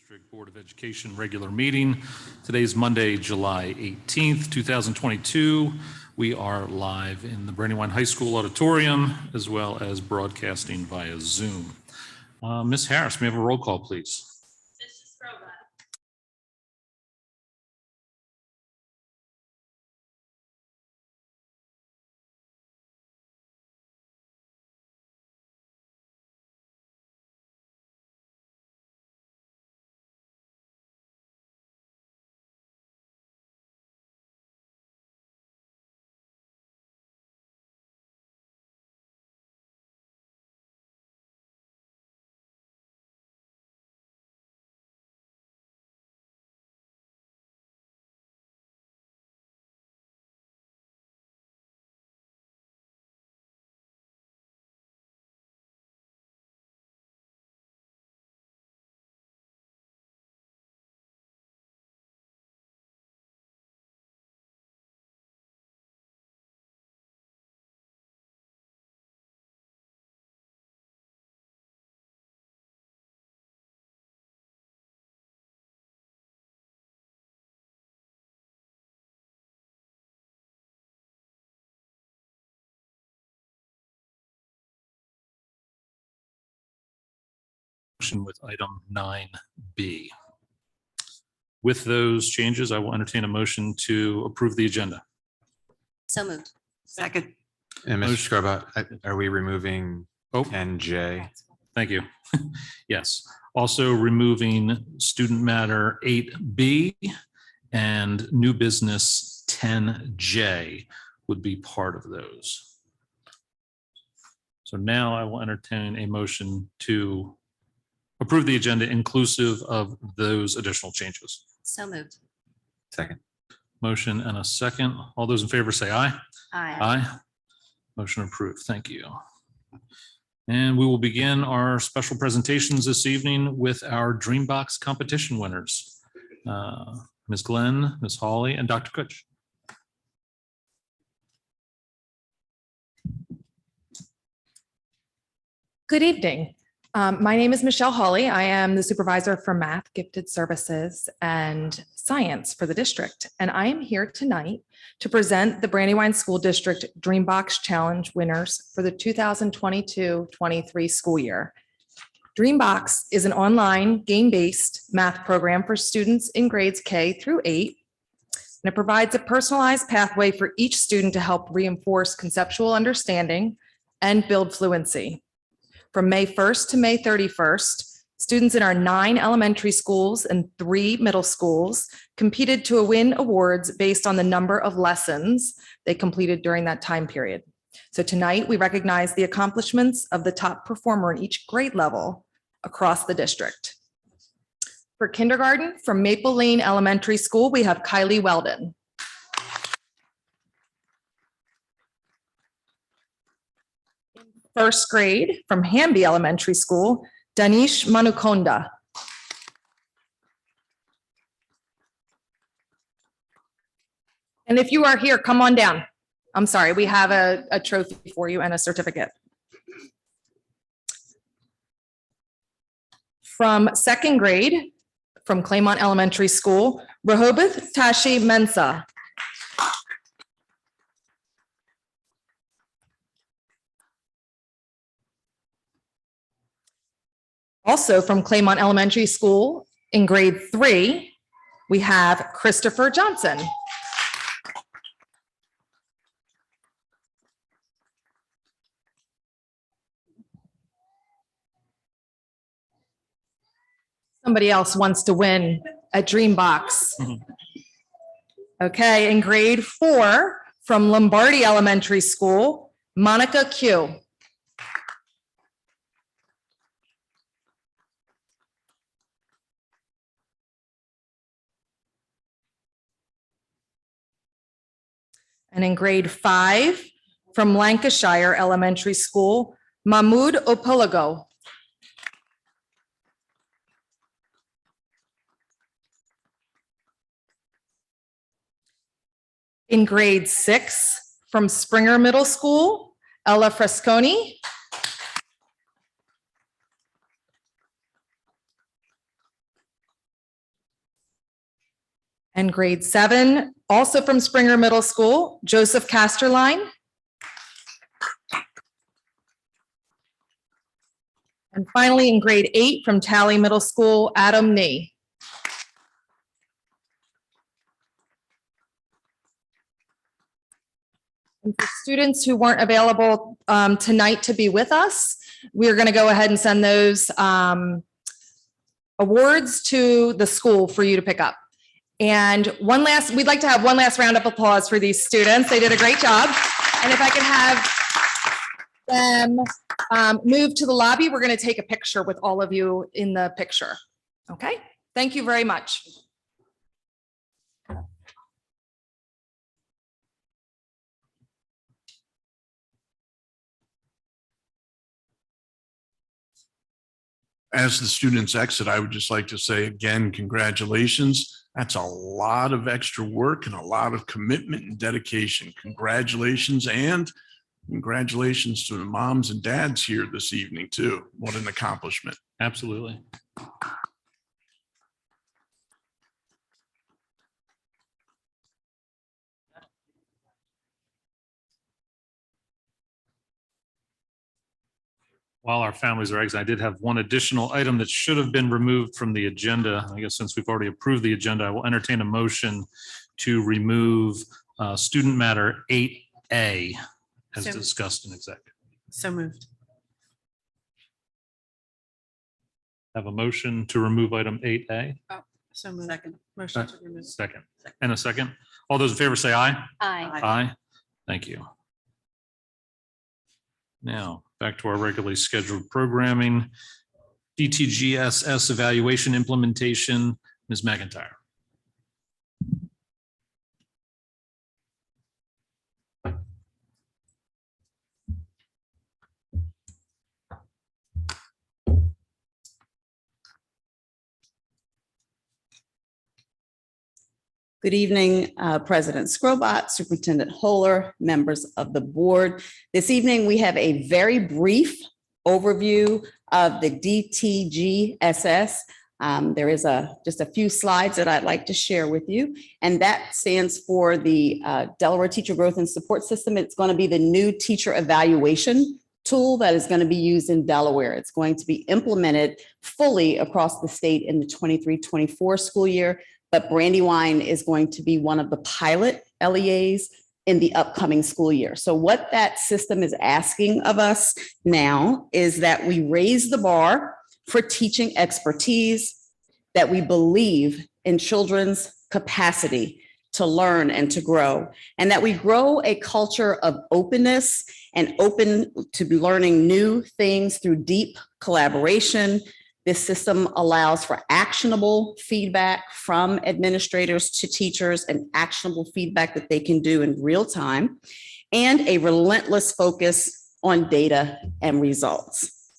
District Board of Education regular meeting. Today's Monday, July 18th, 2022. We are live in the Brandywine High School auditorium as well as broadcasting via Zoom. Ms. Harris, may I have a roll call, please? Mrs. Robot. With item 9B. With those changes, I will entertain a motion to approve the agenda. So moved. Second. And Mr. Motion. Scarba, are we removing Oh, NJ? thank you. Yes. Also removing student matter 8B and new business 10J would be part of those. So now I will entertain a motion to approve the agenda inclusive of those additional changes. So moved. Second. Motion and a second. All those in favor say aye. Aye. Aye. Motion approved. Thank you. And we will begin our special presentations this evening with our Dreambox competition winners. Ms. Glenn, Ms. Hawley, and Dr. Kutch. Good evening. My name is Michelle Hawley. I am the supervisor for math, gifted services, and science for the district. And I am here tonight to present the Brandywine School District Dreambox Challenge winners for the 2022-23 school year. Dreambox is an online game-based math program for students in grades K through 8. And it provides a personalized pathway for each student to help reinforce conceptual understanding and build fluency. From May 1st to May 31st, students in our 9 elementary schools and 3 middle schools competed to win awards based on the number of lessons they completed during that time period. So tonight, we recognize the accomplishments of the top performer in each grade level across the district. For kindergarten, from Maple Lane Elementary School, we have Kylie Weldon. First grade, from Hamby Elementary School, Danish Manukonda. And if you are here, come on down. I'm sorry, we have a trophy for you and a certificate. From second grade, from Claymont Elementary School, Rehoboth Tashi Mensa. Also from Claymont Elementary School in grade 3, we have Christopher Johnson. Somebody else wants to win a Dreambox. Okay, in grade 4 from Lombardi Elementary School, Monica Q. And in grade 5, from Lancashire Elementary School, Mahmoud Opolago. In grade 6, from Springer Middle School, Ella Fresconi. And grade 7, also from Springer Middle School, Joseph Casterline. And finally, in grade 8 from Tally Middle School, Adam Nee. And for students who weren't available tonight to be with us, we're going to go ahead and send those awards to the school for you to pick up. And we'd like to have one last round of applause for these students. They did a great job. And if I could have them move to the lobby, we're going to take a picture with all of you in the picture. Okay, thank you very much. As the students exit, I would just like to say again, congratulations. That's a lot of extra work and a lot of commitment and dedication. Congratulations, and congratulations to the moms and dads here this evening too. What an accomplishment. Absolutely. While our families are exiting, I did have one additional item that should have been removed from the agenda. I guess since we've already approved the agenda, I will entertain a motion to remove student matter 8A as So- discussed in executive. So moved. Have a motion to remove item 8A. So moved. Second. Motion to remove. Second. And a second. All those in favor say aye. Aye. Aye. Thank you. Now, back to our regularly scheduled programming. DTGSS evaluation implementation, Ms. McIntyre. Good evening, President Scrobot, Superintendent Holler, members of the board. This evening, we have a very brief overview of the DTGSS. There is just a few slides that I'd like to share with you, and that stands for the Delaware Teacher Growth and Support System. It's going to be the new teacher evaluation tool that is going to be used in Delaware. It's going to be implemented fully across the state in the 23-24 school year. But Brandywine is going to be one of the pilot LEAs in the upcoming school year. So what that system is asking of us now is that we raise the bar for teaching expertise, that we believe in children's capacity to learn and to grow, and that we grow a culture of openness and open to learning new things through deep collaboration. This system allows for actionable feedback from administrators to teachers and actionable feedback that they can do in real time, and a relentless focus on data and results.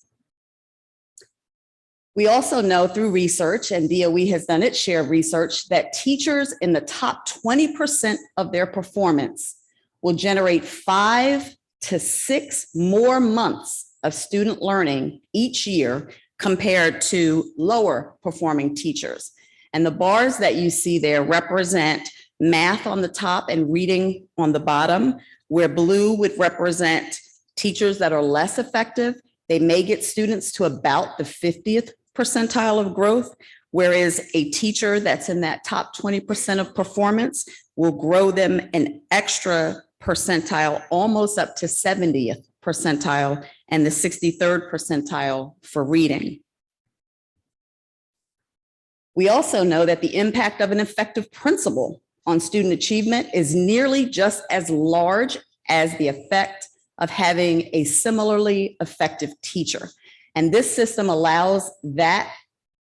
We also know through research, and DOE has done its share of research, that teachers in the top 20% of their performance will generate 5 to 6 more months of student learning each year compared to lower performing teachers. And the bars that you see there represent math on the top and reading on the bottom, where blue would represent teachers that are less effective. They may get students to about the 50th percentile of growth, whereas a teacher that's in that top 20% of performance will grow them an extra percentile, almost up to 70th percentile, and the 63rd percentile for reading. We also know that the impact of an effective principal on student achievement is nearly just as large as the effect of having a similarly effective teacher. And this system allows that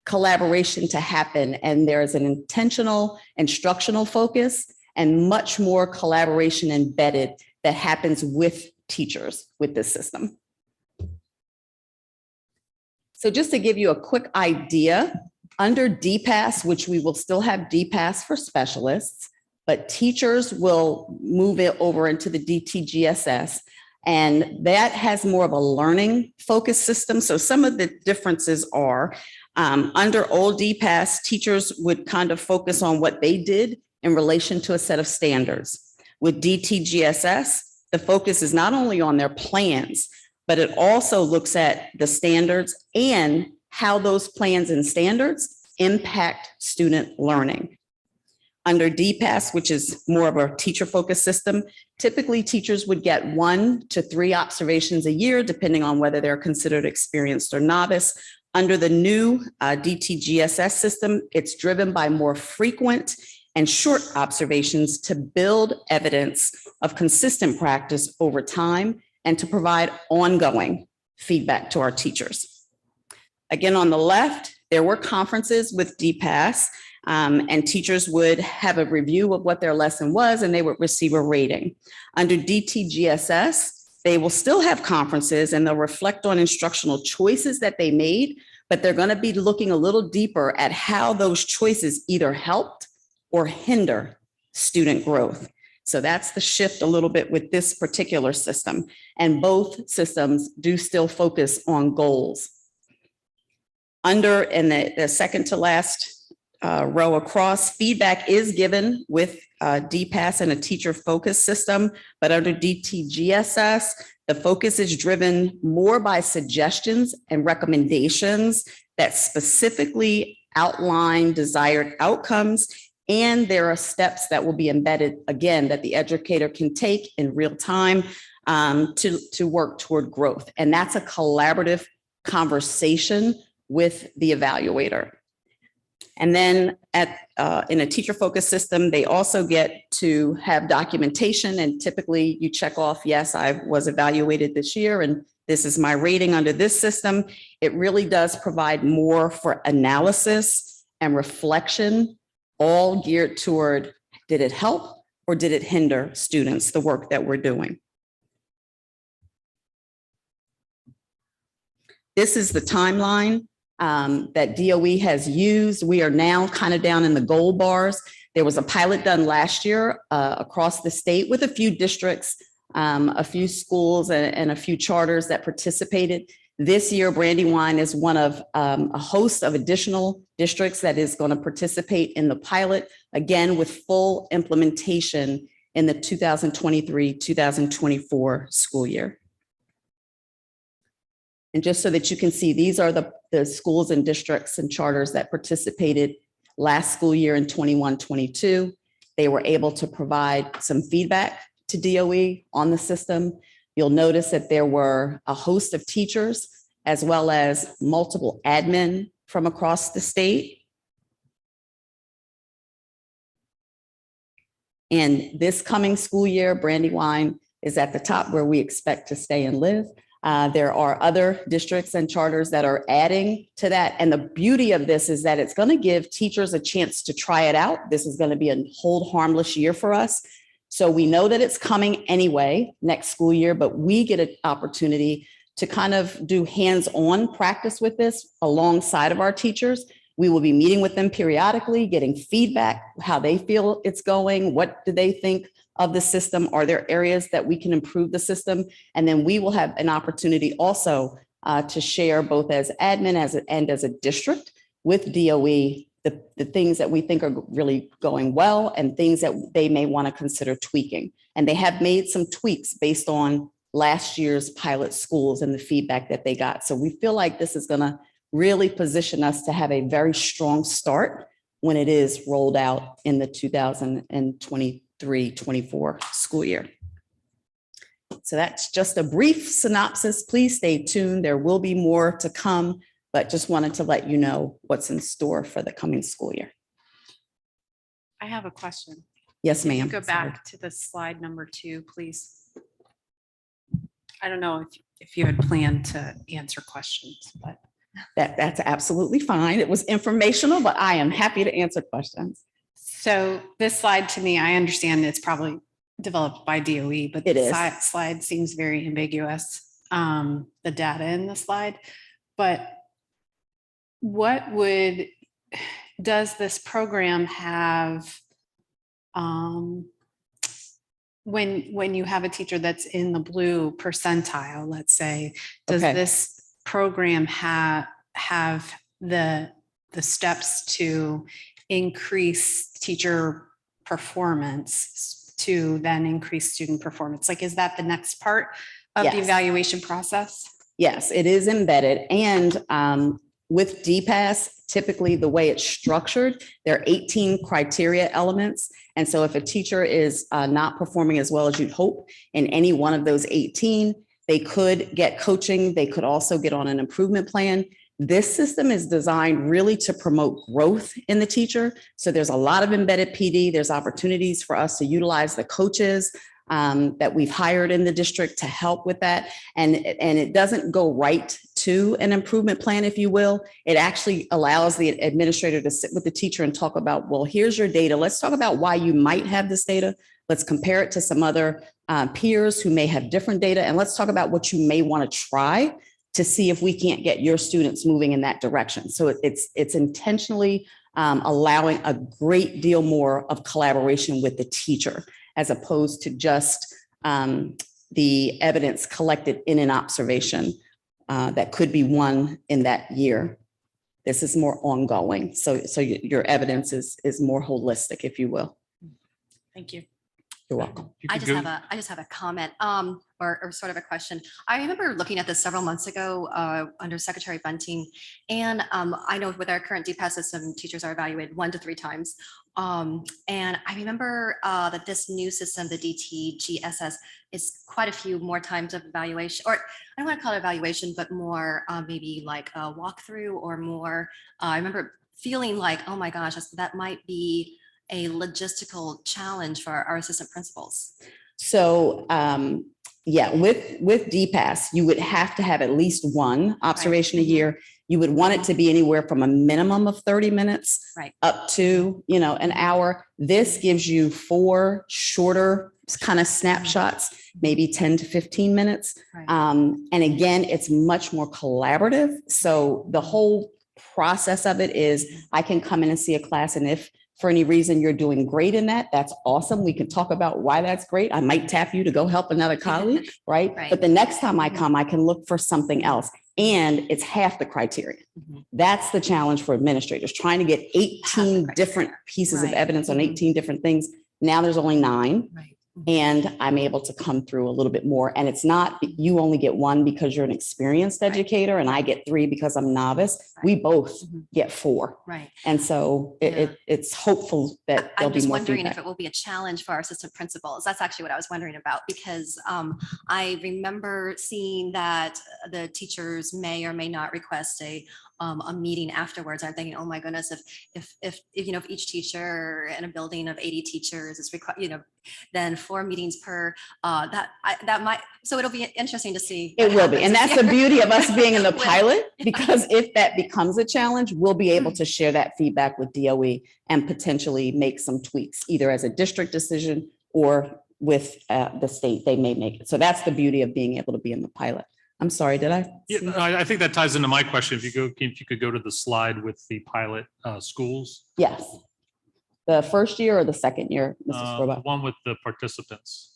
collaboration to happen, and there's an intentional instructional focus and much more collaboration embedded that happens with teachers with this system. So just to give you a quick idea, under DPAS, which we will still have DPAS for specialists, but teachers will move it over into the DTGSS, and that has more of a learning focused system. So some of the differences are Under old DPAS, teachers would kind of focus on what they did in relation to a set of standards. With DTGSS, the focus is not only on their plans, but it also looks at the standards and how those plans and standards impact student learning. Under DPAS, which is more of a teacher-focused system, typically teachers would get 1 to 3 observations a year, depending on whether they're considered experienced or novice. Under the new DTGSS system, it's driven by more frequent and short observations to build evidence of consistent practice over time and to provide ongoing feedback to our teachers. Again, on the left, there were conferences with DPAS, and teachers would have a review of what their lesson was, and they would receive a rating. Under DTGSS, they will still have conferences and they'll reflect on instructional choices that they made, but they're going to be looking a little deeper at how those choices either helped or hinder student growth. So that's the shift a little bit with this particular system. And both systems do still focus on goals. Under, in the second to last row across, feedback is given with DPAS and a teacher-focused system, but under DTGSS, the focus is driven more by suggestions and recommendations that specifically outline desired outcomes, and there are steps that will be embedded, again, that the educator can take in real time to work toward growth. And that's a collaborative conversation with the evaluator. And then in a teacher-focused system, they also get to have documentation, and typically you check off, yes, I was evaluated this year and this is my rating under this system. It really does provide more for analysis and reflection, all geared toward, did it help or did it hinder students, the work that we're doing? This is the timeline that DOE has used. We are now kind of down in the gold bars. There was a pilot done last year across the state with a few districts, a few schools and a few charters that participated. This year, Brandywine is one of a host of additional districts that is going to participate in the pilot, again, with full implementation in the 2023-2024 school year. And just so that you can see, these are the schools and districts and charters that participated last school year in 21-22. They were able to provide some feedback to DOE on the system. You'll notice that there were a host of teachers as well as multiple admin from across the state. And this coming school year, Brandywine is at the top where we expect to stay and live. There are other districts and charters that are adding to that. And the beauty of this is that it's going to give teachers a chance to try it out. This is going to be a hold harmless year for us. So we know that it's coming anyway next school year, but we get an opportunity to kind of do hands-on practice with this alongside of our teachers. We will be meeting with them periodically, getting feedback, how they feel it's going, what do they think of the system? Are there areas that we can improve the system? And then we will have an opportunity also to share both as admin and as a district with DOE the things that we think are really going well and things that they may want to consider tweaking. And they have made some tweaks based on last year's pilot schools and the feedback that they got. So we feel like this is going to really position us to have a very strong start when it is rolled out in the 2023-24 school year. So that's just a brief synopsis. Please stay tuned. There will be more to come, but just wanted to let you know what's in store for the coming school year. I have a question. Yes, ma'am. Go back to the slide number 2, please. I don't know if you had planned to answer questions, but. That's absolutely fine. It was informational, but I am happy to answer questions. So this slide, to me, I understand it's probably developed by DOE, but It the is. slide seems very ambiguous, the data in the slide. But does this program have, when you have a teacher that's in the blue percentile, let's say, does Okay. this program have the steps to increase teacher performance to then increase student performance? Like, is that the next part of the Yes. evaluation process? Yes, it is embedded. And with DPAS, typically the way it's structured, there are 18 criteria elements. And so if a teacher is not performing as well as you'd hope in any one of those 18, they could get coaching. They could also get on an improvement plan. This system is designed really to promote growth in the teacher. So there's a lot of embedded PD. There's opportunities for us to utilize the coaches that we've hired in the district to help with that. And it doesn't go right to an improvement plan, if you will. It actually allows the administrator to sit with the teacher and talk about, well, here's your data. Let's talk about why you might have this data. Let's compare it to some other peers who may have different data. And let's talk about what you may want to try to see if we can't get your students moving in that direction. So it's intentionally allowing a great deal more of collaboration with the teacher, as opposed to just the evidence collected in an observation that could be one in that year. This is more ongoing. So your evidence is more holistic, if you will. Thank you. You're welcome. If you I could just go- have a comment, or sort of a question. I remember looking at this several months ago, under Secretary Bunting. And, I know with our current DPAS system, teachers are evaluated 1 to 3 times. And I remember, that this new system, the DTGSS, is quite a few more times of evaluation, or I don't want to call it evaluation, but more, maybe like a walkthrough or more. I remember feeling like, oh my gosh, that might be a logistical challenge for our assistant principals. So yeah, with DPAS, you would have to have at least one observation a year. You would want it to be anywhere from a minimum of 30 minutes Right. up to, an hour. This gives you 4 shorter kind of snapshots, maybe 10 to 15 minutes. Right. And again, it's much more collaborative. So the whole process of it is I can come in and see a class, and if for any reason you're doing great in that, that's awesome. We can talk about why that's great. I might tap you to go help another colleague, right? Right. But the next time I come, I can look for something else. And it's half the criteria. Mhm. That's the challenge for administrators, trying to get 18 different criteria. pieces of Right. evidence on Mhm. 18 different things. Now there's only 9. Right. And I'm able to come through a little bit more. And it's not, you only get 1 because you're an experienced Right. educator, and I get 3 because I'm novice. Right. We both Mhm. get 4. Right. And so it's hopeful that there'll I'm be just more wondering if feedback. it will be a challenge for our assistant principals. That's actually what I was wondering about, because I remember seeing that the teachers may or may not request a meeting afterwards. I'm thinking, oh my goodness, if each teacher in a building of 80 teachers is then 4 meetings per, that might, so it'll be interesting to see. It what will be. happens And this that's the year. beauty of us being in the With- pilot, because if that becomes a challenge, we'll be able to share that feedback with DOE and potentially make some tweaks, either as a district decision or with the state, they may make it. So that's the beauty of being able to be in the pilot. I'm sorry, did I? Yeah, I think that ties into my question. If you could go to the slide with the pilot schools. Yes. The first year or the second year, Mrs. The Scroba? one with the participants.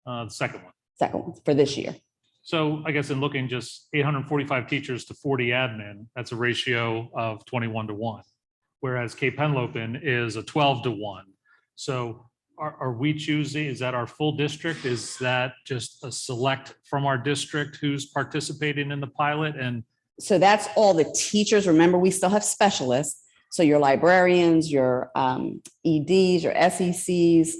The second one. Second one for this year. So I guess in looking just 845 teachers to 40 admin, that's a ratio of 21 to 1. Whereas Cape Henlopen is a 12 to 1. So are we choosing, is that our full district? Is that just a select from our district who's participating in the pilot? And So that's all the teachers. Remember, we still have specialists. So your librarians, your EDs, your SECs,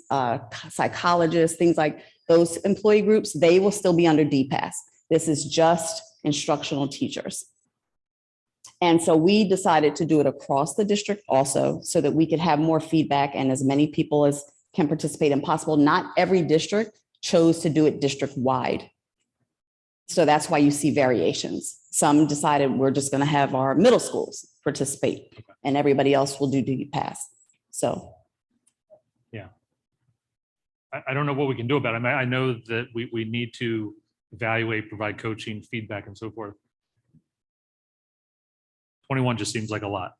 psychologists, things like those employee groups, they will still be under DPAS. This is just instructional teachers. And so we decided to do it across the district also, so that we could have more feedback and as many people as can participate in possible. Not every district chose to do it district-wide. So that's why you see variations. Some decided we're just going to have our middle schools participate, and everybody else will do DPAS. So I don't know what we can do about it. I know that we need to evaluate, provide coaching, feedback, and so forth. 21 just seems like a lot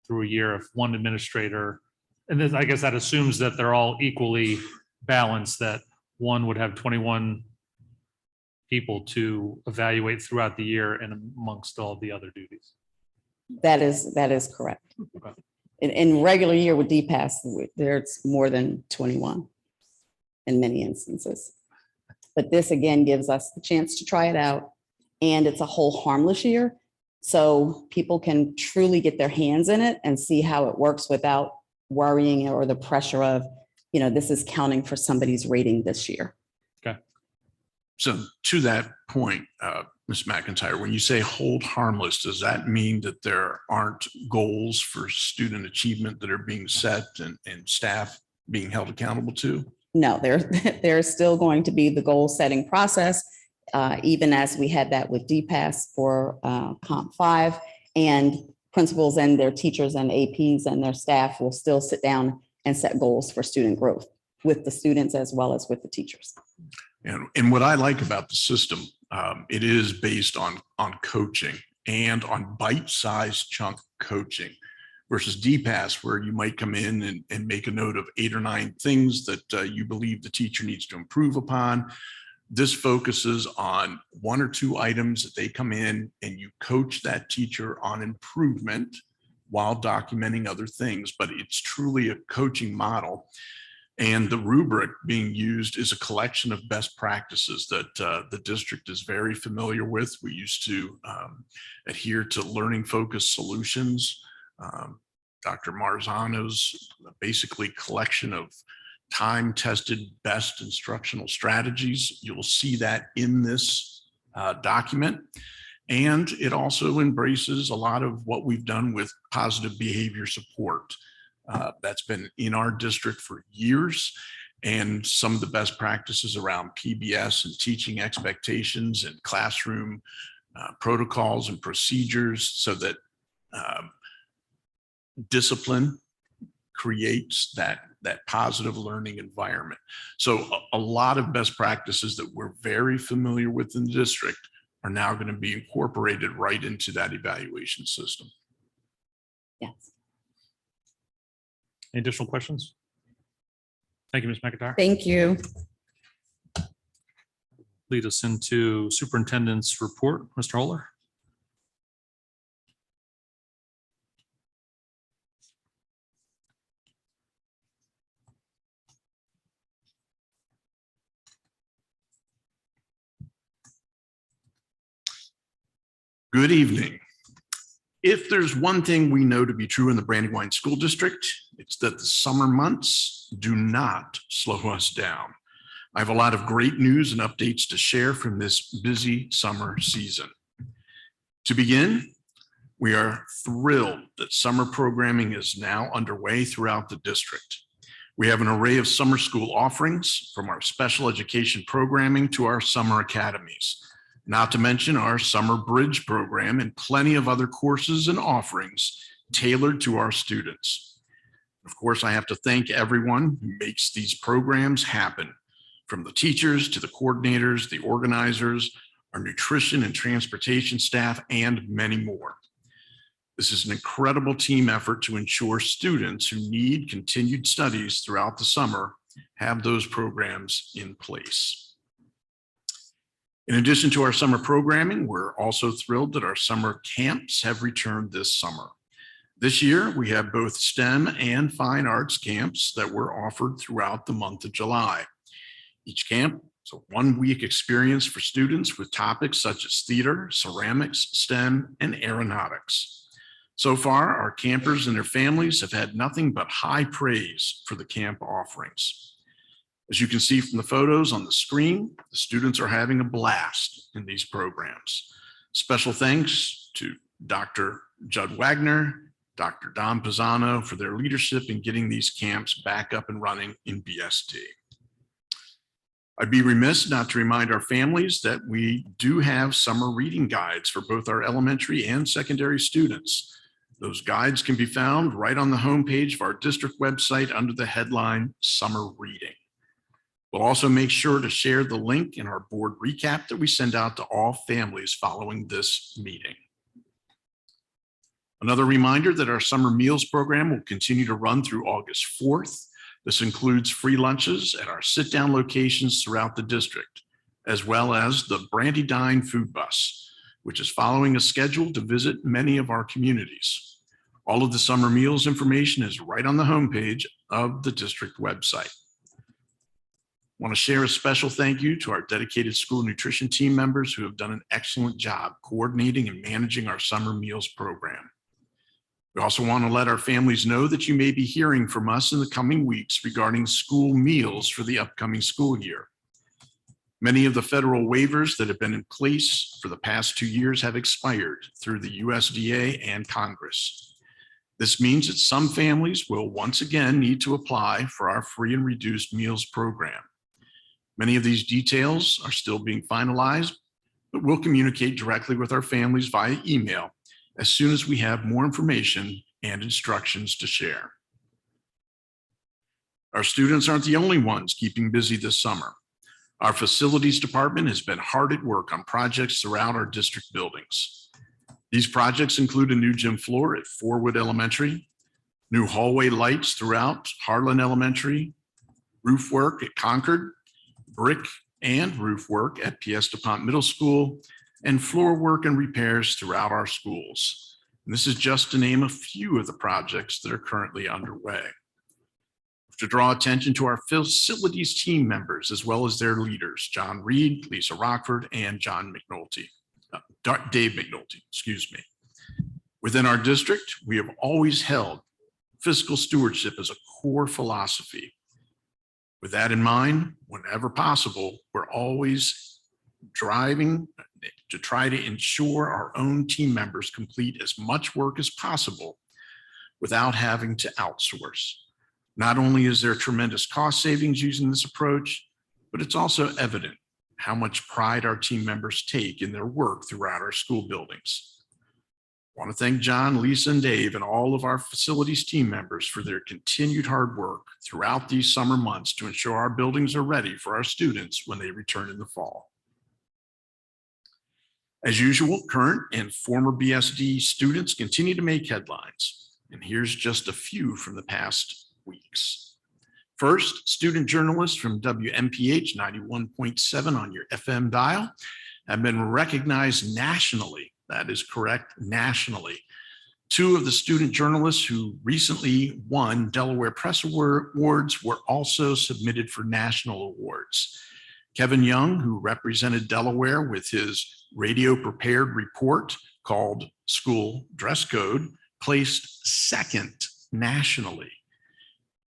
through a year of one administrator. And then I guess that assumes that they're all equally balanced, that one would have 21 people to evaluate throughout the year and amongst all the other duties. That is correct. In regular year with DPAS, there's more than 21 in many instances. But this again gives us the chance to try it out, and it's a whole harmless year. So people can truly get their hands in it and see how it works without worrying or the pressure of, this is counting for somebody's rating this year. So to that point, Ms. McIntyre, when you say hold harmless, does that mean that there aren't goals for student achievement that are being set and staff being held accountable to? No, there's still going to be the goal setting process, even as we had that with DPAS for Comp 5, and principals and their teachers and APs and their staff will still sit down and set goals for student growth with the students as well as with the teachers. And what I like about the system, it is based on coaching and on bite-sized chunk coaching versus DPAS, where you might come in and make a note of 8 or 9 things that you believe the teacher needs to improve upon. This focuses on 1 or 2 items that they come in and you coach that teacher on improvement while documenting other things, but it's truly a coaching model. And the rubric being used is a collection of best practices that the district is very familiar with. We used to adhere to learning focused solutions. Dr. Marzano's basically collection of time-tested best instructional strategies. You'll see that in this document. And it also embraces a lot of what we've done with positive behavior support. That's been in our district for years, and some of the best practices around PBS and teaching expectations and classroom protocols and procedures, so that discipline creates that positive learning environment. So a lot of best practices that we're very familiar with in the district are now going to be incorporated right into that evaluation system. Yes. Any additional questions? Thank you, Ms. McIntyre. Thank you. Lead us into Superintendent's report, Mr. Holler. Good evening. If there's one thing we know to be true in the Brandywine School District, it's that the summer months do not slow us down. I have a lot of great news and updates to share from this busy summer season. To begin, we are thrilled that summer programming is now underway throughout the district. We have an array of summer school offerings, from our special education programming to our summer academies, not to mention our summer bridge program and plenty of other courses and offerings tailored to our students. Of course, I have to thank everyone who makes these programs happen, from the teachers to the coordinators, the organizers, our nutrition and transportation staff, and many more. This is an incredible team effort to ensure students who need continued studies throughout the summer have those programs in place. In addition to our summer programming, we're also thrilled that our summer camps have returned this summer. This year, we have both STEM and fine arts camps that were offered throughout the month of July. Each camp is a one-week experience for students with topics such as theater, ceramics, STEM, and aeronautics. So far, our campers and their families have had nothing but high praise for the camp offerings. As you can see from the photos on the screen, the students are having a blast in these programs. Special thanks to Dr. Judd Wagner, Dr. Don Pisano for their leadership in getting these camps back up and running in BSD. I'd be remiss not to remind our families that we do have summer reading guides for both our elementary and secondary students. Those guides can be found right on the homepage of our district website under the headline Summer Reading. We'll also make sure to share the link in our board recap that we send out to all families following this meeting. Another reminder that our summer meals program will continue to run through August 4th. This includes free lunches at our sit-down locations throughout the district, as well as the Brandywine food bus. which is following a schedule to visit many of our communities. All of the summer meals information is right on the homepage of the district website. Want to share a special thank you to our dedicated school nutrition team members who have done an excellent job coordinating and managing our summer meals program. We also want to let our families know that you may be hearing from us in the coming weeks regarding school meals for the upcoming school year. Many of the federal waivers that have been in place for the past 2 years have expired through the USDA and Congress. This means that some families will once again need to apply for our free and reduced meals program. Many of these details are still being finalized, but we'll communicate directly with our families via email as soon as we have more information and instructions to share. Our students aren't the only ones keeping busy this summer. Our facilities department has been hard at work on projects throughout our district buildings. These projects include a new gym floor at Forwood Elementary, new hallway lights throughout Harlan Elementary, roof work at Concord, brick and roof work at PS DuPont Middle School, and floor work and repairs throughout our schools. And this is just to name a few of the projects that are currently underway. To draw attention to our facilities team members, as well as their leaders, John Reed, Lisa Rockford, and Dave McNulty, excuse me. Within our district, we have always held fiscal stewardship as a core philosophy. With that in mind, whenever possible, we're always driving to try to ensure our own team members complete as much work as possible without having to outsource. Not only is there tremendous cost savings using this approach, but it's also evident how much pride our team members take in their work throughout our school buildings. I want to thank John, Lisa, and Dave, and all of our facilities team members for their continued hard work throughout these summer months to ensure our buildings are ready for our students when they return in the fall. As usual, current and former BSD students continue to make headlines, and here's just a few from the past weeks. First, student journalists from WMPH 91.7 on your FM dial have been recognized nationally. That is correct, nationally. Two of the student journalists who recently won Delaware Press Awards were also submitted for national awards. Kevin Young, who represented Delaware with his radio prepared report called School Dress Code, placed second nationally.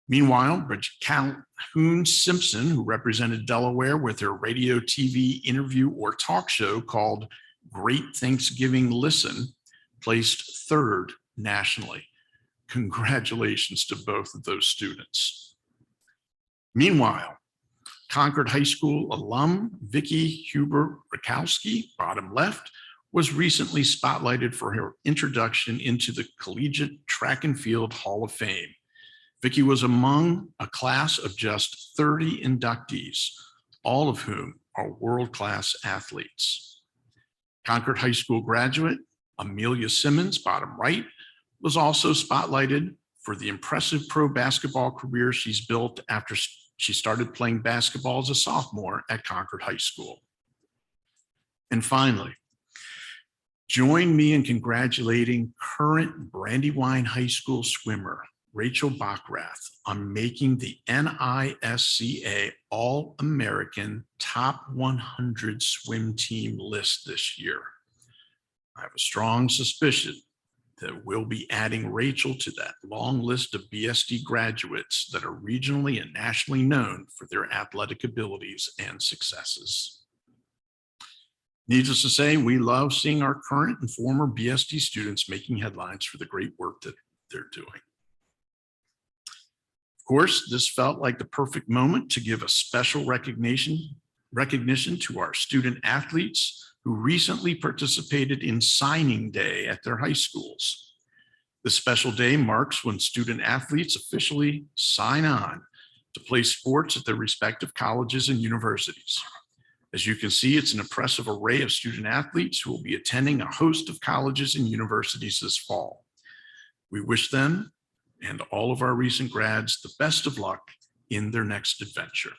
Meanwhile, Bridget Calhoun Simpson, who represented Delaware with her radio, TV interview or talk show called Great Thanksgiving Listen, placed third nationally. Congratulations to both of those students. Meanwhile, Concord High School alum Vicki Huber-Rakowski, bottom left, was recently spotlighted for her introduction into the Collegiate Track and Field Hall of Fame. Vicki was among a class of just 30 inductees, all of whom are world-class athletes. Concord High School graduate Amelia Simmons, bottom right, was also spotlighted for the impressive pro basketball career she's built after she started playing basketball as a sophomore at Concord High School. And finally, join me in congratulating current Brandywine High School swimmer Rachel Bachrath on making the NISCA All-American Top 100 swim team list this year. I have a strong suspicion that we'll be adding Rachel to that long list of BSD graduates that are regionally and nationally known for their athletic abilities and successes. Needless to say, we love seeing our current and former BSD students making headlines for the great work that they're doing. Of course, this felt like the perfect moment to give a special recognition to our student athletes who recently participated in signing day at their high schools. This special day marks when student athletes officially sign on to play sports at their respective colleges and universities. As you can see, it's an impressive array of student athletes who will be attending a host of colleges and universities this fall. We wish them and all of our recent grads the best of luck in their next adventure.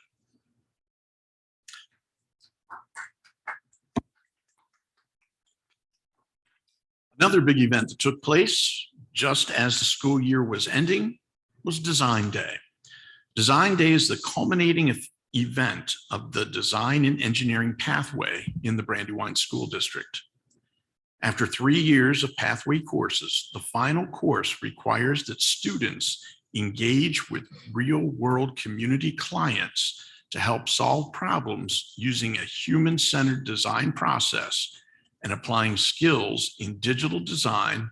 Another big event that took place just as the school year was ending was Design Day. Design Day is the culminating event of the design and engineering pathway in the Brandywine School District. After 3 years of pathway courses, the final course requires that students engage with real-world community clients to help solve problems using a human-centered design process and applying skills in digital design,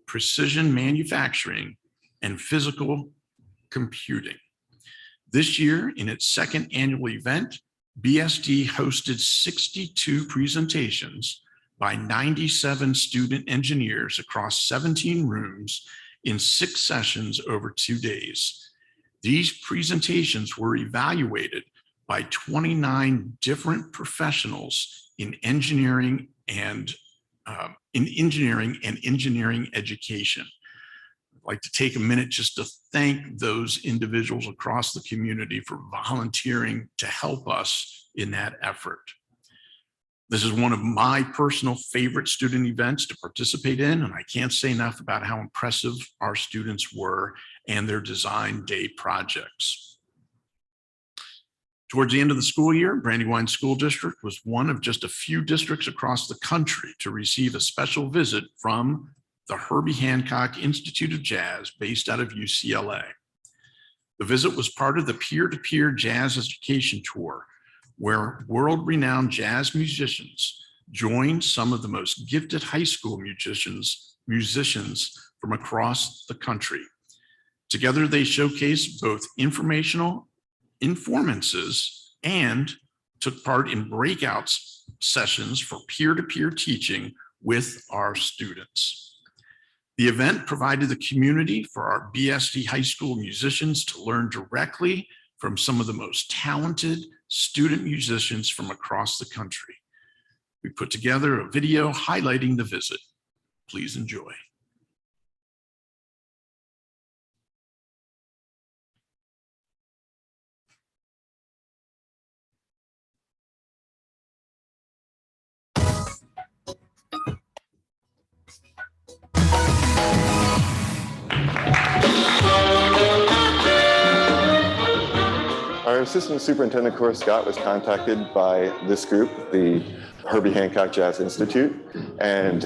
precision manufacturing, and physical computing. This year, in its second annual event, BSD hosted 62 presentations by 97 student engineers across 17 rooms in 6 sessions over 2 days. These presentations were evaluated by 29 different professionals in engineering and engineering education. I'd like to take a minute just to thank those individuals across the community for volunteering to help us in that effort. This is one of my personal favorite student events to participate in, and I can't say enough about how impressive our students were and their Design Day projects. Towards the end of the school year, Brandywine School District was one of just a few districts across the country to receive a special visit from the Herbie Hancock Institute of Jazz based out of UCLA. The visit was part of the peer-to-peer jazz education tour, where world-renowned jazz musicians joined some of the most gifted high school musicians from across the country. Together, they showcased both informational informances and took part in breakout sessions for peer-to-peer teaching with our students. The event provided the community for our BSD high school musicians to learn directly from some of the most talented student musicians from across the country. We put together a video highlighting the visit. Please enjoy. Our assistant superintendent, Cora Scott, was contacted by this group, the Herbie Hancock Jazz Institute, and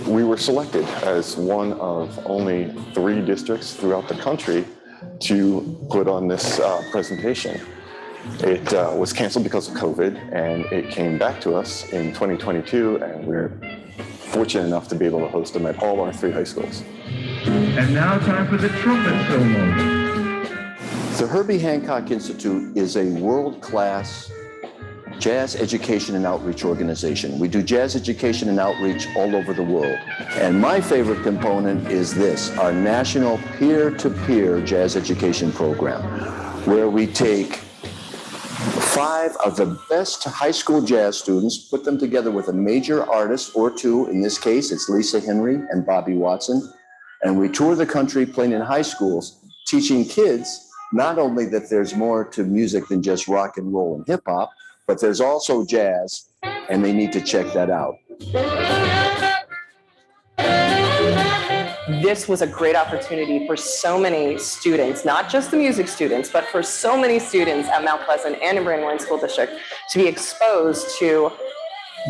we were selected as one of only 3 districts throughout the country to put on this presentation. It was canceled because of COVID, and it came back to us in 2022, and we're fortunate enough to be able to host them at all our 3 high schools. And now time for the trumpet solo. The Herbie Hancock Institute is a world-class jazz education and outreach organization. We do jazz education and outreach all over the world. And my favorite component is this, our national peer-to-peer jazz education program, where we take 5 of the best high school jazz students, put them together with a major artist or 2. In this case, it's Lisa Henry and Bobby Watson. And we tour the country playing in high schools, teaching kids not only that there's more to music than just rock and roll and hip hop, but there's also jazz, and they need to check that out. This was a great opportunity for so many students, not just the music students, but for so many students at Mount Pleasant and in Brandywine School District to be exposed to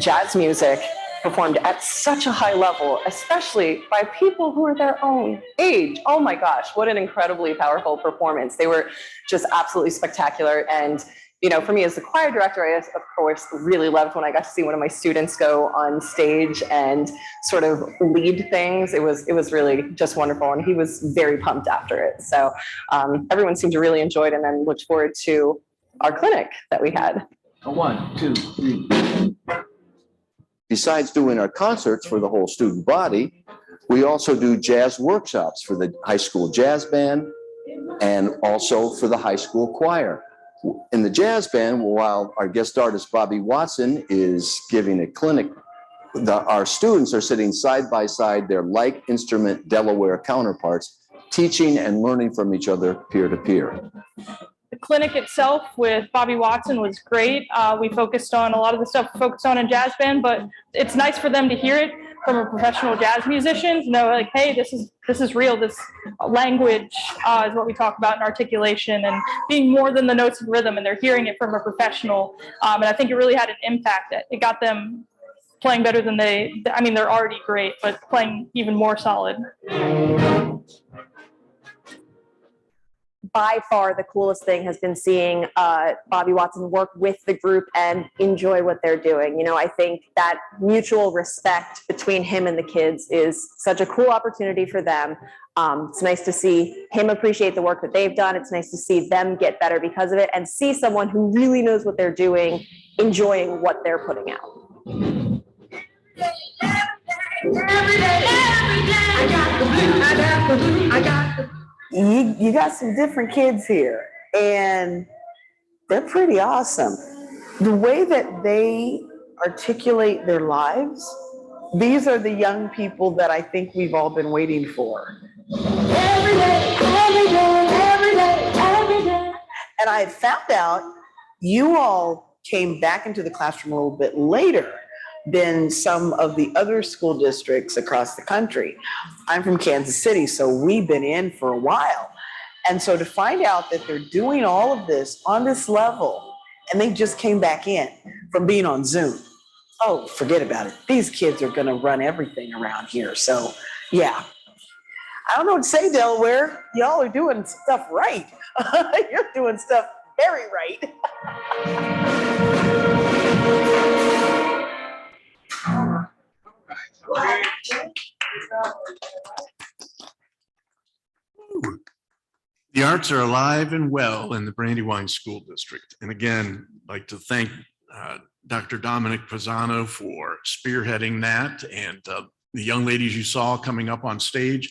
jazz music performed at such a high level, especially by people who are their own age. Oh my gosh, what an incredibly powerful performance. They were just absolutely spectacular. And, you know, for me as the choir director, I, of course, really loved when I got to see one of my students go on stage and sort of lead things. It was really just wonderful. And he was very pumped after it. So everyone seemed to really enjoy it, and then looked forward to our clinic that we had. 1, 2, 3. Besides doing our concerts for the whole student body, we also do jazz workshops for the high school jazz band and also for the high school choir. In the jazz band, while our guest artist Bobby Watson is giving a clinic, our students are sitting side by side, their like instrument Delaware counterparts, teaching and learning from each other peer to peer. The clinic itself with Bobby Watson was great. We focused on a lot of the stuff focused on in jazz band, but it's nice for them to hear it from a professional jazz musician to know like, hey, this is real. This language is what we talk about in articulation and being more than the notes and rhythm, and they're hearing it from a professional. And I think it really had an impact. It got them playing better than they're already great, but playing even more solid. By far the coolest thing has been seeing Bobby Watson work with the group and enjoy what they're doing. You know, I think that mutual respect between him and the kids is such a cool opportunity for them. It's nice to see him appreciate the work that they've done. It's nice to see them get better because of it and see someone who really knows what they're doing, enjoying what they're putting out. Every day, I got the blue, I got the blue, I got the blue. You got some different kids here, and they're pretty awesome. The way that they articulate their lives, these are the young people that I think we've all been waiting for. Every day, every day, every day, every day. And I had found out you all came back into the classroom a little bit later than some of the other school districts across the country. I'm from Kansas City, so we've been in for a while. And so to find out that they're doing all of this on this level, and they just came back in from being on Zoom. Oh, forget about it. These kids are gonna run everything around here. So yeah, I don't know what to say, Delaware. Y'all are doing stuff right. You're doing stuff very right. The arts are alive and well in the Brandywine School District. And again, I'd like to thank Dr. Dominic Pisano for spearheading that. And the young ladies you saw coming up on stage,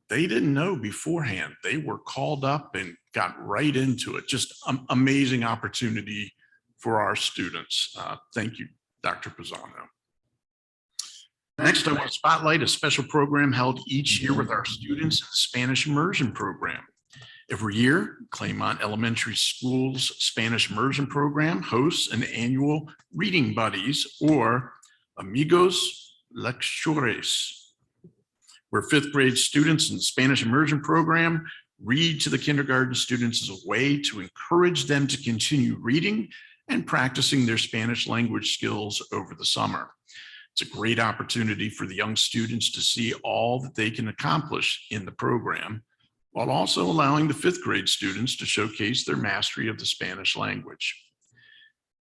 they didn't know beforehand. They were called up and got right into it. Just amazing opportunity for our students. Thank you, Dr. Pisano. Next, I want to spotlight a special program held each year with our students in the Spanish Immersion program. Every year, Claymont Elementary School's Spanish Immersion program hosts an annual Reading Buddies, or Amigos Lectores, where fifth grade students in the Spanish Immersion program read to the kindergarten students as a way to encourage them to continue reading and practicing their Spanish language skills over the summer. It's a great opportunity for the young students to see all that they can accomplish in the program, while also allowing the fifth grade students to showcase their mastery of the Spanish language.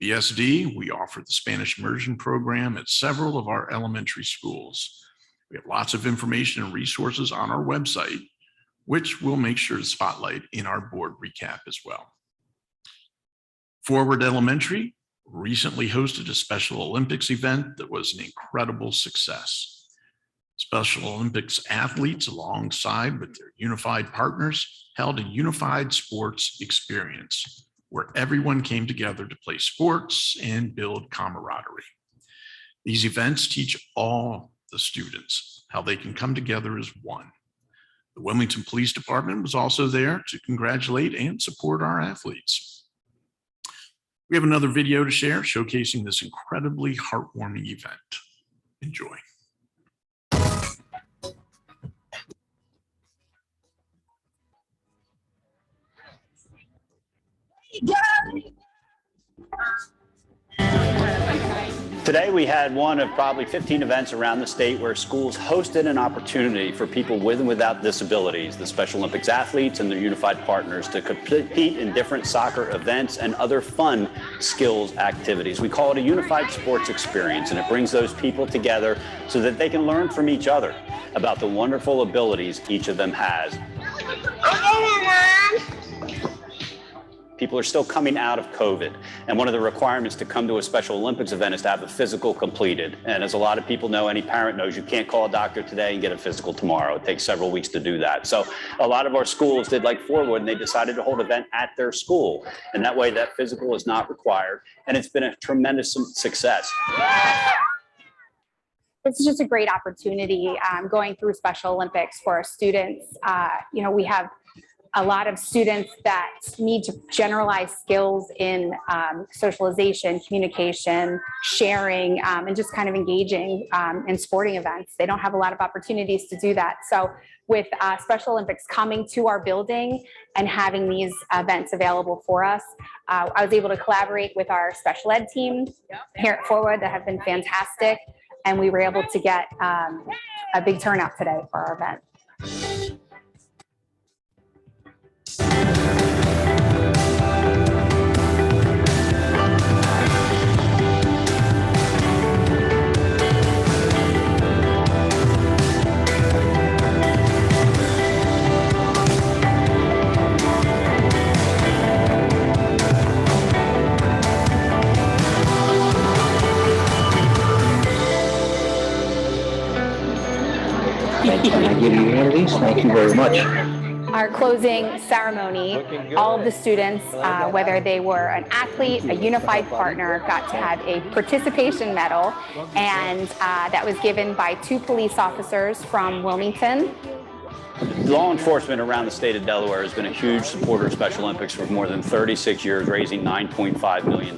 BSD, we offer the Spanish Immersion program at several of our elementary schools. We have lots of information and resources on our website, which we'll make sure to spotlight in our board recap as well. Forward Elementary recently hosted a Special Olympics event that was an incredible success. Special Olympics athletes, alongside with their unified partners, held a unified sports experience where everyone came together to play sports and build camaraderie. These events teach all the students how they can come together as one. The Wilmington Police Department was also there to congratulate and support our athletes. We have another video to share showcasing this incredibly heartwarming event. Enjoy. Today, we had one of probably 15 events around the state where schools hosted an opportunity for people with and without disabilities, the Special Olympics athletes and their unified partners, to compete in different soccer events and other fun skills activities. We call it a unified sports experience, and it brings those people together so that they can learn from each other about the wonderful abilities each of them has. People are still coming out of COVID, and one of the requirements to come to a Special Olympics event is to have a physical completed. And as a lot of people know, any parent knows, you can't call a doctor today and get a physical tomorrow. It takes several weeks to do that. So a lot of our schools did like Forward, and they decided to hold an event at their school. And that way that physical is not required. And it's been a tremendous success. This is just a great opportunity going through Special Olympics for our students. We have a lot of students that need to generalize skills in socialization, communication, sharing, and just kind of engaging in sporting events. They don't have a lot of opportunities to do that. So with Special Olympics coming to our building and having these events available for us, I was able to collaborate with our special ed team here at Forward that have been fantastic. And we were able to get a big turnout today for our event. Can I give you one of these? Thank you very much. Our closing ceremony, all of the students, whether they were an athlete, a unified partner, got to have a participation medal, and that was given by 2 police officers from Wilmington. Law enforcement around the state of Delaware has been a huge supporter of Special Olympics for more than 36 years, raising $9.5 million.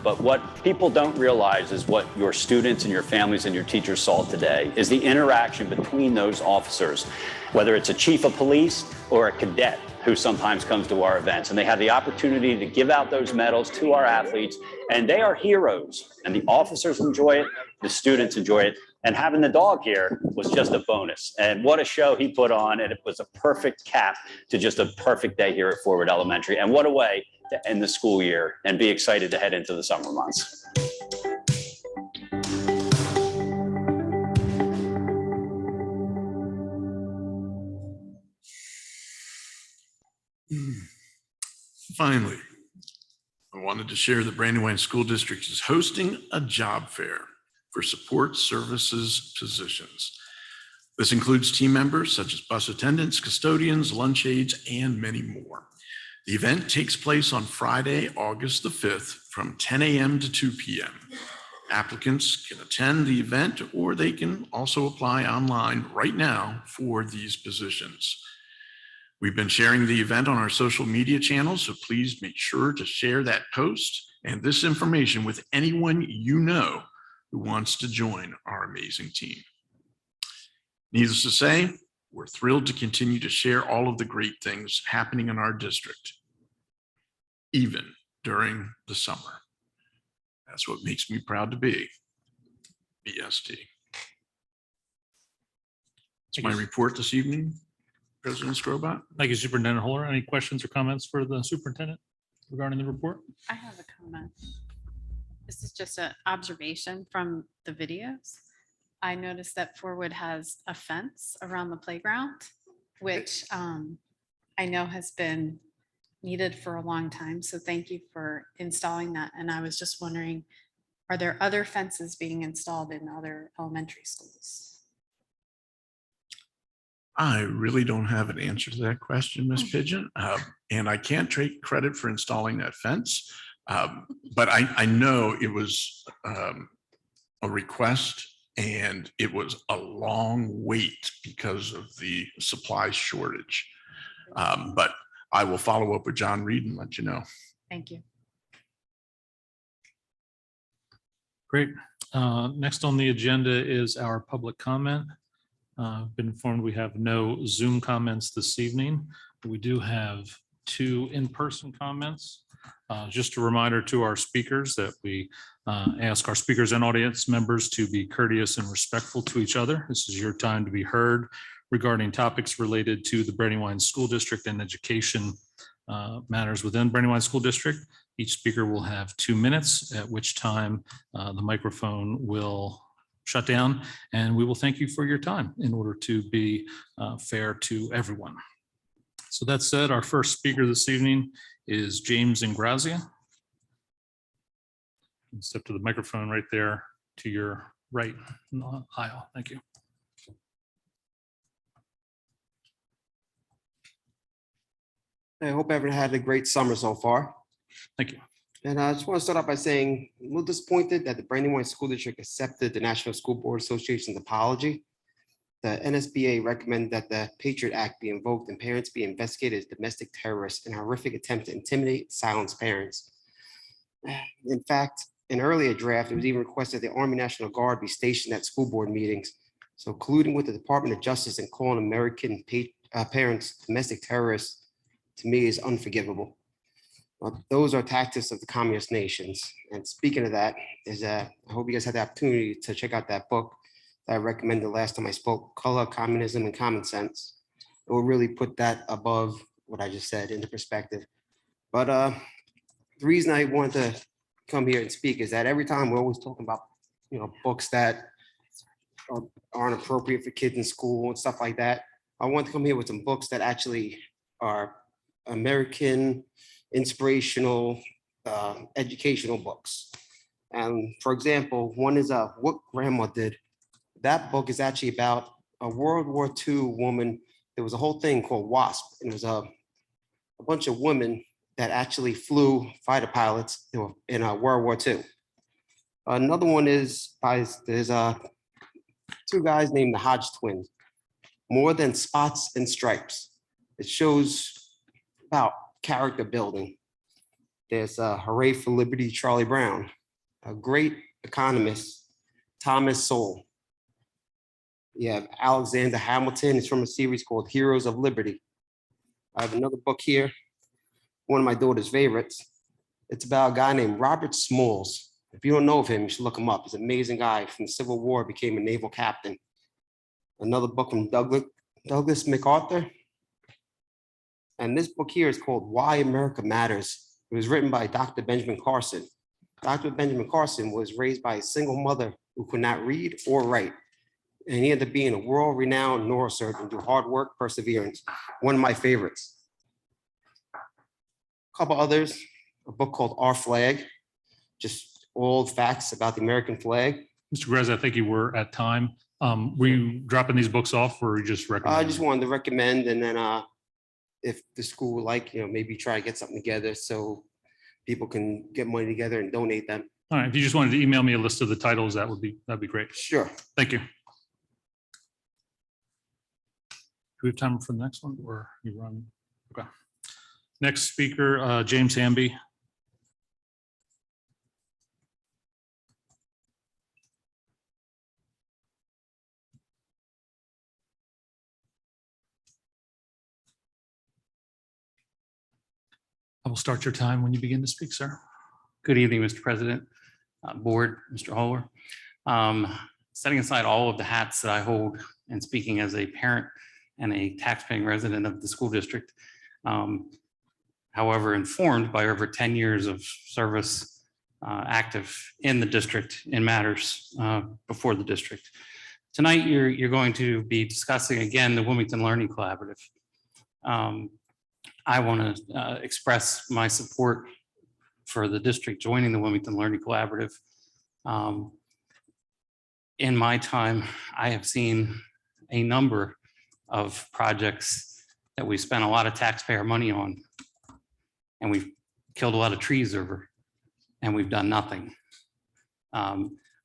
But what people don't realize is what your students and your families and your teachers saw today is the interaction between those officers, whether it's a chief of police or a cadet who sometimes comes to our events. And they have the opportunity to give out those medals to our athletes, and they are heroes. And the officers enjoy it, the students enjoy it. And having the dog here was just a bonus. And what a show he put on. And it was a perfect cap to just a perfect day here at Forward Elementary. And what a way to end the school year and be excited to head into the summer months. Finally, I wanted to share that Brandywine School District is hosting a job fair for support services positions. This includes team members such as bus attendants, custodians, lunch aides, and many more. The event takes place on Friday, August the 5th from 10 a.m. to 2 p.m. Applicants can attend the event, or they can also apply online right now for these positions. We've been sharing the event on our social media channels, so please make sure to share that post and this information with anyone you know who wants to join our amazing team. Needless to say, we're thrilled to continue to share all of the great things happening in our district, even during the summer. That's what makes me proud to be BST. That's my report this evening, President Scrobot. Thank you, Superintendent Holler. Any questions or comments for the superintendent regarding the report? I have a comment. This is just an observation from the videos. I noticed that Forward has a fence around the playground, which I know has been needed for a long time. So thank you for installing that. And I was just wondering, are there other fences being installed in other elementary schools? I really don't have an answer to that question, Ms. Pigeon, and I can't take credit for installing that fence. But I know it was a request, and it was a long wait because of the supply shortage. But I will follow up with John Reed and let you know. Thank you. Great. Next on the agenda is our public comment. Been informed we have no Zoom comments this evening. We do have 2 in-person comments. Just a reminder to our speakers that we ask our speakers and audience members to be courteous and respectful to each other. This is your time to be heard regarding topics related to the Brandywine School District and education matters within Brandywine School District. Each speaker will have 2 minutes, at which time the microphone will shut down, and we will thank you for your time in order to be fair to everyone. So that said, our first speaker this evening is James Ingrazia. Step to the microphone right there to your right in the aisle. Thank you. I hope everyone had a great summer so far. Thank you. And I just want to start off by saying I'm a little disappointed that the Brandywine School District accepted the National School Board Association's apology. the NSBA recommended that the Patriot Act be invoked and parents be investigated as domestic terrorists in a horrific attempt to intimidate, silence parents. In fact, an earlier draft, it was even requested the Army National Guard be stationed at school board meetings. So colluding with the Department of Justice and calling American parents domestic terrorists, to me, is unforgivable. Well, those are tactics of the communist nations. And speaking of that, I hope you guys had the opportunity to check out that book that I recommended last time I spoke, Color, Communism, and Common Sense. It will really put that above what I just said into perspective. But the reason I wanted to come here and speak is that every time we're always talking about, books that aren't appropriate for kids in school and stuff like that. I want to come here with some books that actually are American, inspirational, educational books. And for example, one is What Grandma Did. That book is actually about a World War II woman. There was a whole thing called WASP, and it was a bunch of women that actually flew fighter pilots in World War II. Another one is there's two guys named the Hodge twins, More Than Spots and Stripes. It shows about character building. There's Hooray for Liberty, Charlie Brown, a great economist, Thomas Sowell. You have Alexander Hamilton. It's from a series called Heroes of Liberty. I have another book here, one of my daughter's favorites. It's about a guy named Robert Smalls. If you don't know of him, you should look him up. He's an amazing guy from the Civil War, became a naval captain. Another book from Douglas MacArthur. And this book here is called Why America Matters. It was written by Dr. Benjamin Carson. Dr. Benjamin Carson was raised by a single mother who could not read or write. And he ended up being a world-renowned neurosurgeon through hard work, perseverance. One of my favorites. A couple others, a book called Our Flag, just old facts about the American flag. Mr. Grez, I think you were at time. Were you dropping these books off or you just recommend? I just wanted to recommend, and then if the school would like, maybe try to get something together so people can get money together and donate them. All right, if you just wanted to email me a list of the titles, that'd be great. Sure. Thank you. Do we have time for the next one or you run? Okay. Next speaker, James Hamby. I will start your time when you begin to speak, sir. Good evening, Mr. President, Board, Mr. Holler. Setting aside all of the hats that I hold and speaking as a parent and a taxpaying resident of the school district, however, informed by over 10 years of service active in the district in matters before the district. Tonight, you're going to be discussing again the Wilmington Learning Collaborative. I want to express my support for the district joining the Wilmington Learning Collaborative. In my time, I have seen a number of projects that we spent a lot of taxpayer money on, and we've killed a lot of trees over, and we've done nothing.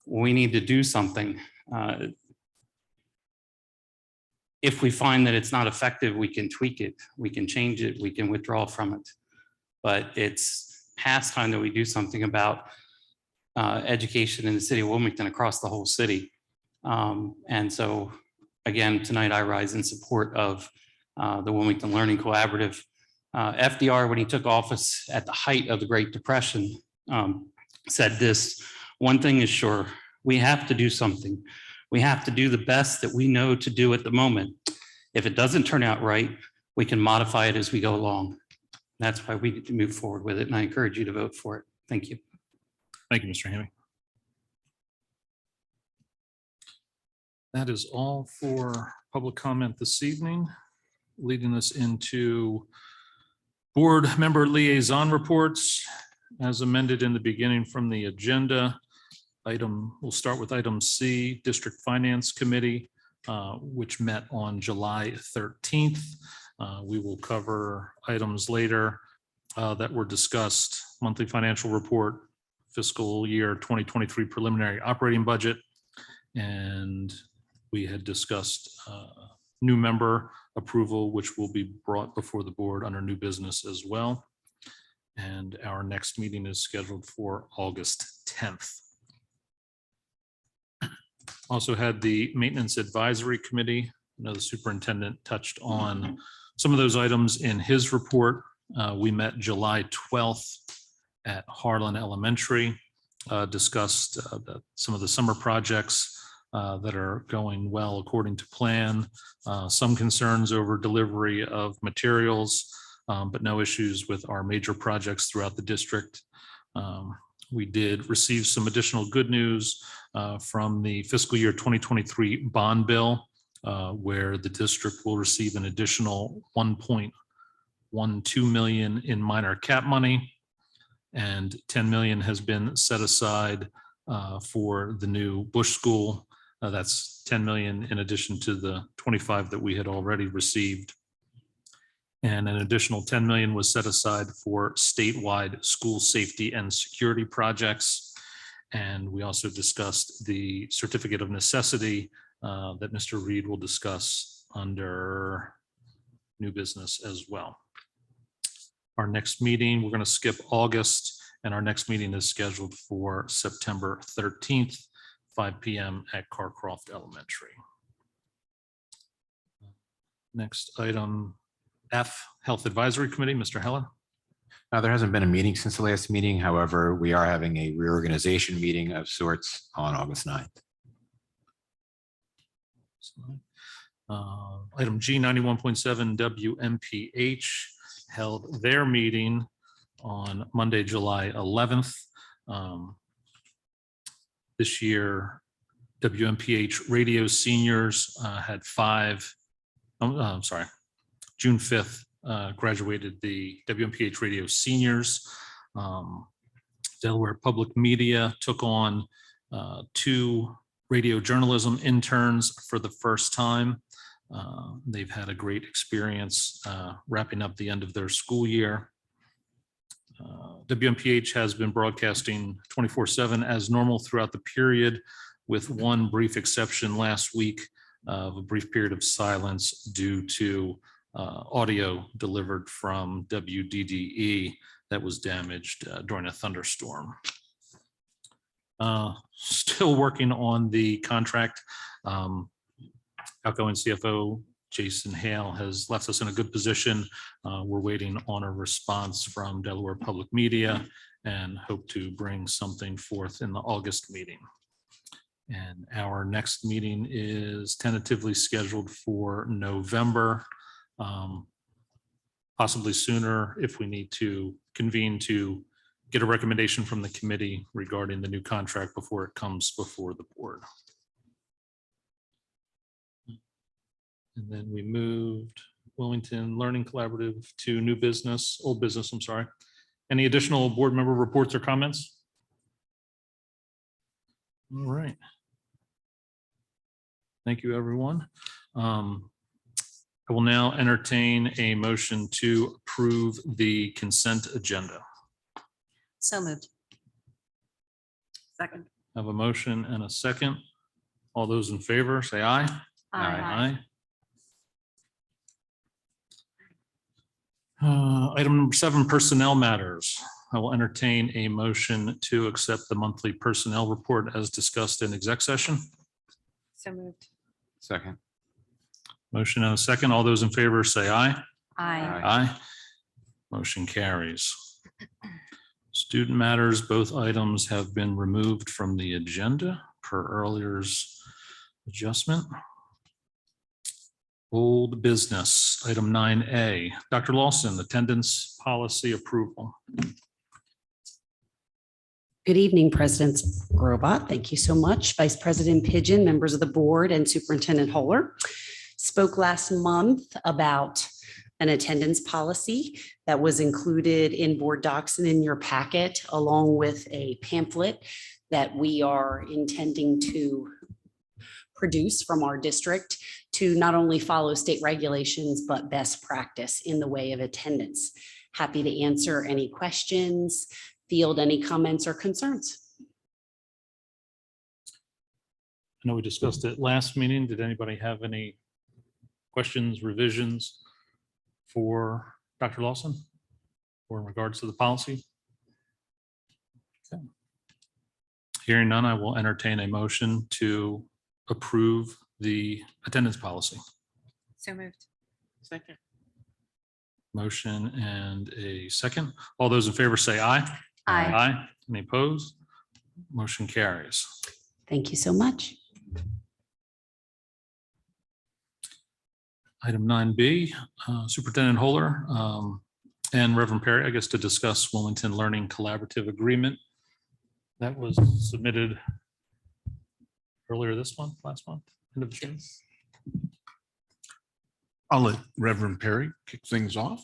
We need to do something. If we find that it's not effective, we can tweak it, we can change it, we can withdraw from it. But it's past time that we do something about education in the city of Wilmington across the whole city. And so again, tonight I rise in support of the Wilmington Learning Collaborative. FDR, when he took office at the height of the Great Depression, said this: one thing is sure, we have to do something. We have to do the best that we know to do at the moment. If it doesn't turn out right, we can modify it as we go along. That's why we need to move forward with it, and I encourage you to vote for it. Thank you. Thank you, Mr. Hamby. That is all for public comment this evening, leading us into board member liaison reports as amended in the beginning from the agenda. We'll start with item C, District Finance Committee, which met on July 13th. We will cover items later that were discussed: monthly financial report, fiscal year 2023 preliminary operating budget, and We had discussed new member approval, which will be brought before the board under new business as well. And our next meeting is scheduled for August 10th. Also had the Maintenance Advisory Committee. I know the superintendent touched on some of those items in his report. We met July 12th at Harlan Elementary, discussed some of the summer projects that are going well according to plan. Some concerns over delivery of materials, but no issues with our major projects throughout the district. We did receive some additional good news from the fiscal year 2023 bond bill, where the district will receive an additional $1.12 million in minor cap money, and $10 million has been set aside for the new Bush School. That's $10 million in addition to the 25 that we had already received. And an additional $10 million was set aside for statewide school safety and security projects. And we also discussed the certificate of necessity that Mr. Reed will discuss under new business as well. Our next meeting, we're going to skip August, and our next meeting is scheduled for September 13th, 5 p.m. at Carcroft Elementary. Next item, F, Health Advisory Committee, Mr. Heller. There hasn't been a meeting since the last meeting. However, we are having a reorganization meeting of sorts on August 9th. Item G, 91.7 WMPH held their meeting on Monday, July 11th. This year, WMPH Radio Seniors had June 5th, graduated the WMPH Radio Seniors. Delaware Public Media took on 2 radio journalism interns for the first time. They've had a great experience wrapping up the end of their school year. WMPH has been broadcasting 24/7 as normal throughout the period, with one brief exception last week of a brief period of silence due to audio delivered from WDDE that was damaged during a thunderstorm. Still working on the contract. Outgoing CFO Jason Hale has left us in a good position. We're waiting on a response from Delaware Public Media and hope to bring something forth in the August meeting. And our next meeting is tentatively scheduled for November, possibly sooner if we need to convene to get a recommendation from the committee regarding the new contract before it comes before the board. And then we moved Wilmington Learning Collaborative to new business, old business, I'm sorry. Any additional board member reports or comments? All right. Thank you, everyone. I will now entertain a motion to approve the consent agenda. So moved. Second. I have a motion and a second. All those in favor, say aye. Aye. Item number 7, personnel matters. I will entertain a motion to accept the monthly personnel report as discussed in exec session. So moved. Second. Motion and a second. All those in favor say aye. Aye. Aye. Motion carries. Student matters, both items have been removed from the agenda per earlier's adjustment. Old business, item 9A. Dr. Lawson, attendance policy approval. Good evening, President Grobot. Thank you so much. Vice President Pigeon, members of the board, and Superintendent Holler. Spoke last month about an attendance policy that was included in board docs and in your packet, along with a pamphlet that we are intending to produce from our district to not only follow state regulations, but best practice in the way of attendance. Happy to answer any questions, field any comments or concerns. I know we discussed it last meeting. Did anybody have any questions, revisions for Dr. Lawson or in regards to the policy? Okay. Hearing none, I will entertain a motion to approve the attendance policy. So moved. Second. Motion and a second. All those in favor say aye. Aye. Aye. Any opposed? Motion carries. Thank you so much. Item 9B, Superintendent Holler and Reverend Perry, I guess, to discuss Wilmington Learning Collaborative Agreement. That was submitted earlier this month, last month, end of June. I'll let Reverend Perry kick things off.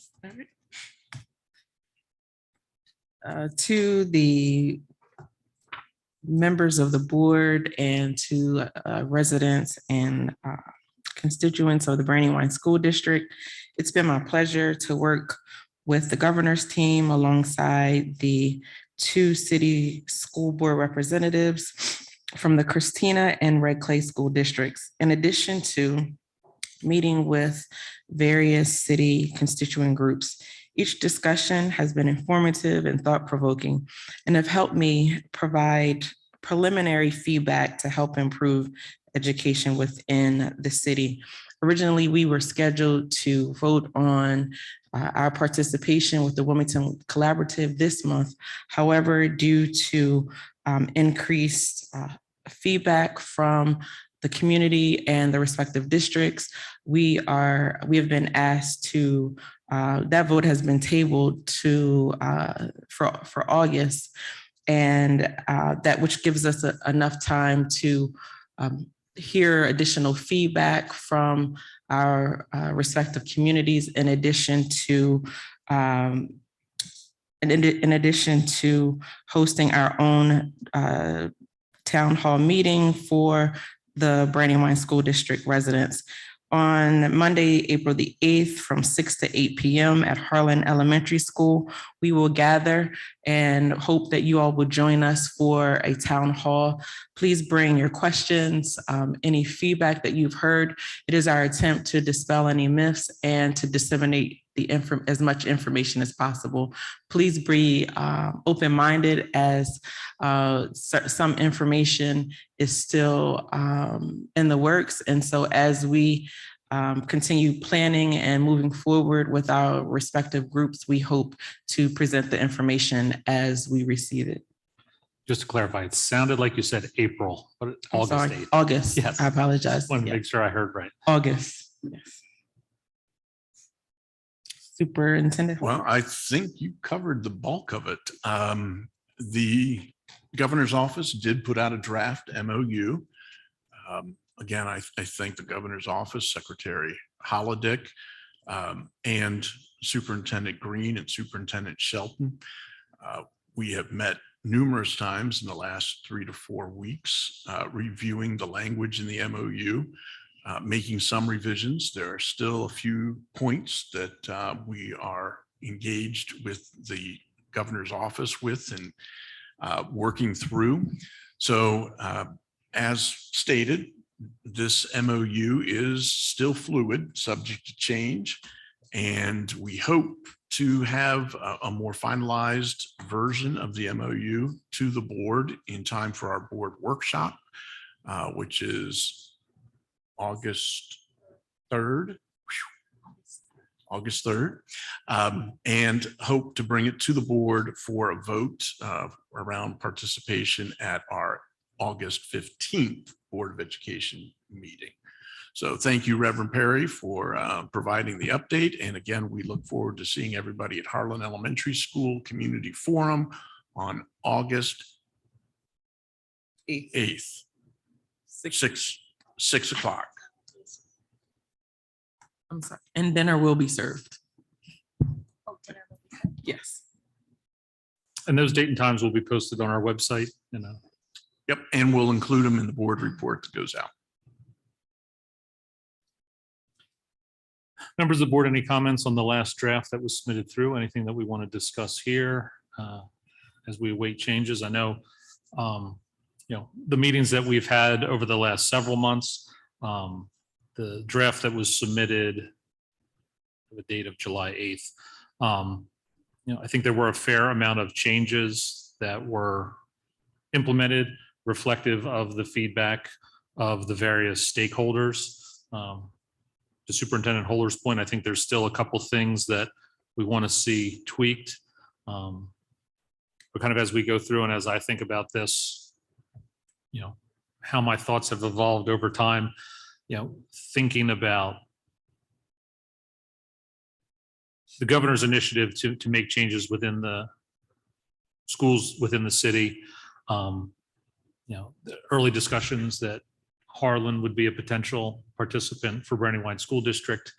To the members of the board and to residents and constituents of the Brandywine School District, it's been my pleasure to work with the governor's team alongside the 2 city school board representatives from the Christina and Red Clay school districts, in addition to meeting with various city constituent groups. Each discussion has been informative and thought-provoking and have helped me provide preliminary feedback to help improve education within the city. Originally, we were scheduled to vote on our participation with the Wilmington Collaborative this month. However, due to increased feedback from the community and the respective districts, we have been asked to, that vote has been tabled to for August, and that which gives us enough time to hear additional feedback from our respective communities, in addition to hosting our own town hall meeting for the Brandywine School District residents. On Monday, April the 8th, from 6 to 8 p.m. at Harlan Elementary School, we will gather and hope that you all will join us for a town hall. Please bring your questions, any feedback that you've heard. It is our attempt to dispel any myths and to disseminate as much information as possible. Please be open-minded, as some information is still in the works. And so as we continue planning and moving forward with our respective groups, we hope to present the information as we receive it. Just to clarify, it sounded like you said April, but it's I'm August sorry, 8th. August. Yes. I apologize. Want to Yeah. make sure I heard right. August. Yes. Superintendent. Well, I think you covered the bulk of it. The governor's office did put out a draft MOU. Again, I thank the governor's office, Secretary Holodick, and Superintendent Green and Superintendent Shelton. We have met numerous times in the last 3 to 4 weeks, reviewing the language in the MOU, making some revisions. There are still a few points that we are engaged with the governor's office with and working through. So as stated, this MOU is still fluid, subject to change, and we hope to have a more finalized version of the MOU to the board in time for our board workshop, which is August 3rd. August 3rd, and hope to bring it to the board for a vote around participation at our August 15th Board of Education meeting. So thank you, Reverend Perry, for providing the update. And again, we look forward to seeing everybody at Harlan Elementary School Community Forum on August 8th, 6 o'clock. I'm sorry. And dinner will be served. Yes. And those date and times will be posted on our website. Yep, and we'll include them in the board report that goes out. Members of the board, any comments on the last draft that was submitted through? Anything that we want to discuss here as we await changes? I know the meetings that we've had over the last several months, the draft that was submitted the date of July 8th. I think there were a fair amount of changes that were implemented reflective of the feedback of the various stakeholders. To Superintendent Holler's point, I think there's still a couple things that we want to see tweaked. But kind of as we go through and as I think about this, how my thoughts have evolved over time, thinking about the governor's initiative to make changes within the schools within the city. The early discussions that Harlan would be a potential participant for Brandywine School District.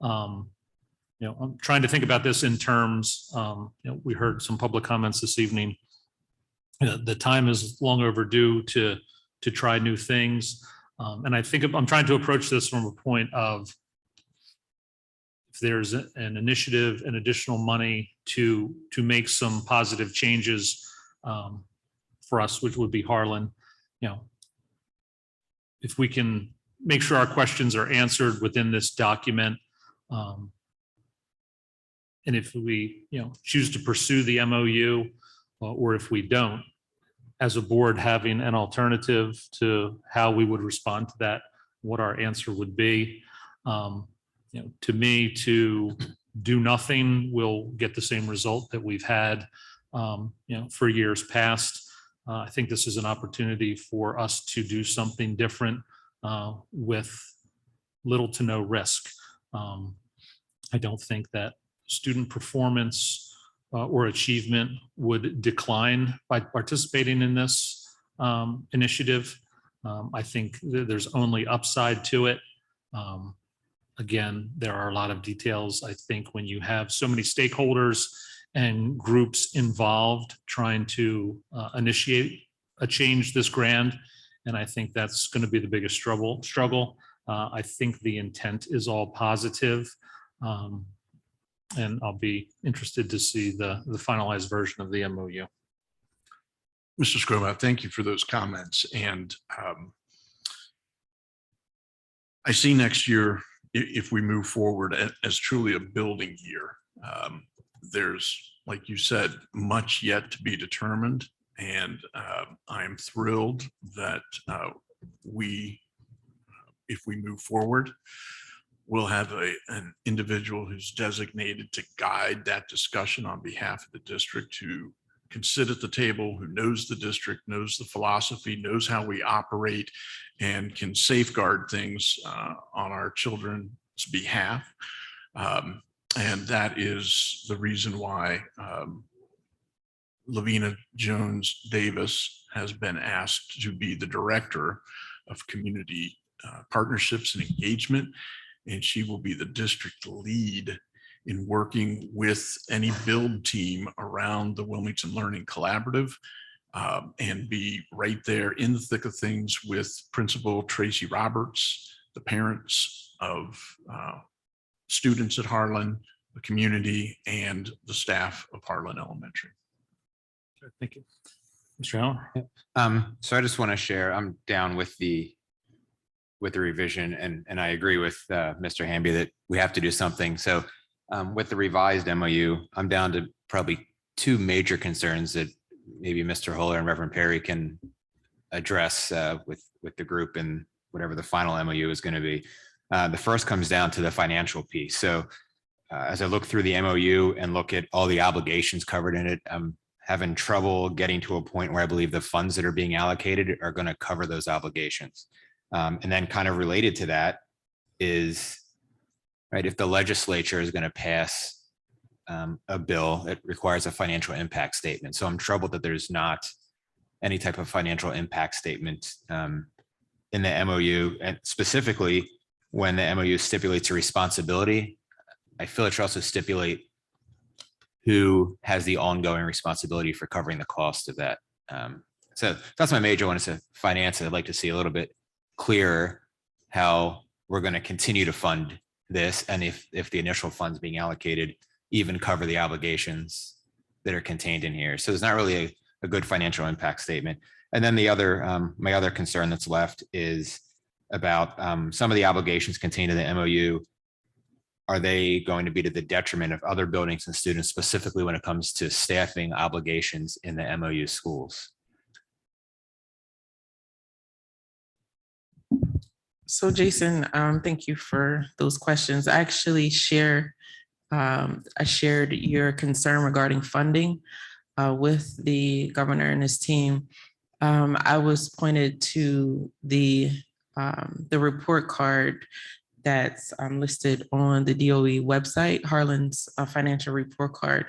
I'm trying to think about this in terms, we heard some public comments this evening. The time is long overdue to try new things. And I think I'm trying to approach this from a point of, if there's an initiative and additional money to make some positive changes for us, which would be Harlan, if we can make sure our questions are answered within this document, and if we choose to pursue the MOU, or if we don't, as a board, having an alternative to how we would respond to that, what our answer would be. To me, to do nothing will get the same result that we've had, for years past. I think this is an opportunity for us to do something different with little to no risk. I don't think that student performance or achievement would decline by participating in this initiative. I think there's only upside to it. Again, there are a lot of details. I think when you have so many stakeholders and groups involved trying to initiate a change this grand, and I think that's going to be the biggest struggle. I think the intent is all positive, and I'll be interested to see the finalized version of the MOU. Mr. Scrobat, thank you for those comments. And I see next year, if we move forward as truly a building year. There's, like you said, much yet to be determined. And I'm thrilled that if we move forward, we'll have an individual who's designated to guide that discussion on behalf of the district, who can sit at the table, who knows the district, knows the philosophy, knows how we operate, and can safeguard things on our children's behalf. And that is the reason why Lavina Jones Davis has been asked to be the director of community partnerships and engagement. And she will be the district lead in working with any build team around the Wilmington Learning Collaborative, and be right there in the thick of things with Principal Tracy Roberts, the parents of students at Harlan, the community, and the staff of Harlan Elementary. Thank you. Mr. Allen? So I just want to share, I'm down with the revision, and I agree with Mr. Hamby that we have to do something. So with the revised MOU, I'm down to probably two major concerns that maybe Mr. Holler and Reverend Perry can address with the group and whatever the final MOU is going to be. The first comes down to the financial piece. So as I look through the MOU and look at all the obligations covered in it, I'm having trouble getting to a point where I believe the funds that are being allocated are going to cover those obligations. And then kind of related to that is, right, if the legislature is going to pass a bill, it requires a financial impact statement. So I'm troubled that there's not any type of financial impact statement in the MOU, and specifically when the MOU stipulates a responsibility, I feel it should also stipulate who has the ongoing responsibility for covering the cost of that. So that's my major one, is to finance. I'd like to see a little bit clearer how we're going to continue to fund this, and if the initial funds being allocated even cover the obligations that are contained in here. So there's not really a good financial impact statement. And then the other, my other concern that's left is about some of the obligations contained in the MOU. Are they going to be to the detriment of other buildings and students, specifically when it comes to staffing obligations in the MOU schools? So Jason, thank you for those questions. I actually shared your concern regarding funding with the governor and his team. I was pointed to the report card that's listed on the DOE website, Harlan's financial report card.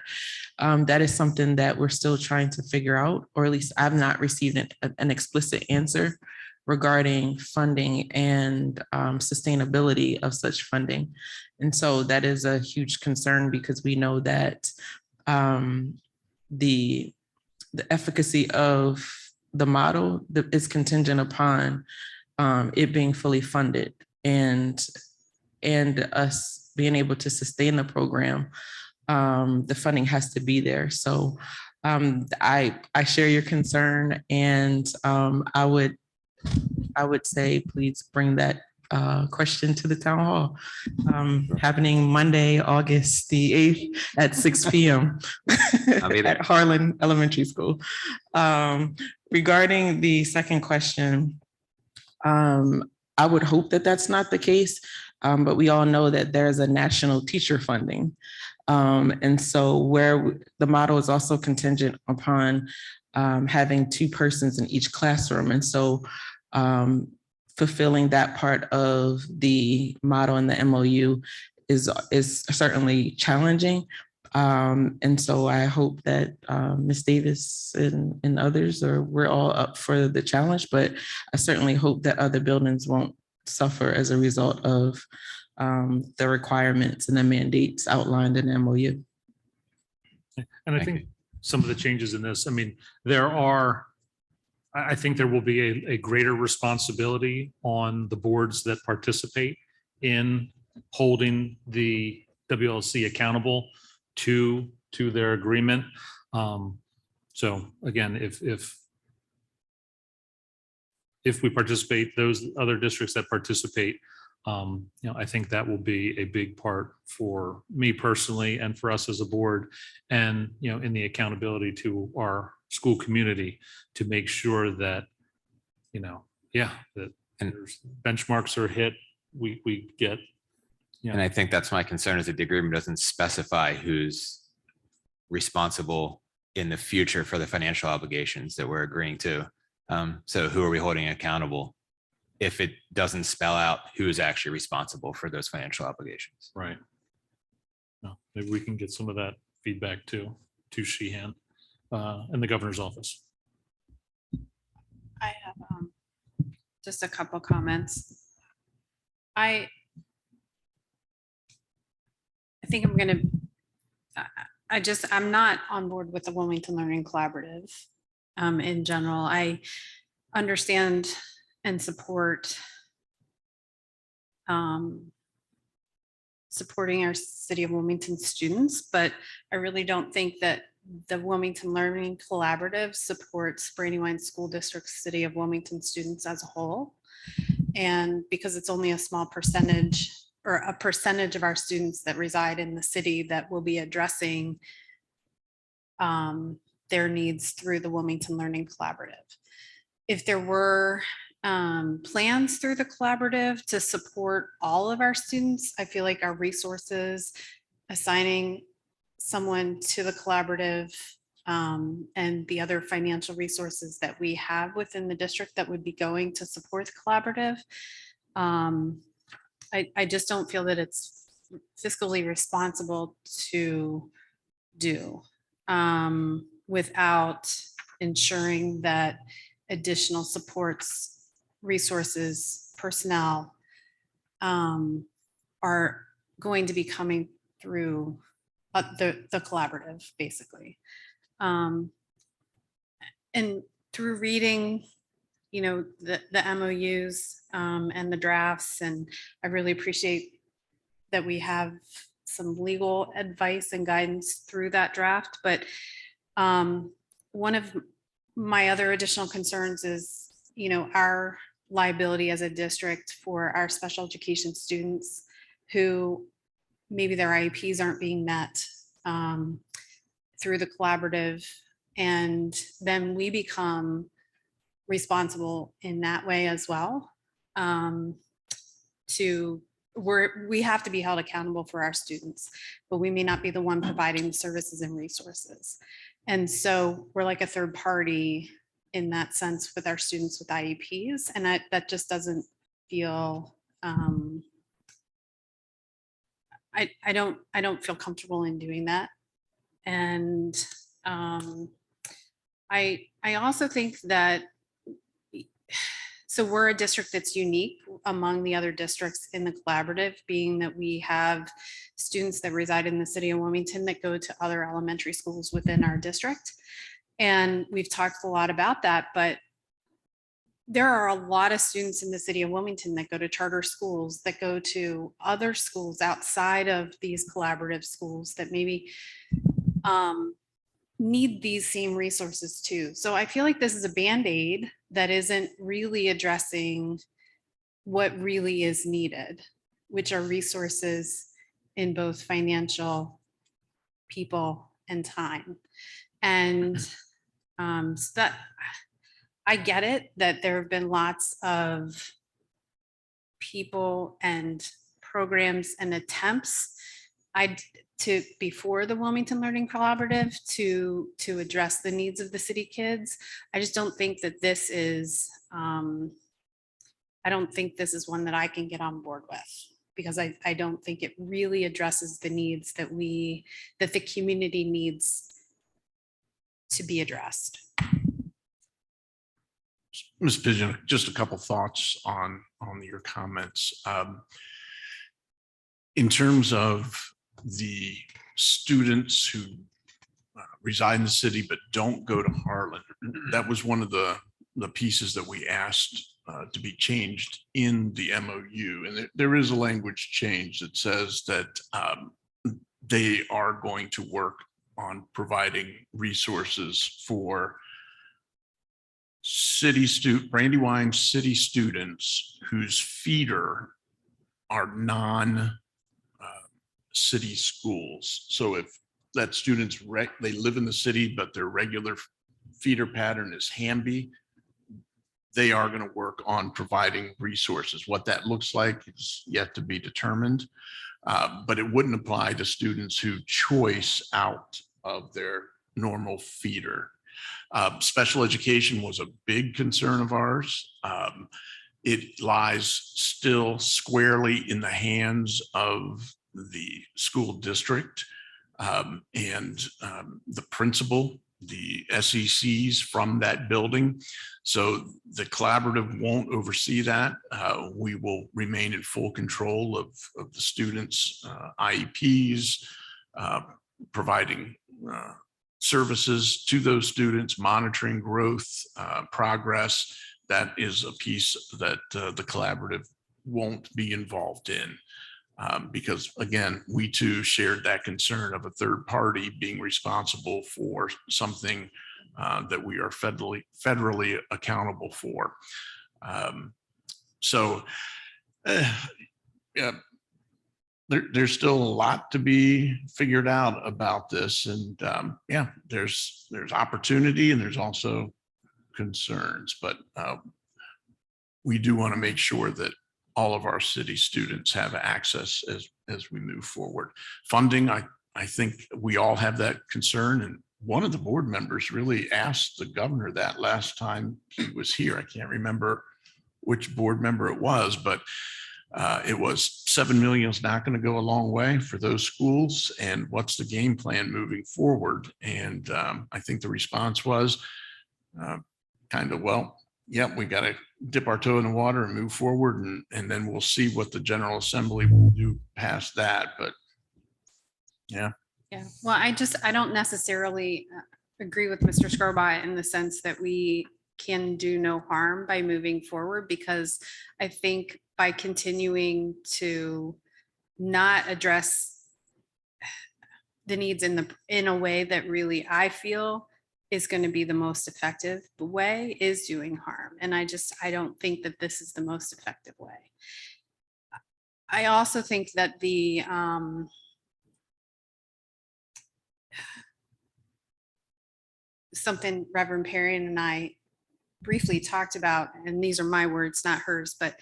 That is something that we're still trying to figure out, or at least I've not received an explicit answer regarding funding and sustainability of such funding. And so that is a huge concern because we know that the efficacy of the model is contingent upon it being fully funded and us being able to sustain the program. The funding has to be there. So I share your concern, and I would say please bring that question to the town hall, happening Monday, August the 8th at 6 p.m. at Harlan Elementary School. Regarding the second question, I would hope that that's not the case, but we all know that there's a national teacher funding. And so where the model is also contingent upon having 2 persons in each classroom. And so fulfilling that part of the model in the MOU is certainly challenging. And so I hope that Ms. Davis and others, we're all up for the challenge, but I certainly hope that other buildings won't suffer as a result of the requirements and the mandates outlined in the MOU. And I think some of the changes in this, I mean, I think there will be a greater responsibility on the boards that participate in holding the WLC accountable to their agreement. So again, if we participate, those other districts that participate, I think that will be a big part for me personally and for us as a board, and in the accountability to our school community to make sure that that benchmarks are hit. We get. And I think that's my concern, is that the agreement doesn't specify who's responsible in the future for the financial obligations that we're agreeing to. So who are we holding accountable if it doesn't spell out who is actually responsible for those financial obligations? Right. Maybe we can get some of that feedback to Sheehan in the governor's office. I have just a couple comments. I think I'm not on board with the Wilmington Learning Collaborative in general. I understand and support supporting our City of Wilmington students, but I really don't think that the Wilmington Learning Collaborative supports Brandywine School District City of Wilmington students as a whole. And because it's only a small percentage or a percentage of our students that reside in the city that will be addressing their needs through the Wilmington Learning Collaborative. If there were plans through the collaborative to support all of our students, I feel like our resources, assigning someone to the collaborative and the other financial resources that we have within the district that would be going to support the collaborative, I just don't feel that it's fiscally responsible to do without ensuring that additional supports, resources, personnel are going to be coming through the collaborative, basically. And through reading, the MOUs and the drafts, and I really appreciate that we have some legal advice and guidance through that draft. But one of my other additional concerns is, our liability as a district for our special education students who maybe their IEPs aren't being met through the collaborative, and then we become responsible in that way as well. We have to be held accountable for our students, but we may not be the one providing the services and resources. And so we're like a third party in that sense with our students with IEPs. And that just doesn't feel, I don't feel comfortable in doing that. And I also think that, so we're a district that's unique among the other districts in the collaborative, being that we have students that reside in the city of Wilmington that go to other elementary schools within our district. And we've talked a lot about that, but there are a lot of students in the city of Wilmington that go to charter schools, that go to other schools outside of these collaborative schools that maybe need these same resources too. So I feel like this is a Band-Aid that isn't really addressing what really is needed, which are resources in both financial, people, and time. And so that I get it that there have been lots of people and programs and attempts before the Wilmington Learning Collaborative to address the needs of the city kids. I just don't think that this is, I don't think this is one that I can get on board with, because I don't think it really addresses the needs that the community needs to be addressed. Ms. Pigeon, just a couple thoughts on your comments. In terms of the students who reside in the city but don't go to Harlan, that was one of the pieces that we asked to be changed in the MOU. And there is a language change that says that they are going to work on providing resources for Brandywine city students whose feeder are non-city schools. So if that student's they live in the city, but their regular feeder pattern is Hamby, they are going to work on providing resources. What that looks like is yet to be determined, but it wouldn't apply to students who choice out of their normal feeder. Special education was a big concern of ours. It lies still squarely in the hands of the school district and the principal, the SECs from that building. So the collaborative won't oversee that. We will remain in full control of the students' IEPs, providing services to those students, monitoring growth, progress. That is a piece that the collaborative won't be involved in. Because again, we too shared that concern of a third party being responsible for something that we are federally accountable for. Yeah, there's still a lot to be figured out about this, and yeah, there's opportunity and there's also concerns, but we do want to make sure that all of our city students have access as we move forward. Funding, I think we all have that concern, and one of the board members really asked the governor that last time he was here. I can't remember which board member it was, but it was $7 million is not going to go a long way for those schools, and what's the game plan moving forward? And I think the response was kind of, well, yeah, we got to dip our toe in the water and move forward, and then we'll see what the General Assembly will do past that. But yeah. Yeah, well, I don't necessarily agree with Mr. Scarborough in the sense that we can do no harm by moving forward, because I think by continuing to not address the needs in a way that really I feel is going to be the most effective way is doing harm. And I don't think that this is the most effective way. I also think that the something Reverend Perrin and I briefly talked about, and these are my words, not hers, but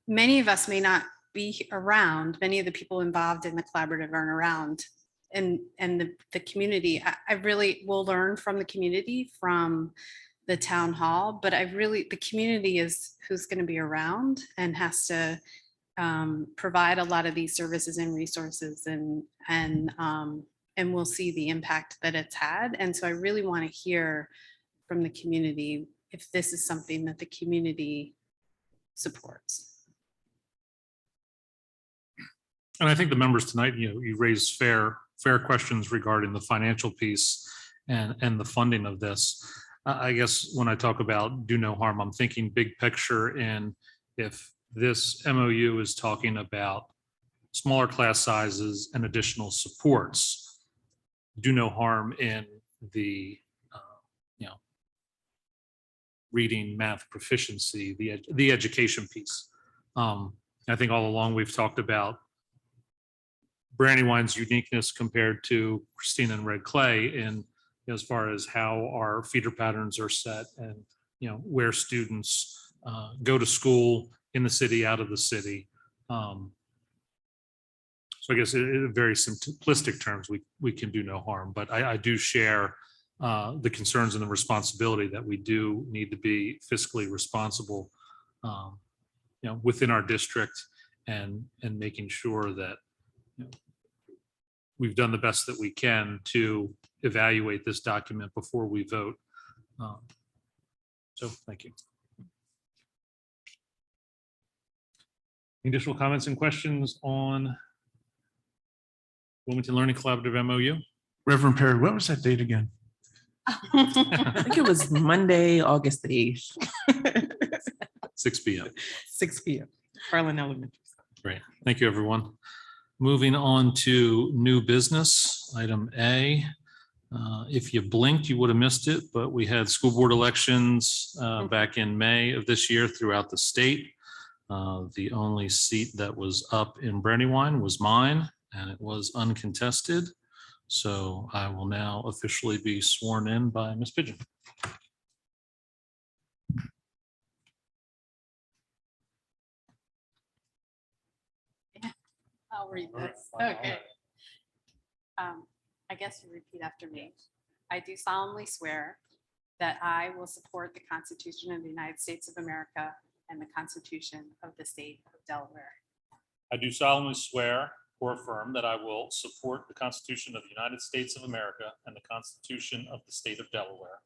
many of us may not be around. Many of the people involved in the collaborative aren't around, and the community. I really will learn from the community, from the town hall, but the community is who's going to be around and has to provide a lot of these services and resources, and we'll see the impact that it's had. And so I really want to hear from the community if this is something that the community supports. And I think the members tonight, you raised fair questions regarding the financial piece and the funding of this. I guess when I talk about do no harm, I'm thinking big picture. And if this MOU is talking about smaller class sizes and additional supports, do no harm in the reading, math proficiency, the education piece. I think all along we've talked about Brandywine's uniqueness compared to Christina and Red Clay in as far as how our feeder patterns are set, and where students go to school in the city, out of the city. So I guess in very simplistic terms, we can do no harm, but I do share the concerns and the responsibility that we do need to be fiscally responsible, within our district, and making sure that we've done the best that we can to evaluate this document before we vote. So thank you. Additional comments and questions on Wilmington Learning Collaborative MOU? Reverend Perry, what was that date again? I think it was Monday, August the 8th. 6 p.m. 6 p.m. Harlan Elementary. Great. Thank you, everyone. Moving on to new business, item A. If you blinked, you would have missed it, but we had school board elections back in May of this year throughout the state. The only seat that was up in Brandywine was mine, and it was uncontested. So I will now officially be sworn in by Ms. Pigeon. I'll read this. Okay. I guess you repeat after me. I do solemnly swear that I will support the Constitution of the United States of America and the Constitution of the State of Delaware. I do solemnly swear or affirm that I will support the Constitution of the United States of America and the Constitution of the State of Delaware.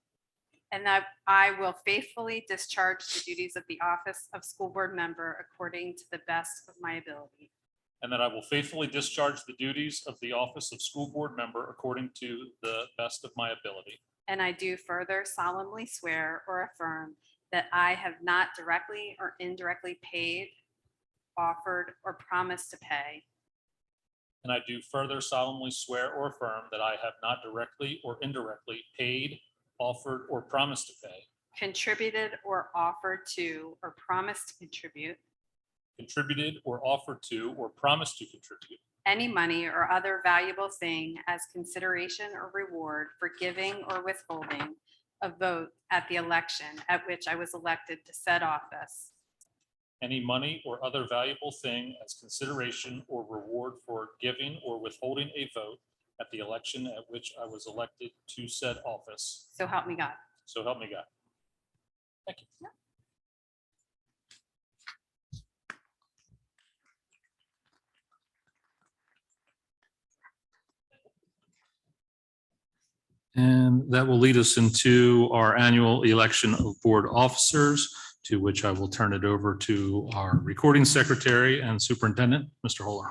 And that I will faithfully discharge the duties of the office of school board member according to the best of my ability. And that I will faithfully discharge the duties of the office of school board member according to the best of my ability. And I do further solemnly swear or affirm that I have not directly or indirectly paid, offered, or promised to pay. And I do further solemnly swear or affirm that I have not directly or indirectly paid, offered, or promised to pay, contributed or offered to or promised to contribute any money or other valuable thing as consideration or reward for giving or withholding a vote at the election at which I was elected to said office. any money or other valuable thing as consideration or reward for giving or withholding a vote at the election at which I was elected to said office. So help me God. So help me God. Thank you. And that will lead us into our annual election of board officers, to which I will turn it over to our recording secretary and superintendent, Mr. Holler.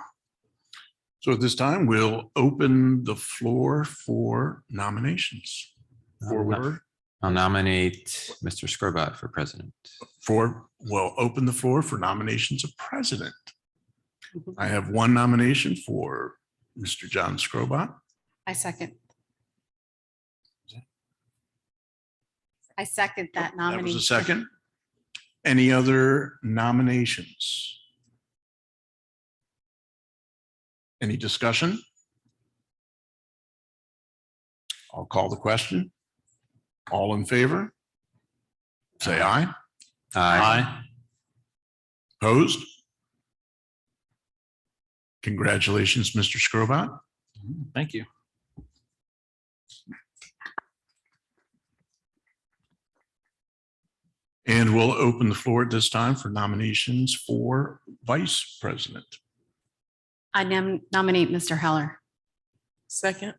So at this time, we'll open the floor for nominations. I'll nominate Mr. Skrobot for president. We'll open the floor for nominations of president. I have one nomination for Mr. John Skrobot. I second. I second that That was nomination. a second. Any other nominations? Any discussion? I'll call the question. All in favor? Say aye. Aye. Opposed? Congratulations, Mr. Scrobot. Thank you. And we'll open the floor at this time for nominations for vice president. I nominate Mr. Heller. Second.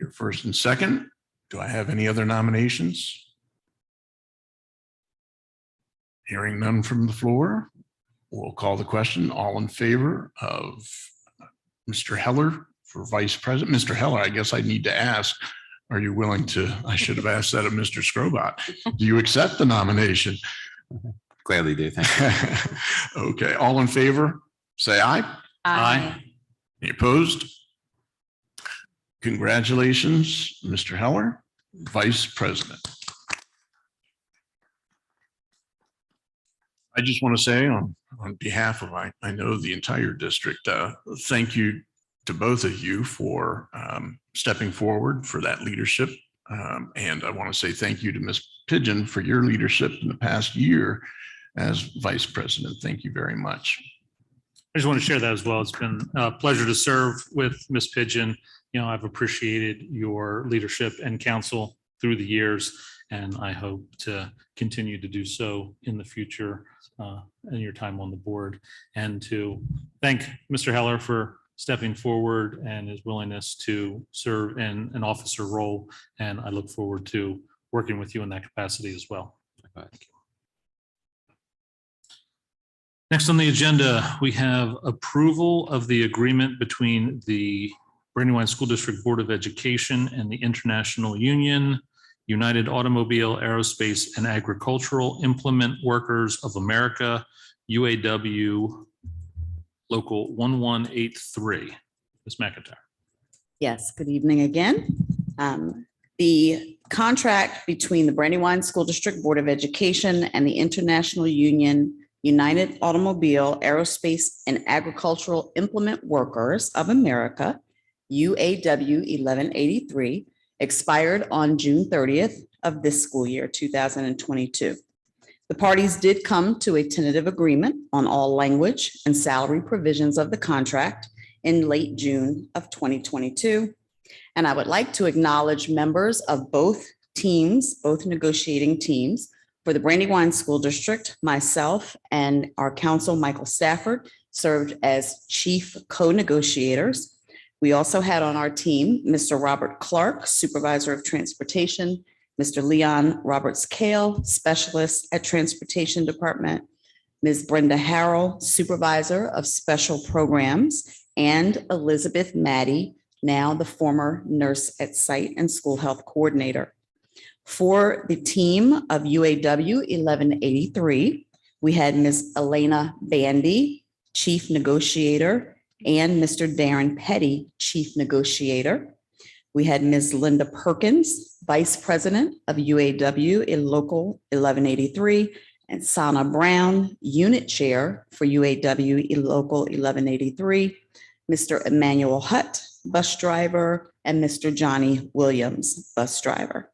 Your first and second. Do I have any other nominations? Hearing none from the floor, we'll call the question. All in favor of Mr. Heller for vice president? Mr. Heller, I guess I need to ask, are you willing to, I should have asked that of Mr. Scrobot. Do you accept the nomination? Gladly do. Thank you. Okay, all in favor, say aye. Aye. Any opposed? Congratulations, Mr. Heller, Vice President. I just want to say on behalf of, I know the entire district, thank you to both of you for stepping forward for that leadership. And I want to say thank you to Ms. Pigeon for your leadership in the past year as Vice President. Thank you very much. I just want to share that as well. It's been a pleasure to serve with Ms. Pigeon. You know, I've appreciated your leadership and counsel through the years, and I hope to continue to do so in the future in your time on the board. And to thank Mr. Heller for stepping forward and his willingness to serve in an officer role. And I look forward to working with you in that capacity as well. Thank you. Next on the agenda, we have approval of the agreement between the Brandywine School District Board of Education and the International Union, United Automobile, Aerospace, and Agricultural Implement Workers of America, UAW, Local 1183. Ms. McIntyre. Yes, good evening again. The contract between the Brandywine School District Board of Education and the International Union, United Automobile, Aerospace, and Agricultural Implement Workers of America, UAW 1183, expired on June 30th of this school year, 2022. The parties did come to a tentative agreement on all language and salary provisions of the contract in late June of 2022. And I would like to acknowledge members of both teams, both negotiating teams. For the Brandywine School District, myself and our counsel, Michael Stafford, served as chief co-negotiators. We also had on our team Mr. Robert Clark, Supervisor of Transportation, Mr. Leon Roberts-Kale, Specialist at Transportation Department, Ms. Brenda Harrell, Supervisor of Special Programs, and Elizabeth Maddie, now the former nurse at site and school health coordinator. For the team of UAW 1183, we had Ms. Elena Bandy, Chief Negotiator, and Mr. Darren Petty, Chief Negotiator. We had Ms. Linda Perkins, Vice President of UAW in Local 1183, and Sana Brown, Unit Chair for UAW in Local 1183, Mr. Emmanuel Hutt, Bus Driver, and Mr. Johnny Williams, Bus Driver.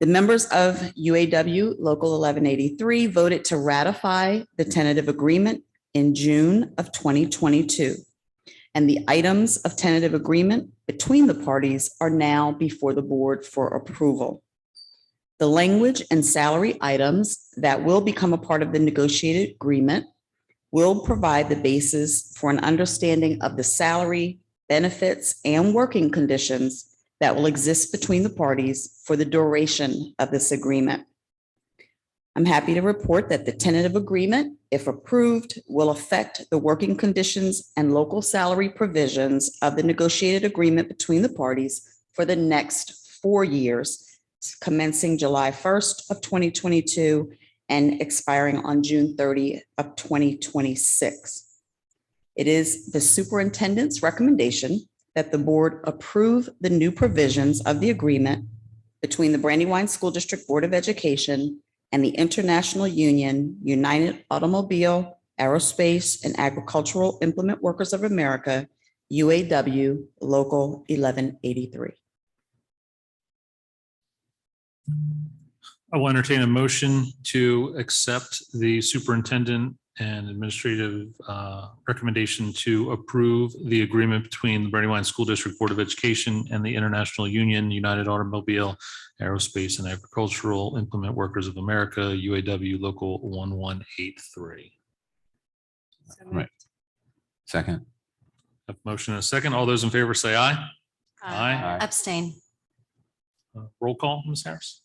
The members of UAW Local 1183 voted to ratify the tentative agreement in June of 2022. And the items of tentative agreement between the parties are now before the board for approval. The language and salary items that will become a part of the negotiated agreement will provide the basis for an understanding of the salary, benefits, and working conditions that will exist between the parties for the duration of this agreement. I'm happy to report that the tentative agreement, if approved, will affect the working conditions and local salary provisions of the negotiated agreement between the parties for the next 4 years, commencing July 1st of 2022 and expiring on June 30 of 2026. It is the superintendent's recommendation that the board approve the new provisions of the agreement between the Brandywine School District Board of Education and the International Union United Automobile, Aerospace, and Agricultural Implement Workers of America, UAW Local 1183. I will entertain a motion to accept the superintendent and administrative recommendation to approve the agreement between the Brandywine School District Board of Education and the International Union United Automobile, Aerospace, and Agricultural Implement Workers of America, UAW Local 1183. Right. Second. A motion and a second. All those in favor say aye. Aye. Abstain. Roll call, Ms. Harris?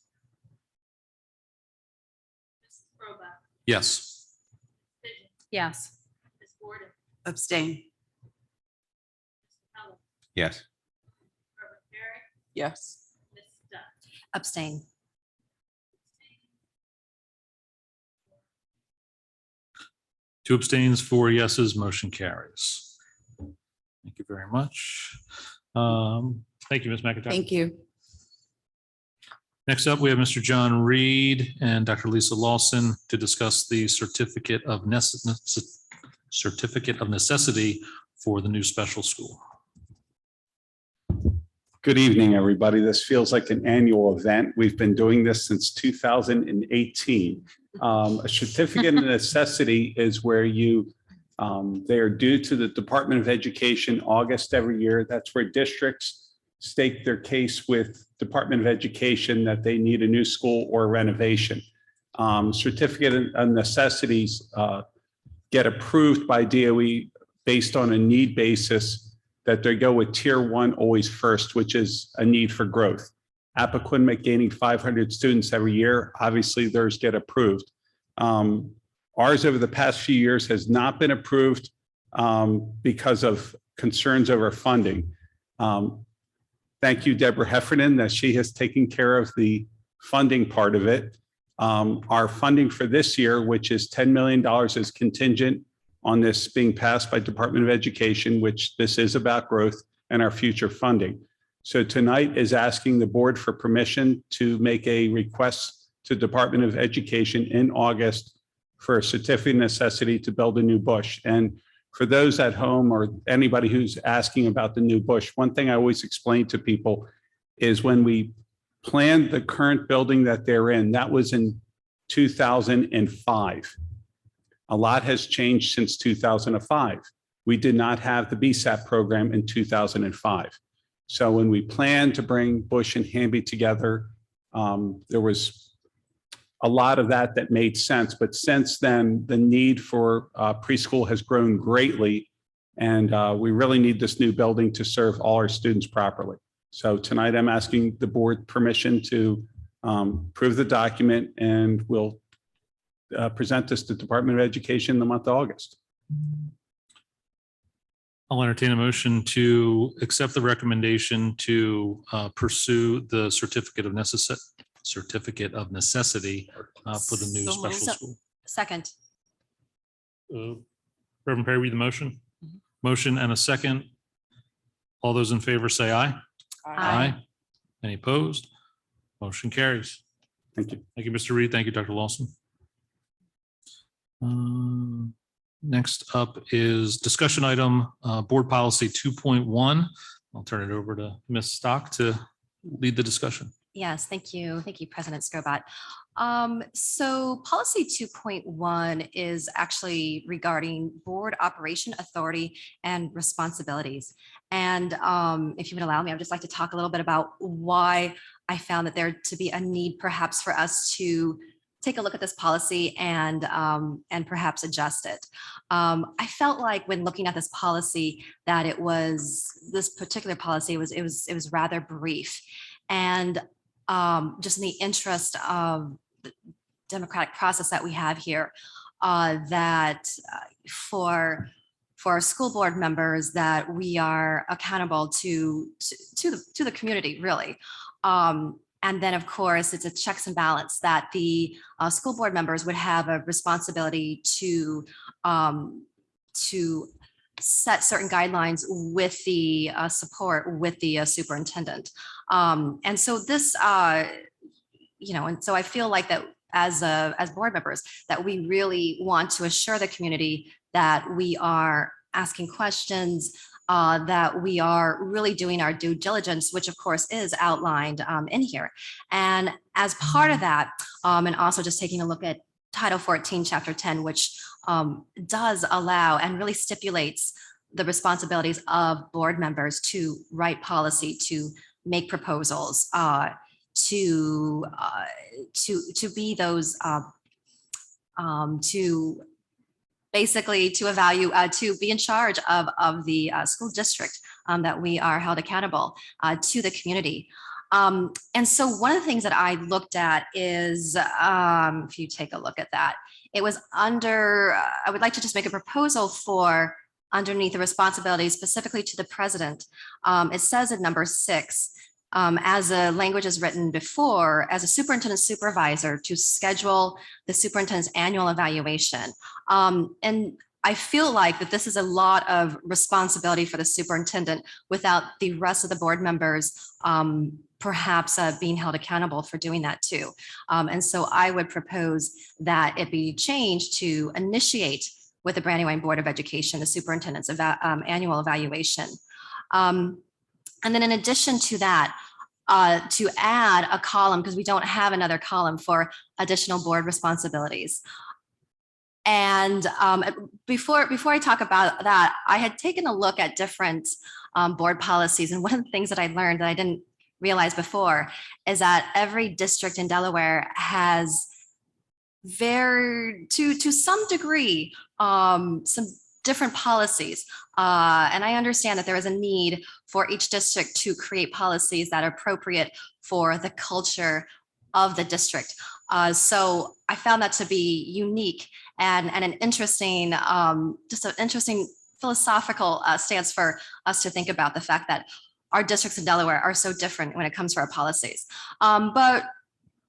Yes. Yes. Abstain. Yes. Yes. Abstain. Two abstains, 4 yeses, motion carries. Thank you very much. Thank you, Ms. McIntyre. Thank you. Next up, we have Mr. John Reed and Dr. Lisa Lawson to discuss the certificate of necessity for the new special school. Good evening, everybody. This feels like an annual event. We've been doing this since 2018. A certificate of necessity is where they are due to the Department of Education August every year. That's where districts stake their case with Department of Education that they need a new school or renovation. Certificate of necessities get approved by DOE based on a need basis that they go with tier 1 always first, which is a need for growth. Appaquiddick gaining 500 students every year, obviously theirs get approved. Ours over the past few years has not been approved because of concerns over funding. Thank you, Deborah Heffernan, that she has taken care of the funding part of it. Our funding for this year, which is $10 million, is contingent on this being passed by Department of Education, which this is about growth and our future funding. So tonight is asking the board for permission to make a request to Department of Education in August for a certificate of necessity to build a new bush. And for those at home or anybody who's asking about the new bush, one thing I always explain to people is when we planned the current building that they're in, that was in 2005. A lot has changed since 2005. We did not have the BSAP program in 2005. So when we planned to bring Bush and Hamby together, there was a lot of that made sense. But since then, the need for preschool has grown greatly. And we really need this new building to serve all our students properly. So tonight I'm asking the board permission to approve the document, and we'll present this to Department of Education in the month of August. I'll entertain a motion to accept the recommendation to pursue the certificate of necessity for the new special school. Second. Reverend Perry, read the motion. Motion and a second. All those in favor say aye. Aye. Any opposed? Motion carries. Thank you. Thank you, Mr. Reed. Thank you, Dr. Lawson. Next up is discussion item, Board Policy 2.1. I'll turn it over to Ms. Stock to lead the discussion. Yes, thank you. Thank you, President Skrobot. So policy 2.1 is actually regarding board operation authority and responsibilities. And if you would allow me, I would just like to talk a little bit about why I found that there to be a need perhaps for us to take a look at this policy and perhaps adjust it. I felt like when looking at this policy that this particular policy it was rather brief, and just in the interest of the democratic process that we have here, that for our school board members, that we are accountable to the community, really. And then, of course, it's a checks and balance that the school board members would have a responsibility to set certain guidelines with the support with the superintendent. And so this, and so I feel like that as board members, that we really want to assure the community that we are asking questions, that we are really doing our due diligence, which of course is outlined in here. And as part of that, and also just taking a look at Title 14, Chapter 10, which does allow and really stipulates the responsibilities of board members to write policy, to make proposals, to be those, to basically to evaluate, to be in charge of the school district, that we are held accountable to the community. And so one of the things that I looked at is, if you take a look at that, it was under, I would like to just make a proposal for underneath the responsibilities specifically to the president. It says in number 6, as the language is written before, as a superintendent supervisor to schedule the superintendent's annual evaluation. And I feel like that this is a lot of responsibility for the superintendent without the rest of the board members perhaps being held accountable for doing that too. And so I would propose that it be changed to initiate with the Brandywine Board of Education, the superintendent's annual evaluation. And then in addition to that, to add a column, because we don't have another column for additional board responsibilities. And before I talk about that, I had taken a look at different board policies. And one of the things that I learned that I didn't realize before is that every district in Delaware has to some degree, some different policies. And I understand that there is a need for each district to create policies that are appropriate for the culture of the district. So I found that to be unique and an interesting, just an interesting philosophical stance for us to think about the fact that our districts in Delaware are so different when it comes to our policies. But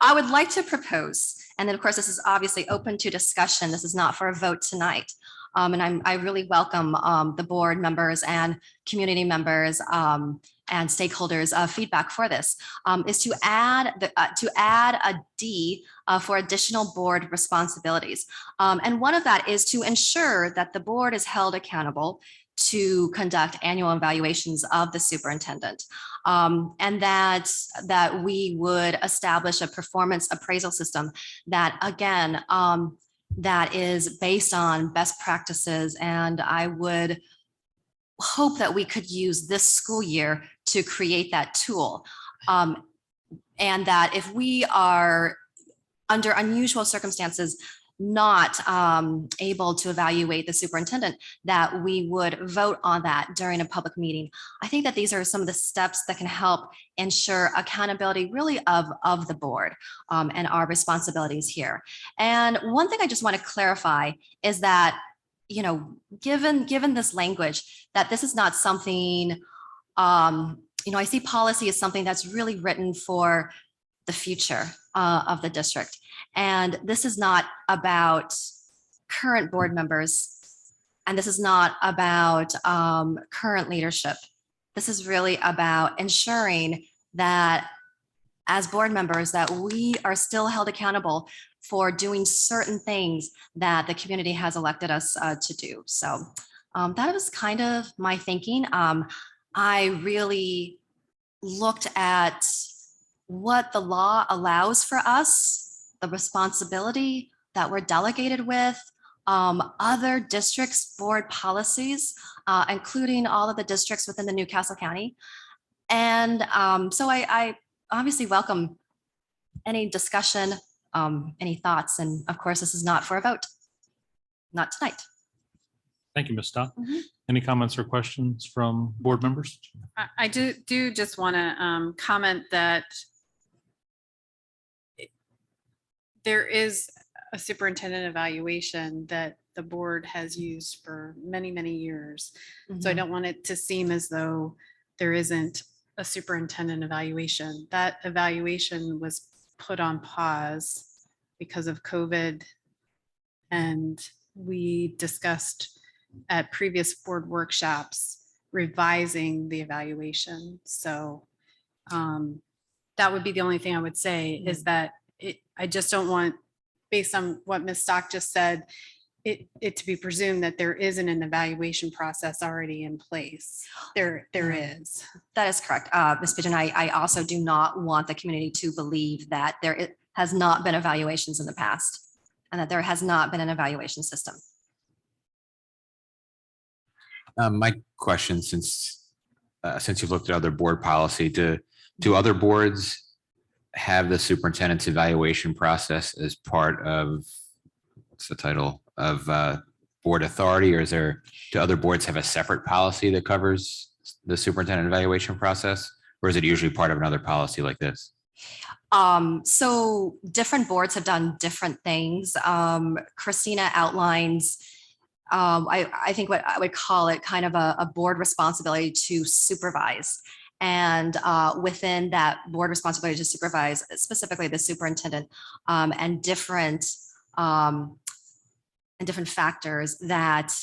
I would like to propose, and then of course, this is obviously open to discussion. This is not for a vote tonight. And I really welcome the board members and community members and stakeholders' feedback for this, is to add a D for additional board responsibilities. And one of that is to ensure that the board is held accountable to conduct annual evaluations of the superintendent, and that we would establish a performance appraisal system that, again, that is based on best practices. And I would hope that we could use this school year to create that tool. And that if we are under unusual circumstances not able to evaluate the superintendent, that we would vote on that during a public meeting. I think that these are some of the steps that can help ensure accountability really of the board and our responsibilities here. And one thing I just want to clarify is that, given this language, that this is not something, I see policy as something that's really written for the future of the district. And this is not about current board members, and this is not about current leadership. This is really about ensuring that as board members, that we are still held accountable for doing certain things that the community has elected us to do. So that was kind of my thinking. I really looked at what the law allows for us, the responsibility that we're delegated with, other districts' board policies, including all of the districts within the Newcastle County. And so I obviously welcome any discussion, any thoughts, and of course, this is not for a vote, not tonight. Thank you, Ms. Stott. Any comments or questions from board members? I do just want to comment that there is a superintendent evaluation that the board has used for many, many years. So I don't want it to seem as though there isn't a superintendent evaluation. That evaluation was put on pause because of COVID. And we discussed at previous board workshops, revising the evaluation. So that would be the only thing I would say is that I just don't want, based on what Ms. Stock just said, it to be presumed that there isn't an evaluation process already in place. There is. That is correct. Ms. Pigeon, I also do not want the community to believe that has not been evaluations in the past and that there has not been an evaluation system. My question, since you've looked at other board policy, do other boards have the superintendent's evaluation process as part of, what's the title of board authority, or do other boards have a separate policy that covers the superintendent evaluation process, or is it usually part of another policy like this? So different boards have done different things. Christina outlines, I think what I would call it kind of a board responsibility to supervise. And within that board responsibility to supervise, specifically the superintendent, and different factors that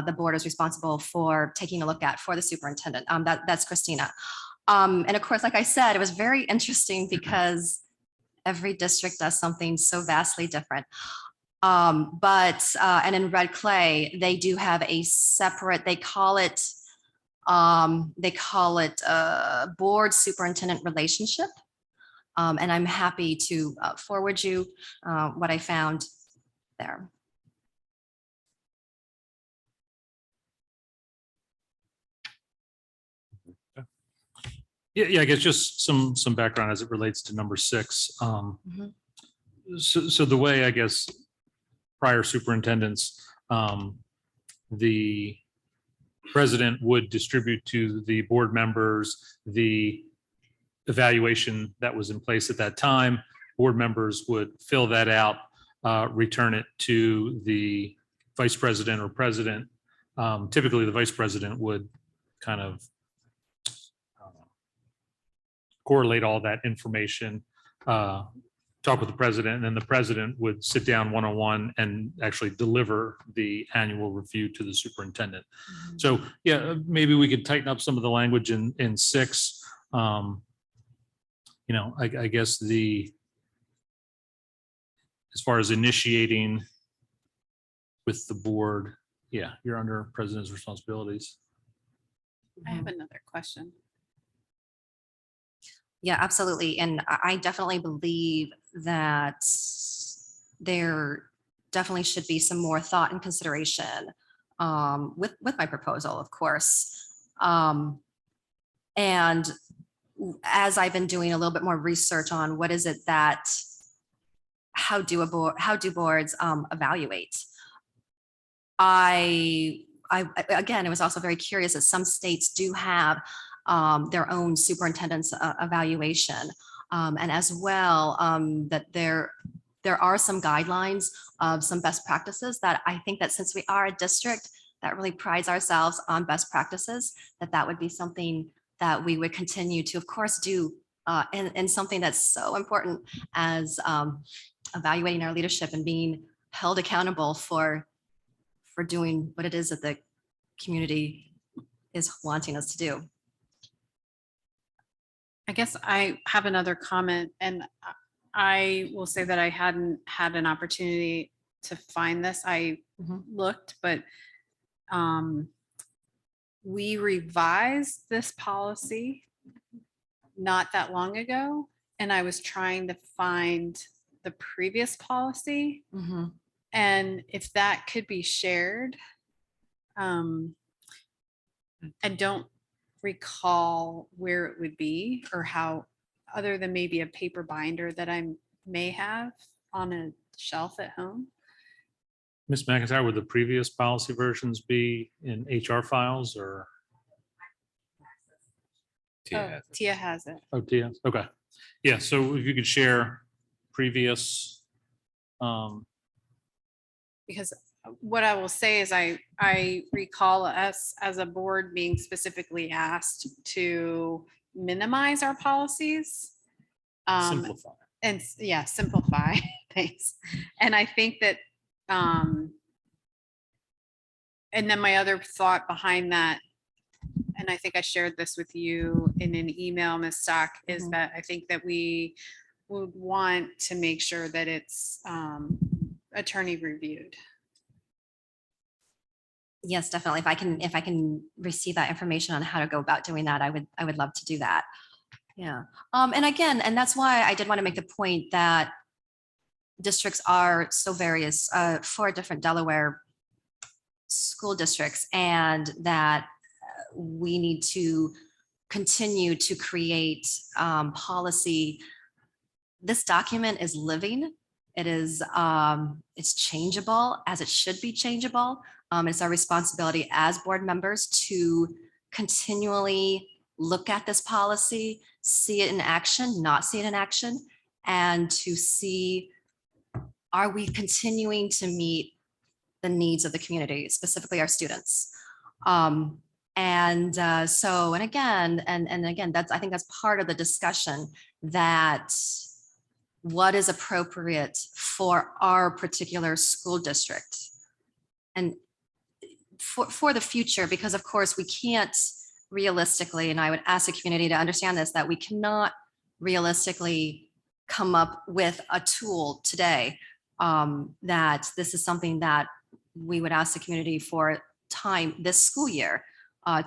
the board is responsible for taking a look at for the superintendent. That's Christina. And of course, like I said, it was very interesting because every district does something so vastly different. And in Red Clay, they do have a separate, they call it board superintendent relationship. And I'm happy to forward you what I found there. Yeah, I guess just some background as it relates to number 6. So the way, I guess, prior superintendents, the president would distribute to the board members the evaluation that was in place at that time. Board members would fill that out, return it to the vice president or president. Typically, the vice president would kind of correlate all that information, talk with the president, and then the president would sit down one-on-one and actually deliver the annual review to the superintendent. So yeah, maybe we could tighten up some of the language in 6. I guess as far as initiating with the board, yeah, you're under president's responsibilities. I have another question. Yeah, absolutely. And I definitely believe that there definitely should be some more thought and consideration with my proposal, of course. And as I've been doing a little bit more research on what is it that, how do boards evaluate? I again, it was also very curious that some states do have their own superintendent's evaluation. And as well, that there are some guidelines of some best practices that I think that since we are a district that really prides ourselves on best practices, that would be something that we would continue to, of course, do and something that's so important as evaluating our leadership and being held accountable for doing what it is that the community is wanting us to do. I guess I have another comment, and I will say that I hadn't had an opportunity to find this. I looked, but we revised this policy not that long ago, and I was trying to find the previous policy. And if that could be shared, I don't recall where it would be or how, other than maybe a paper binder that I may have on a shelf at home. Ms. McIntyre, would the previous policy versions be in HR files or? Tia has it. Oh, Tia, okay. Yeah, so if you could share previous. Because what I will say is I recall us as a board being specifically asked to minimize our policies. Simplify. And yeah, simplify. Thanks. And I think that And then my other thought behind that, and I think I shared this with you in an email, Ms. Stock, is that I think that we would want to make sure that it's attorney reviewed. Yes, definitely. If I can receive that information on how to go about doing that, I would love to do that. Yeah. And again, and that's why I did want to make the point that districts are so various, 4 different Delaware school districts, and that we need to continue to create policy. This document is living. It is, it's changeable, as it should be changeable. It's our responsibility as board members to continually look at this policy, see it in action, not see it in action, and to see, are we continuing to meet the needs of the community, specifically our students? And again, I think that's part of the discussion, that what is appropriate for our particular school district and for the future, because of course we can't realistically, and I would ask the community to understand this, that we cannot realistically come up with a tool today, that this is something that we would ask the community for time this school year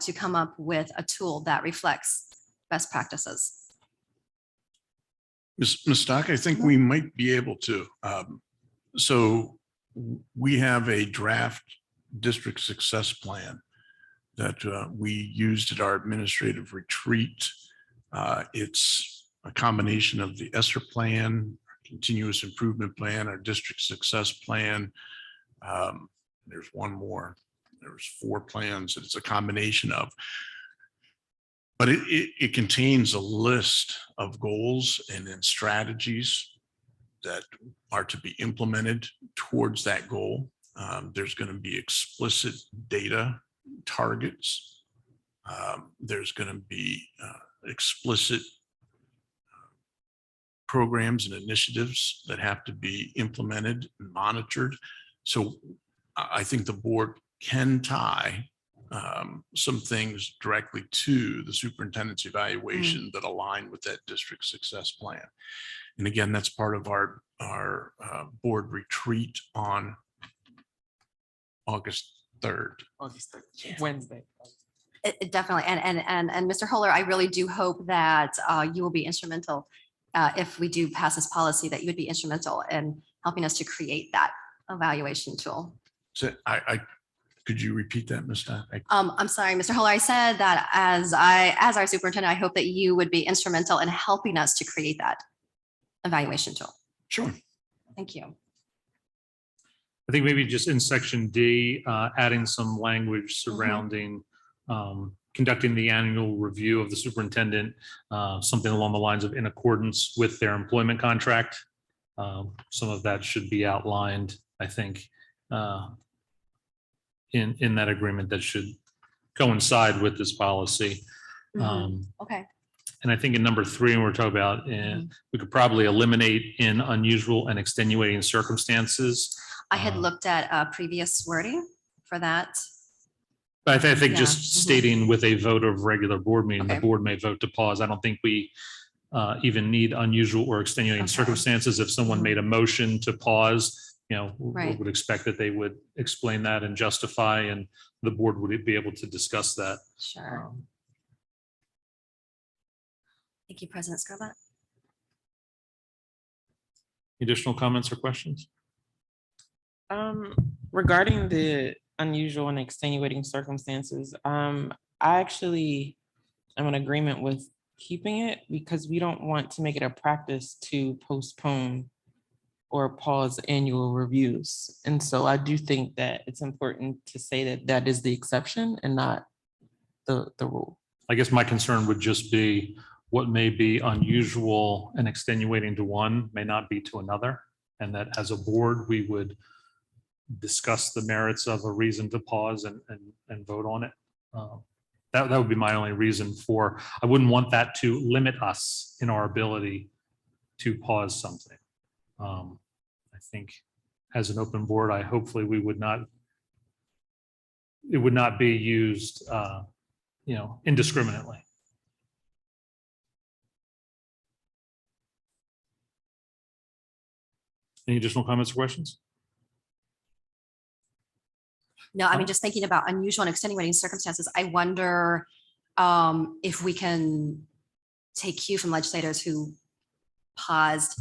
to come up with a tool that reflects best practices. Ms. Stock, I think we might be able to. So we have a draft district success plan that we used at our administrative retreat. It's a combination of the ESSER plan, continuous improvement plan, our district success plan. There's one more. There's 4 plans that it's a combination of. But it contains a list of goals and then strategies that are to be implemented towards that goal. There's going to be explicit data targets. There's going to be explicit programs and initiatives that have to be implemented and monitored. So I think the board can tie some things directly to the superintendent's evaluation that align with that district success plan. And again, that's part of our board retreat on August 3rd. Wednesday. It definitely, and Mr. Holler, I really do hope that you will be instrumental, if we do pass this policy, that you would be instrumental in helping us to create that evaluation tool. So could you repeat that, Ms. Stock? I'm sorry, Mr. Holler, I said that as our superintendent, I hope that you would be instrumental in helping us to create that evaluation tool. Sure. Thank you. I think maybe just in section D, adding some language surrounding conducting the annual review of the superintendent, something along the lines of in accordance with their employment contract. Some of that should be outlined, I think, in that agreement that should coincide with this policy. Okay. And I think in number 3, and we're talking about, we could probably eliminate in unusual and extenuating circumstances. I had looked at previous wording for that. But I think just stating with a vote of regular board meeting, the Okay. board may vote to pause. I don't think we even need unusual or extenuating circumstances. If someone made a motion to pause, we Right. would expect that they would explain that and justify, and the board would be able to discuss that. Sure. Thank you, President Skrobot. Additional comments or questions? Regarding the unusual and extenuating circumstances, I actually am in agreement with keeping it, because we don't want to make it a practice to postpone or pause annual reviews. And so I do think that it's important to say that that is the exception and not the rule. I guess my concern would just be what may be unusual and extenuating to one may not be to another. And that as a board, we would discuss the merits of a reason to pause and vote on it. That would be my only reason for, I wouldn't want that to limit us in our ability to pause something. I think as an open board, hopefully we would not it would not be used, indiscriminately. Any additional comments or questions? No, I mean, just thinking about unusual and extenuating circumstances, I wonder if we can take cue from legislators who paused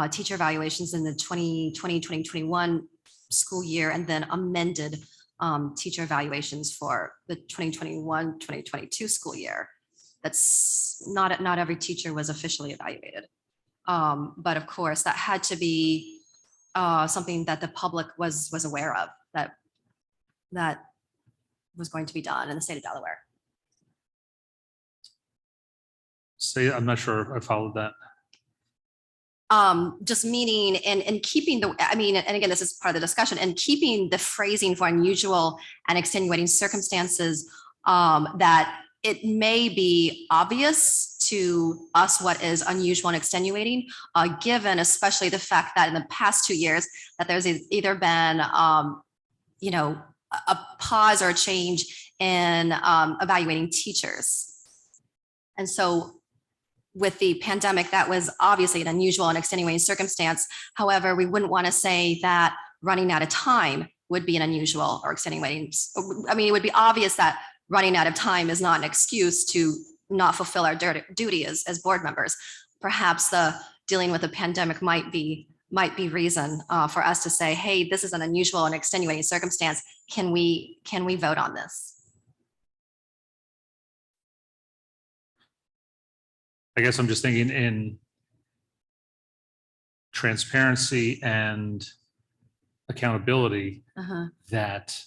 teacher evaluations in the 2020-2021 school year and then amended teacher evaluations for the 2021-2022 school year. That's not every teacher was officially evaluated. But of course, that had to be something that the public was aware of, that was going to be done in the state of Delaware. I'm not sure I followed that. Just meaning and keeping and again, this is part of the discussion, and keeping the phrasing for unusual and extenuating circumstances, that it may be obvious to us what is unusual and extenuating, given especially the fact that in the past 2 years that there's either been, a pause or a change in evaluating teachers. And so with the pandemic, that was obviously an unusual and extenuating circumstance. However, we wouldn't want to say that running out of time would be an unusual or extenuating. I mean, it would be obvious that running out of time is not an excuse to not fulfill our duty as board members. Perhaps the dealing with the pandemic might be reason for us to say, hey, this is an unusual and extenuating circumstance. Can we vote on this? I guess I'm just thinking in transparency and accountability, that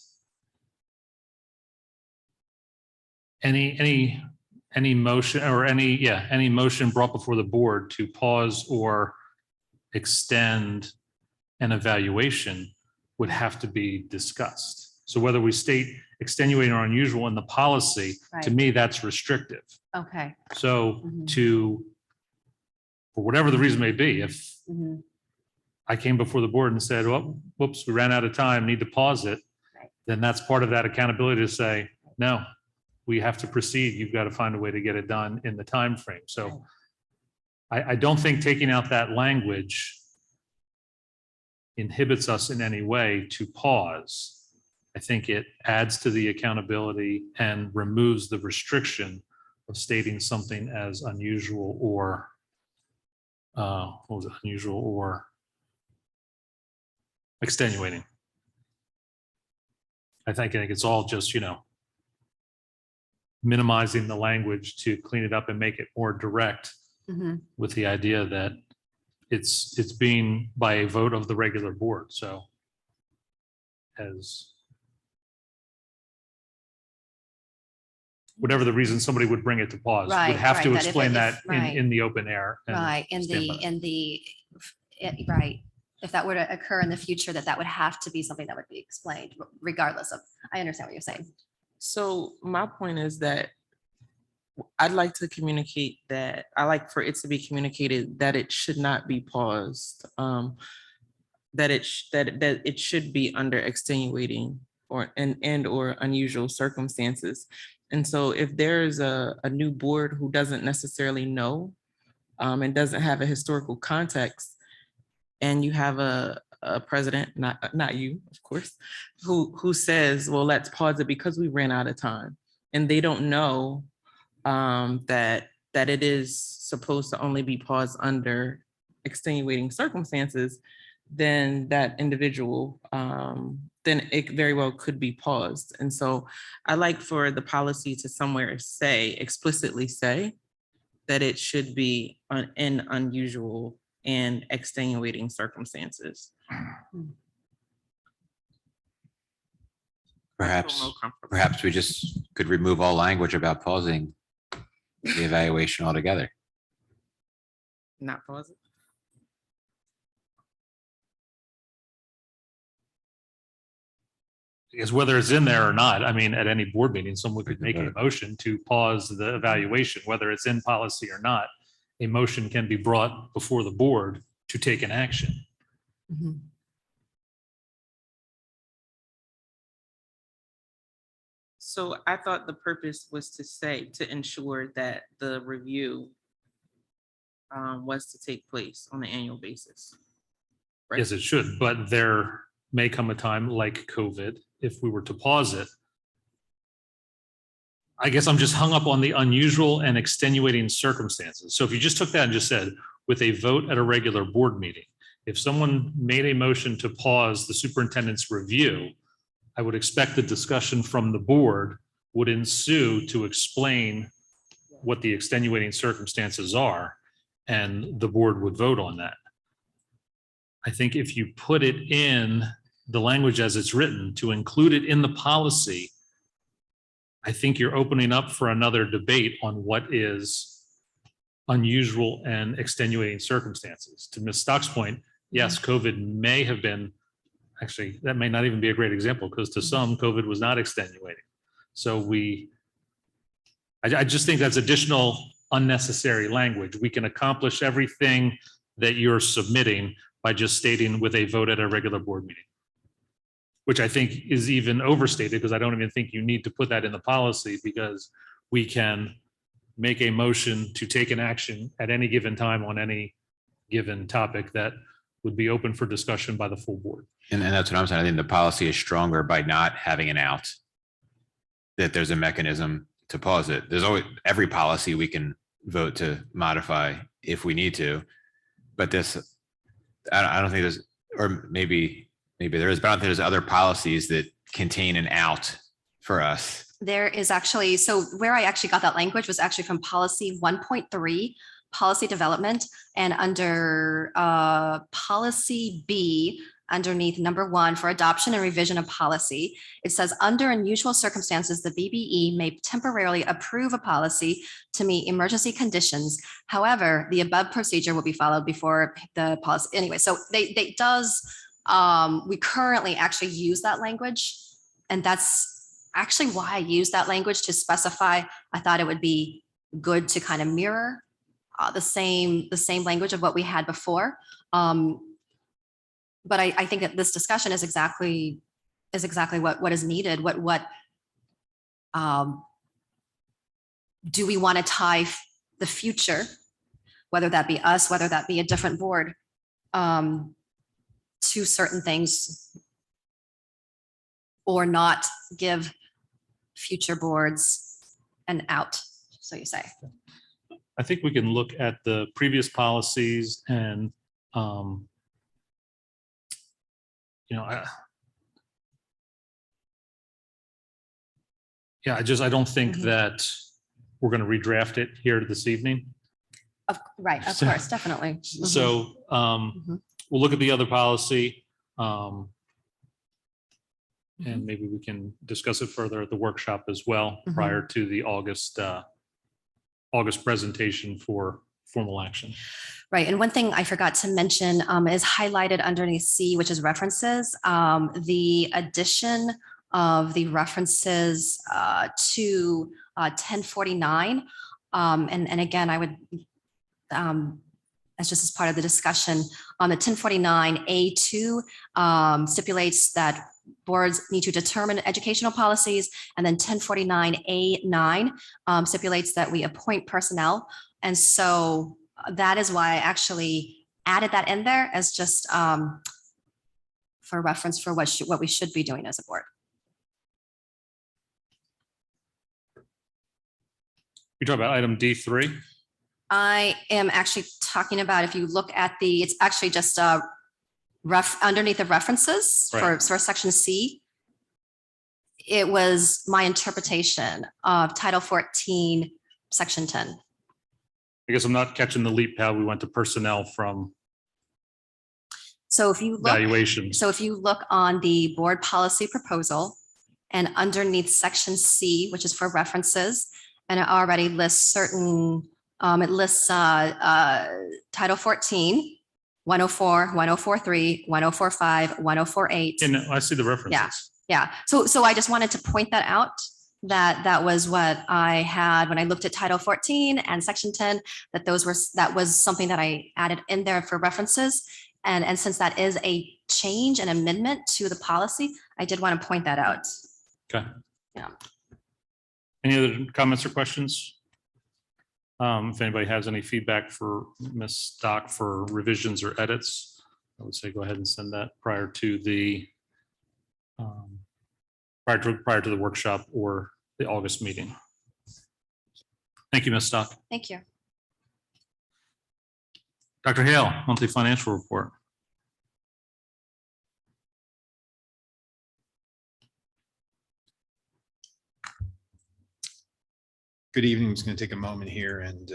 any motion or any motion brought before the board to pause or extend an evaluation would have to be discussed. So whether we state extenuating or unusual in the policy, to me, that's restrictive. Okay. So for whatever the reason may be, if I came before the board and said, well, whoops, we ran out of time, need to pause it, then that's part of that accountability to say, no, we have to proceed. You've got to find a way to get it done in the time frame. So I don't think taking out that language inhibits us in any way to pause. I think it adds to the accountability and removes the restriction of stating something as unusual or unusual or extenuating. I think it's all just, minimizing the language to clean it up and make it more direct, with the idea that it's being by a vote of the regular board. So as whatever the reason somebody would bring it to pause, would have to explain that in the open air. Right, right. If that were to occur in the future, that would have to be something that would be explained regardless of, I understand what you're saying. So my point is that I'd like to communicate that I like for it to be communicated that it should not be paused, that it should be under extenuating or unusual circumstances. And so if there's a new board who doesn't necessarily know and doesn't have a historical context, and you have a president, not you, of course, who says, well, let's pause it because we ran out of time, and they don't know that it is supposed to only be paused under extenuating circumstances, then that individual, then it very well could be paused. And so I like for the policy to somewhere explicitly say that it should be in unusual and extenuating circumstances. Perhaps we just could remove all language about pausing the evaluation altogether. Not pause it. Because whether it's in there or not, I mean, at any board meeting, someone could make a motion to pause the evaluation, whether it's in policy or not. A motion can be brought before the board to take an action. So I thought the purpose was to say, to ensure that the review was to take place on an annual basis. Right? Yes, it should, but there may come a time like COVID, if we were to pause it. I guess I'm just hung up on the unusual and extenuating circumstances. So if you just took that and just said, with a vote at a regular board meeting, if someone made a motion to pause the superintendent's review, I would expect the discussion from the board would ensue to explain what the extenuating circumstances are, and the board would vote on that. I think if you put it in the language as it's written, to include it in the policy, I think you're opening up for another debate on what is unusual and extenuating circumstances. To Ms. Stock's point, yes, COVID may have been, actually, that may not even be a great example, because to some, COVID was not extenuating. So I just think that's additional unnecessary language. We can accomplish everything that you're submitting by just stating with a vote at a regular board meeting, which I think is even overstated, because I don't even think you need to put that in the policy, because we can make a motion to take an action at any given time on any given topic that would be open for discussion by the full board. And that's what I'm saying. I think the policy is stronger by not having an out, that there's a mechanism to pause it. There's always, every policy we can vote to modify if we need to, but this, I don't think there's, or maybe there is, but I don't think there's other policies that contain an out for us. There is actually, so where I actually got that language was actually from policy 1.3, policy development, and under policy B, underneath number 1 for adoption and revision of policy, it says under unusual circumstances, the BBE may temporarily approve a policy to meet emergency conditions. However, the above procedure will be followed before the policy. Anyway, so they does, we currently actually use that language, and that's actually why I use that language to specify. I thought it would be good to kind of mirror the same language of what we had before. But I think that this discussion is exactly what is needed. What do we want to tie the future, whether that be us, whether that be a different board, to certain things, or not give future boards an out, so you say. I think we can look at the previous policies and, I don't think that we're going to redraft it here this evening. Right, of course, definitely. So we'll look at the other policy, and maybe we can discuss it further at the workshop as well, prior to the August presentation for formal action. Right, and one thing I forgot to mention is highlighted underneath C, which is references. The addition of the references to 1049, and again, I would, as just as part of the discussion, on the 1049A2 stipulates that boards need to determine educational policies, and then 1049A9 stipulates that we appoint personnel. And so that is why I actually added that in there as just for reference for what we should be doing as a board. You're talking about item D3? I am actually talking about, if you look at it's actually just underneath the references for section C. It was my interpretation of Title 14, section 10. I guess I'm not catching the leap how we went to personnel from So if you look, valuations. So if you look on the board policy proposal and underneath section C, which is for references, and it already lists certain, it lists Title 14, 104, 1043, 1045, 1048. And I see the references. Yeah. So I just wanted to point that out, that was what I had when I looked at Title 14 and section 10, that was something that I added in there for references. And since that is a change and amendment to the policy, I did want to point that out. Okay. Yeah. Any other comments or questions? If anybody has any feedback for Ms. Stock for revisions or edits, I would say go ahead and send that prior to the prior to the workshop or the August meeting. Thank you, Ms. Stock. Thank you. Dr. Hale, monthly financial report. Good evening. I'm just going to take a moment here and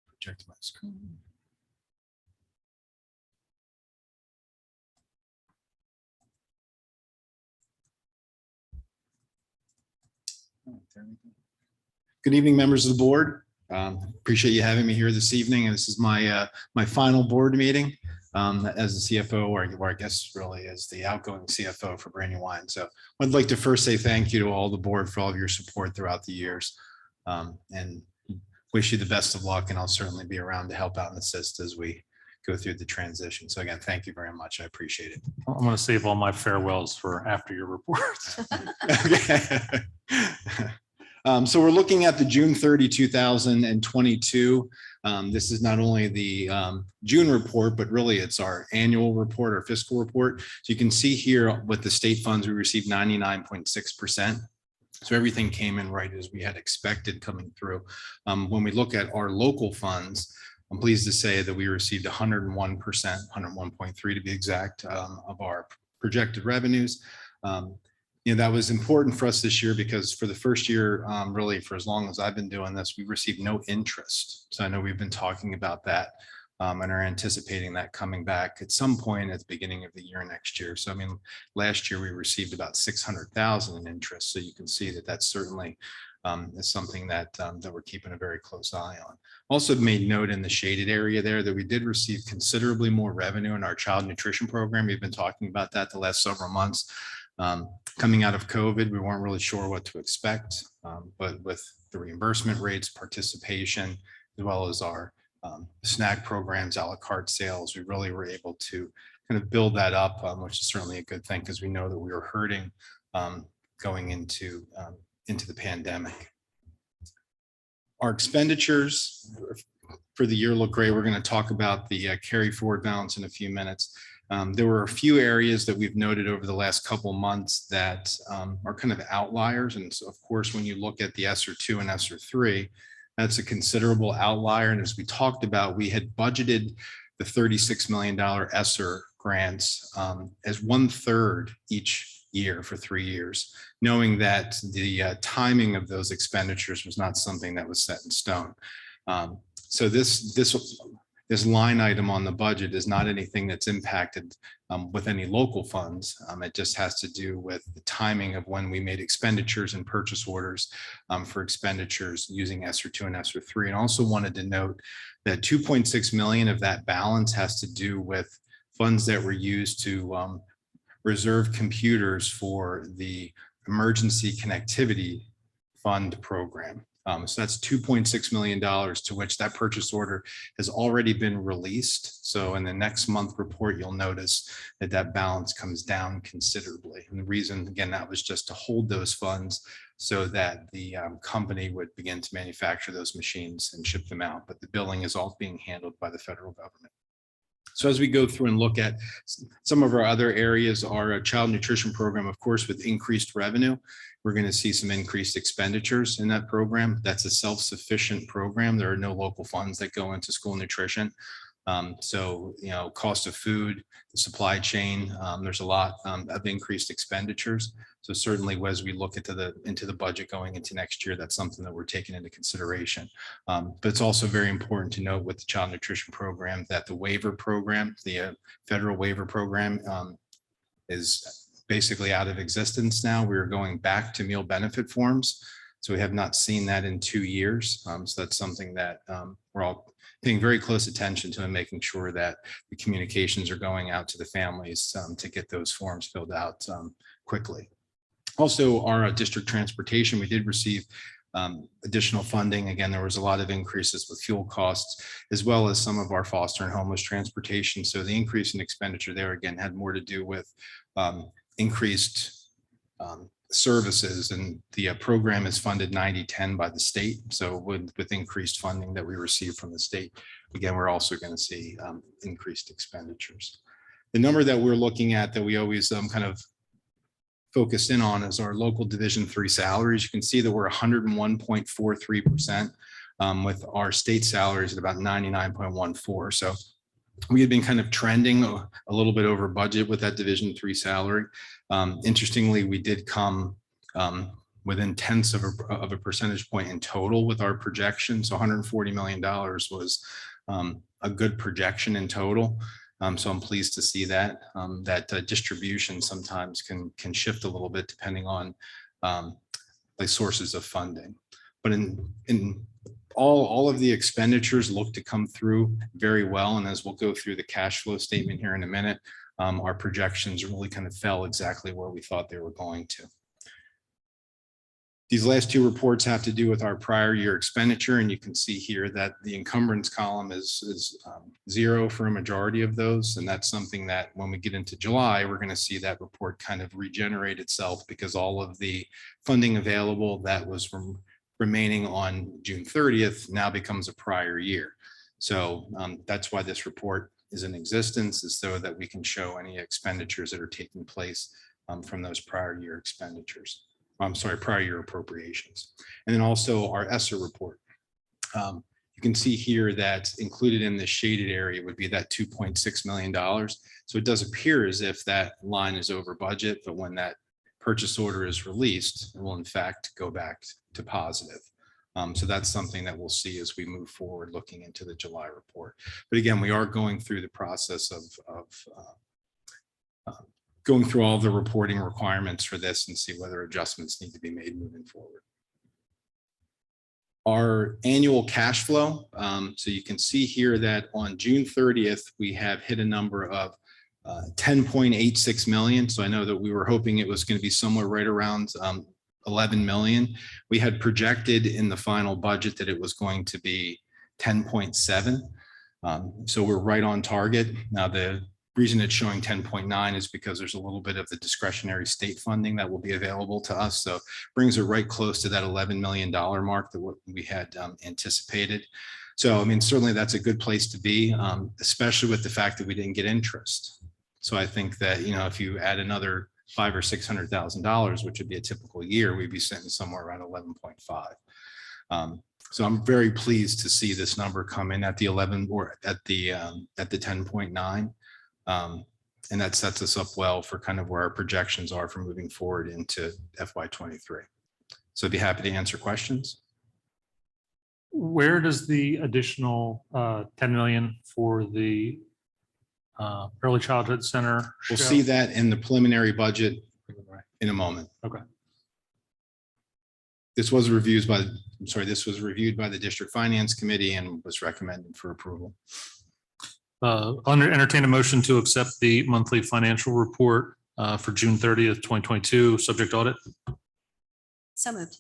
project my screen. Oh, there we go. Good evening, members of the board. Appreciate you having me here this evening. And this is my my final board meeting as the CFO, or I guess really as the outgoing CFO for Brandywine. So I'd like to first say thank you to all the board for all of your support throughout the years, and wish you the best of luck. And I'll certainly be around to help out and assist as we go through the transition. So again, thank you very much. I appreciate it. I'm going to save all my farewells for after your report. Okay. So we're looking at the June 30, 2022. This is not only the June report, but really it's our annual report, our fiscal report. So you can see here with the state funds, we received 99.6%. So everything came in right as we had expected coming through. When we look at our local funds, I'm pleased to say that we received 101%, 101.3 to be exact, of our projected revenues. That was important for us this year because for the first year, really for as long as I've been doing this, we received no interest. So I know we've been talking about that and are anticipating that coming back at some point at the beginning of the year next year. So I mean, last year we received about 600,000 in interest. So you can see that that's certainly is something that that we're keeping a very close eye on. Also made note in the shaded area there that we did receive considerably more revenue in our child nutrition program. We've been talking about that the last several months. Coming out of COVID, we weren't really sure what to expect, but with the reimbursement rates, participation, as well as our snack programs, a la carte sales, we really were able to kind of build that up, which is certainly a good thing because we know that we were hurting going into the pandemic. Our expenditures for the year look great. We're going to talk about the carry forward balance in a few minutes. There were a few areas that we've noted over the last couple of months that are kind of outliers. And so, of course, when you look at the ESSER 2 and ESSER 3, that's a considerable outlier. And as we talked about, we had budgeted the $36 million ESSER grants as 1/3 each year for 3 years, knowing that the timing of those expenditures was not something that was set in stone. So this line item on the budget is not anything that's impacted with any local funds. It just has to do with the timing of when we made expenditures and purchase orders for expenditures using ESSER 2 and ESSER 3. And also wanted to note that 2.6 million of that balance has to do with funds that were used to reserve computers for the Emergency Connectivity Fund program. So that's $2.6 million, to which that purchase order has already been released. So in the next month report, you'll notice that that balance comes down considerably. And the reason, again, that was just to hold those funds so that the company would begin to manufacture those machines and ship them out. But the billing is all being handled by the federal government. So as we go through and look at some of our other areas, our child nutrition program, of course, with increased revenue, we're going to see some increased expenditures in that program. That's a self-sufficient program. There are no local funds that go into school nutrition. So, cost of food, the supply chain, there's a lot of increased expenditures. So certainly as we look into the budget going into next year, that's something that we're taking into consideration. But it's also very important to note with the child nutrition program that the waiver program, the federal waiver program is basically out of existence now. We're going back to meal benefit forms. So we have not seen that in 2 years. So that's something that we're all paying very close attention to and making sure that the communications are going out to the families to get those forms filled out quickly. Also, our district transportation, we did receive additional funding. Again, there was a lot of increases with fuel costs, as well as some of our foster and homeless transportation. So the increase in expenditure there, again, had more to do with increased services, and the program is funded 90-10 by the state. So with increased funding that we receive from the state, again, we're also going to see increased expenditures. The number that we're looking at that we always kind of focus in on is our local Division 3 salaries. You can see that we're 101.43% with our state salaries at about 99.14. So we had been kind of trending a little bit over budget with that Division 3 salary. Interestingly, we did come within tenths of a percentage point in total with our projection. So $140 million was a good projection in total. So I'm pleased to see that distribution sometimes can shift a little bit depending on the sources of funding. But in all of the expenditures look to come through very well. And as we'll go through the cash flow statement here in a minute, our projections really kind of fell exactly where we thought they were going to. These last two reports have to do with our prior year expenditure, and you can see here that the encumbrance column is zero for a majority of those. And that's something that when we get into July, we're going to see that report kind of regenerate itself, because all of the funding available that was remaining on June 30th now becomes a prior year. So that's why this report is in existence, is so that we can show any expenditures that are taking place from those prior year expenditures. I'm sorry, prior year appropriations. And then also our ESSER report. You can see here that included in the shaded area would be that $2.6 million. So it does appear as if that line is over budget, but when that purchase order is released, it will in fact go back to positive. So that's something that we'll see as we move forward looking into the July report. But again, we are going through the process of going through all the reporting requirements for this and see whether adjustments need to be made moving forward. Our annual cash flow. So you can see here that on June 30th, we have hit a number of 10.86 million. So I know that we were hoping it was going to be somewhere right around 11 million. We had projected in the final budget that it was going to be 10.7. So we're right on target. Now, the reason it's showing 10.9 is because there's a little bit of the discretionary state funding that will be available to us. So brings it right close to that $11 million mark that we had anticipated. So, I mean, certainly that's a good place to be, especially with the fact that we didn't get interest. So I think that, you know, if you add another $500,000 or $600,000, which would be a typical year, we'd be sitting somewhere around 11.5. So I'm very pleased to see this number come in at the 11 or at the 10.9. And that sets us up well for kind of where our projections are for moving forward into FY23. So I'd be happy to answer questions. Where does the additional 10 million for the early childhood center We'll show? see that in the preliminary budget in a moment. Okay. This was reviewed by, this was reviewed by the District Finance Committee and was recommended for approval. Entertain a motion to accept the monthly financial report for June 30th, 2022, subject audit. So moved.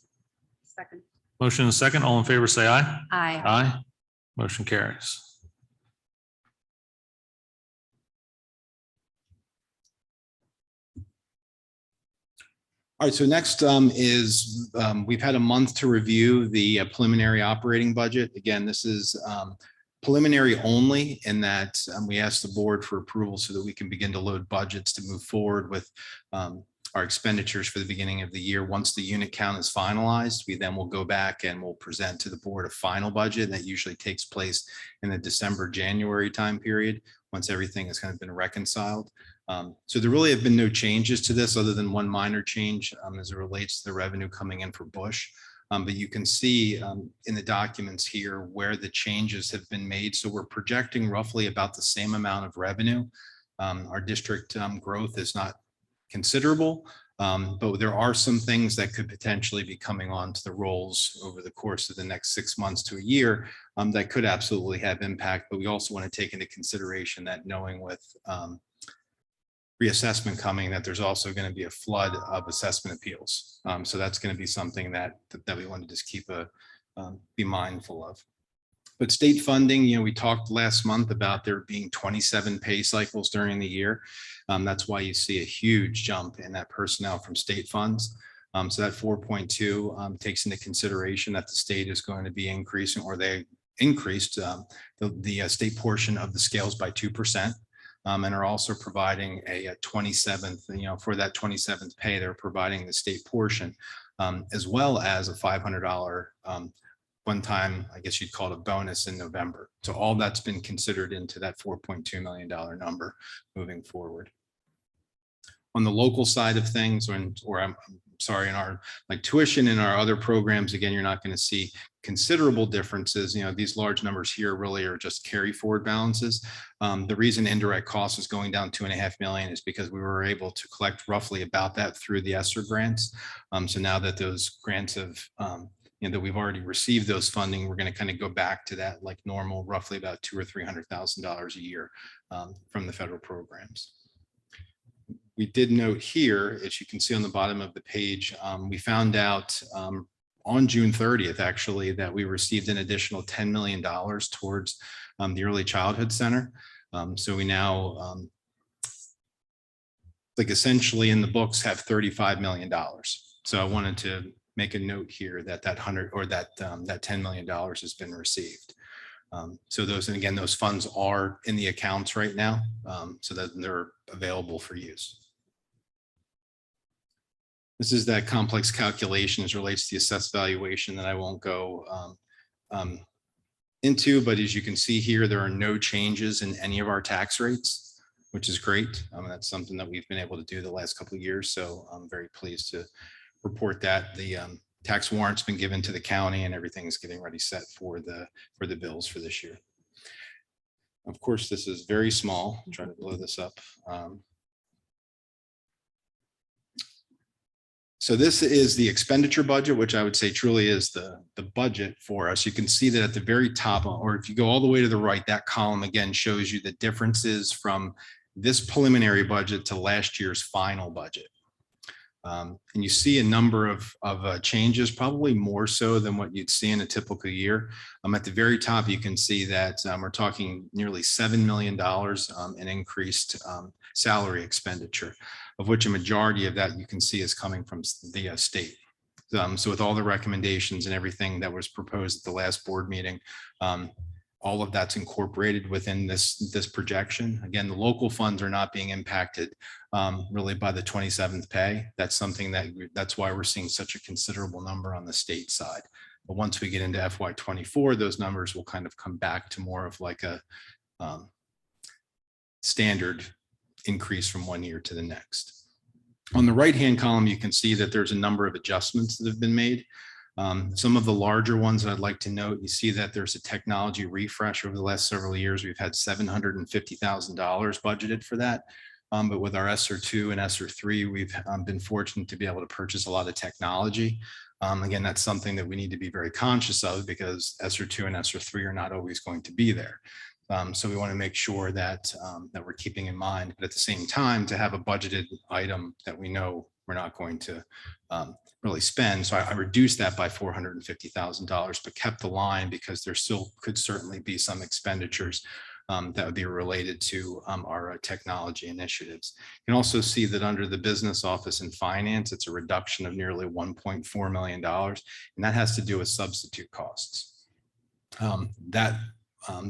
Second. Motion and second. All in favor, say aye. Aye. Aye. Motion carries. All right, so next is we've had a month to review the preliminary operating budget. Again, this is preliminary only in that we asked the board for approval so that we can begin to load budgets to move forward with our expenditures for the beginning of the year. Once the unit count is finalized, we then will go back and we'll present to the board a final budget that usually takes place in the December-January time period once everything has kind of been reconciled. So there really have been no changes to this other than one minor change as it relates to the revenue coming in for Bush. But you can see in the documents here where the changes have been made. So we're projecting roughly about the same amount of revenue. Our district growth is not considerable, but there are some things that could potentially be coming onto the rolls over the course of the next 6 months to a year that could absolutely have impact. But we also want to take into consideration that knowing with reassessment coming, that there's also going to be a flood of assessment appeals. So that's going to be something that we want to just keep be mindful of. But state funding, you know, we talked last month about there being 27 pay cycles during the year. That's why you see a huge jump in that personnel from state funds. So that 4.2 takes into consideration that the state is going to be increasing, or they increased the state portion of the scales by 2%. And are also providing a 27th, for that 27th pay, they're providing the state portion, as well as a $500 one-time, I guess you'd call it a bonus in November. So all that's been considered into that $4.2 million number moving forward. On the local side of things, or I'm sorry, in our tuition in our other programs, again, you're not going to see considerable differences. These large numbers here really are just carry forward balances. The reason indirect cost is going down $2.5 million is because we were able to collect roughly about that through the ESSER grants. So now that those grants have, that we've already received those funding, we're going to kind of go back to that like normal, roughly about $200,000 or $300,000 a year from the federal programs. We did note here, as you can see on the bottom of the page, we found out on June 30th, actually, that we received an additional $10 million towards the Early Childhood Center. So we now, essentially in the books, have $35 million. So I wanted to make a note here that that $10 million has been received. So those, and again, those funds are in the accounts right now, so that they're available for use. This is that complex calculation as relates to the assessed valuation that I won't go into, but as you can see here, there are no changes in any of our tax rates, which is great. That's something that we've been able to do the last couple of years. So I'm very pleased to report that the tax warrant's been given to the county and everything's getting ready set for the bills for this year. Of course, this is very small. I'm trying to blow this up. So this is the expenditure budget, which I would say truly is the budget for us. You can see that at the very top, or if you go all the way to the right, that column again shows you the differences from this preliminary budget to last year's final budget. And you see a number of changes, probably more so than what you'd see in a typical year. At the very top, you can see that we're talking nearly $7 million in increased salary expenditure, of which a majority of that you can see is coming from the state. So with all the recommendations and everything that was proposed at the last board meeting, all of that's incorporated within this projection. Again, the local funds are not being impacted really by the 27th pay. That's something that's why we're seeing such a considerable number on the state side. But once we get into FY24, those numbers will kind of come back to more of like a standard increase from one year to the next. On the right-hand column, you can see that there's a number of adjustments that have been made. Some of the larger ones that I'd like to note, you see that there's a technology refresh over the last several years. We've had $750,000 budgeted for that. But with our ESSER 2 and ESSER 3, we've been fortunate to be able to purchase a lot of technology. Again, that's something that we need to be very conscious of because ESSER 2 and ESSER 3 are not always going to be there. So we want to make sure that that we're keeping in mind, but at the same time, to have a budgeted item that we know we're not going to really spend. So I reduced that by $450,000, but kept the line because there still could certainly be some expenditures that would be related to our technology initiatives. You can also see that under the business office and finance, it's a reduction of nearly $1.4 million, and that has to do with substitute costs. That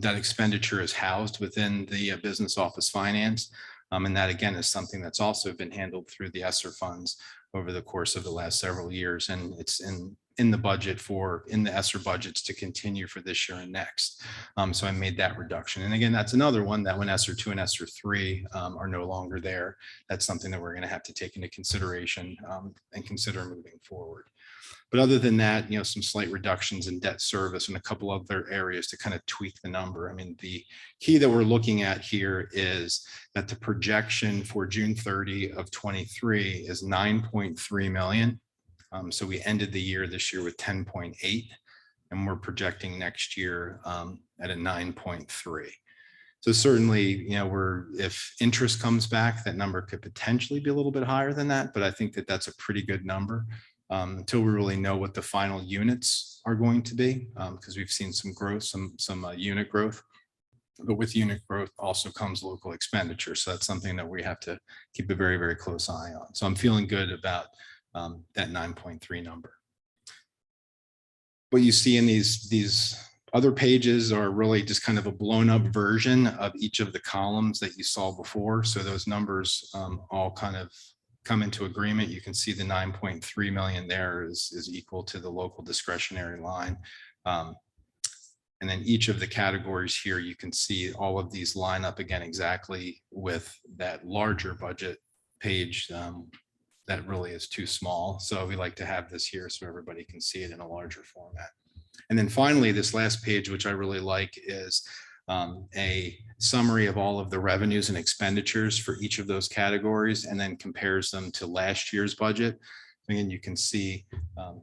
expenditure is housed within the business office finance. And that again is something that's also been handled through the ESSER funds over the course of the last several years. And it's in the budget in the ESSER budgets to continue for this year and next. So I made that reduction. And again, that's another one that when ESSER 2 and ESSER 3 are no longer there, that's something that we're going to have to take into consideration and consider moving forward. But other than that, some slight reductions in debt service and a couple other areas to kind of tweak the number. I mean, the key that we're looking at here is that the projection for June 30 of 23 is 9.3 million. So we ended the year this year with 10.8, and we're projecting next year at a 9.3. So certainly, if interest comes back, that number could potentially be a little bit higher than that, but I think that that's a pretty good number. Until we really know what the final units are going to be, because we've seen some growth, some unit growth, but with unit growth also comes local expenditure. So that's something that we have to keep a very, very close eye on. So I'm feeling good about that 9.3 number. What you see in these other pages are really just kind of a blown up version of each of the columns that you saw before. So those numbers all kind of come into agreement. You can see the 9.3 million there is equal to the local discretionary line. And then each of the categories here, you can see all of these line up again exactly with that larger budget page that really is too small. So we like to have this here so everybody can see it in a larger format. And then finally, this last page, which I really like, is a summary of all of the revenues and expenditures for each of those categories, and then compares them to last year's budget. Again, you can see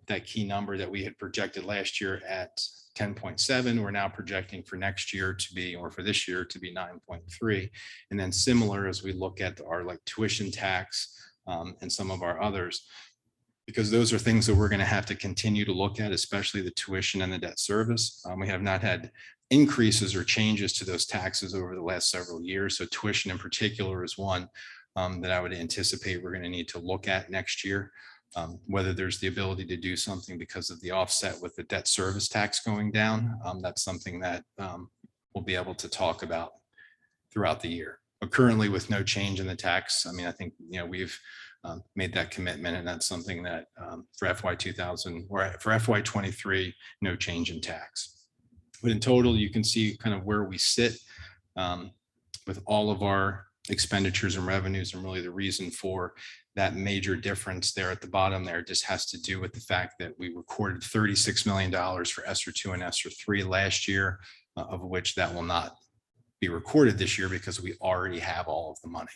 that key number that we had projected last year at 10.7, we're now projecting for next year to be, or for this year to be 9.3. And then similar as we look at our like tuition tax and some of our others, because those are things that we're going to have to continue to look at, especially the tuition and the debt service. We have not had increases or changes to those taxes over the last several years. So tuition in particular is one that I would anticipate we're going to need to look at next year. Whether there's the ability to do something because of the offset with the debt service tax going down, that's something that we'll be able to talk about throughout the year. But currently with no change in the tax, I mean, I think, you know, we've made that commitment, and that's something that for FY 2000 or for FY 23, no change in tax. But in total, you can see kind of where we sit with all of our expenditures and revenues, and really the reason for that major difference there at the bottom there just has to do with the fact that we recorded $36 million for ESSER 2 and ESSER 3 last year, of which that will not be recorded this year because we already have all of the money.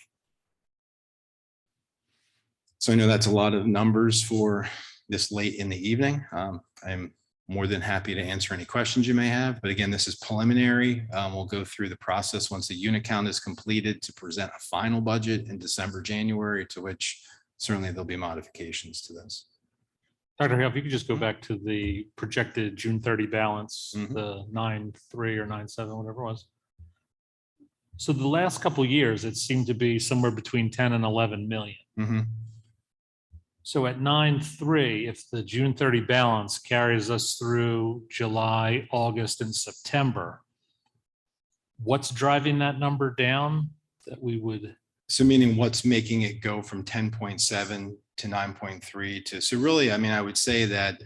So I know that's a lot of numbers for this late in the evening. I'm more than happy to answer any questions you may have. But again, this is preliminary. We'll go through the process once the unit count is completed to present a final budget in December, January, to which certainly there'll be modifications to this. Dr. Hale, if you could just go back to the projected June 30 balance, the 9.3 or 9.7, whatever it was. So the last couple of years, it seemed to be somewhere between 10 and 11 million. So at 9.3, if the June 30 balance carries us through July, August, and September, what's driving that number down that we would? So meaning what's making it go from 10.7 to 9.3 to, so really, I mean, I would say that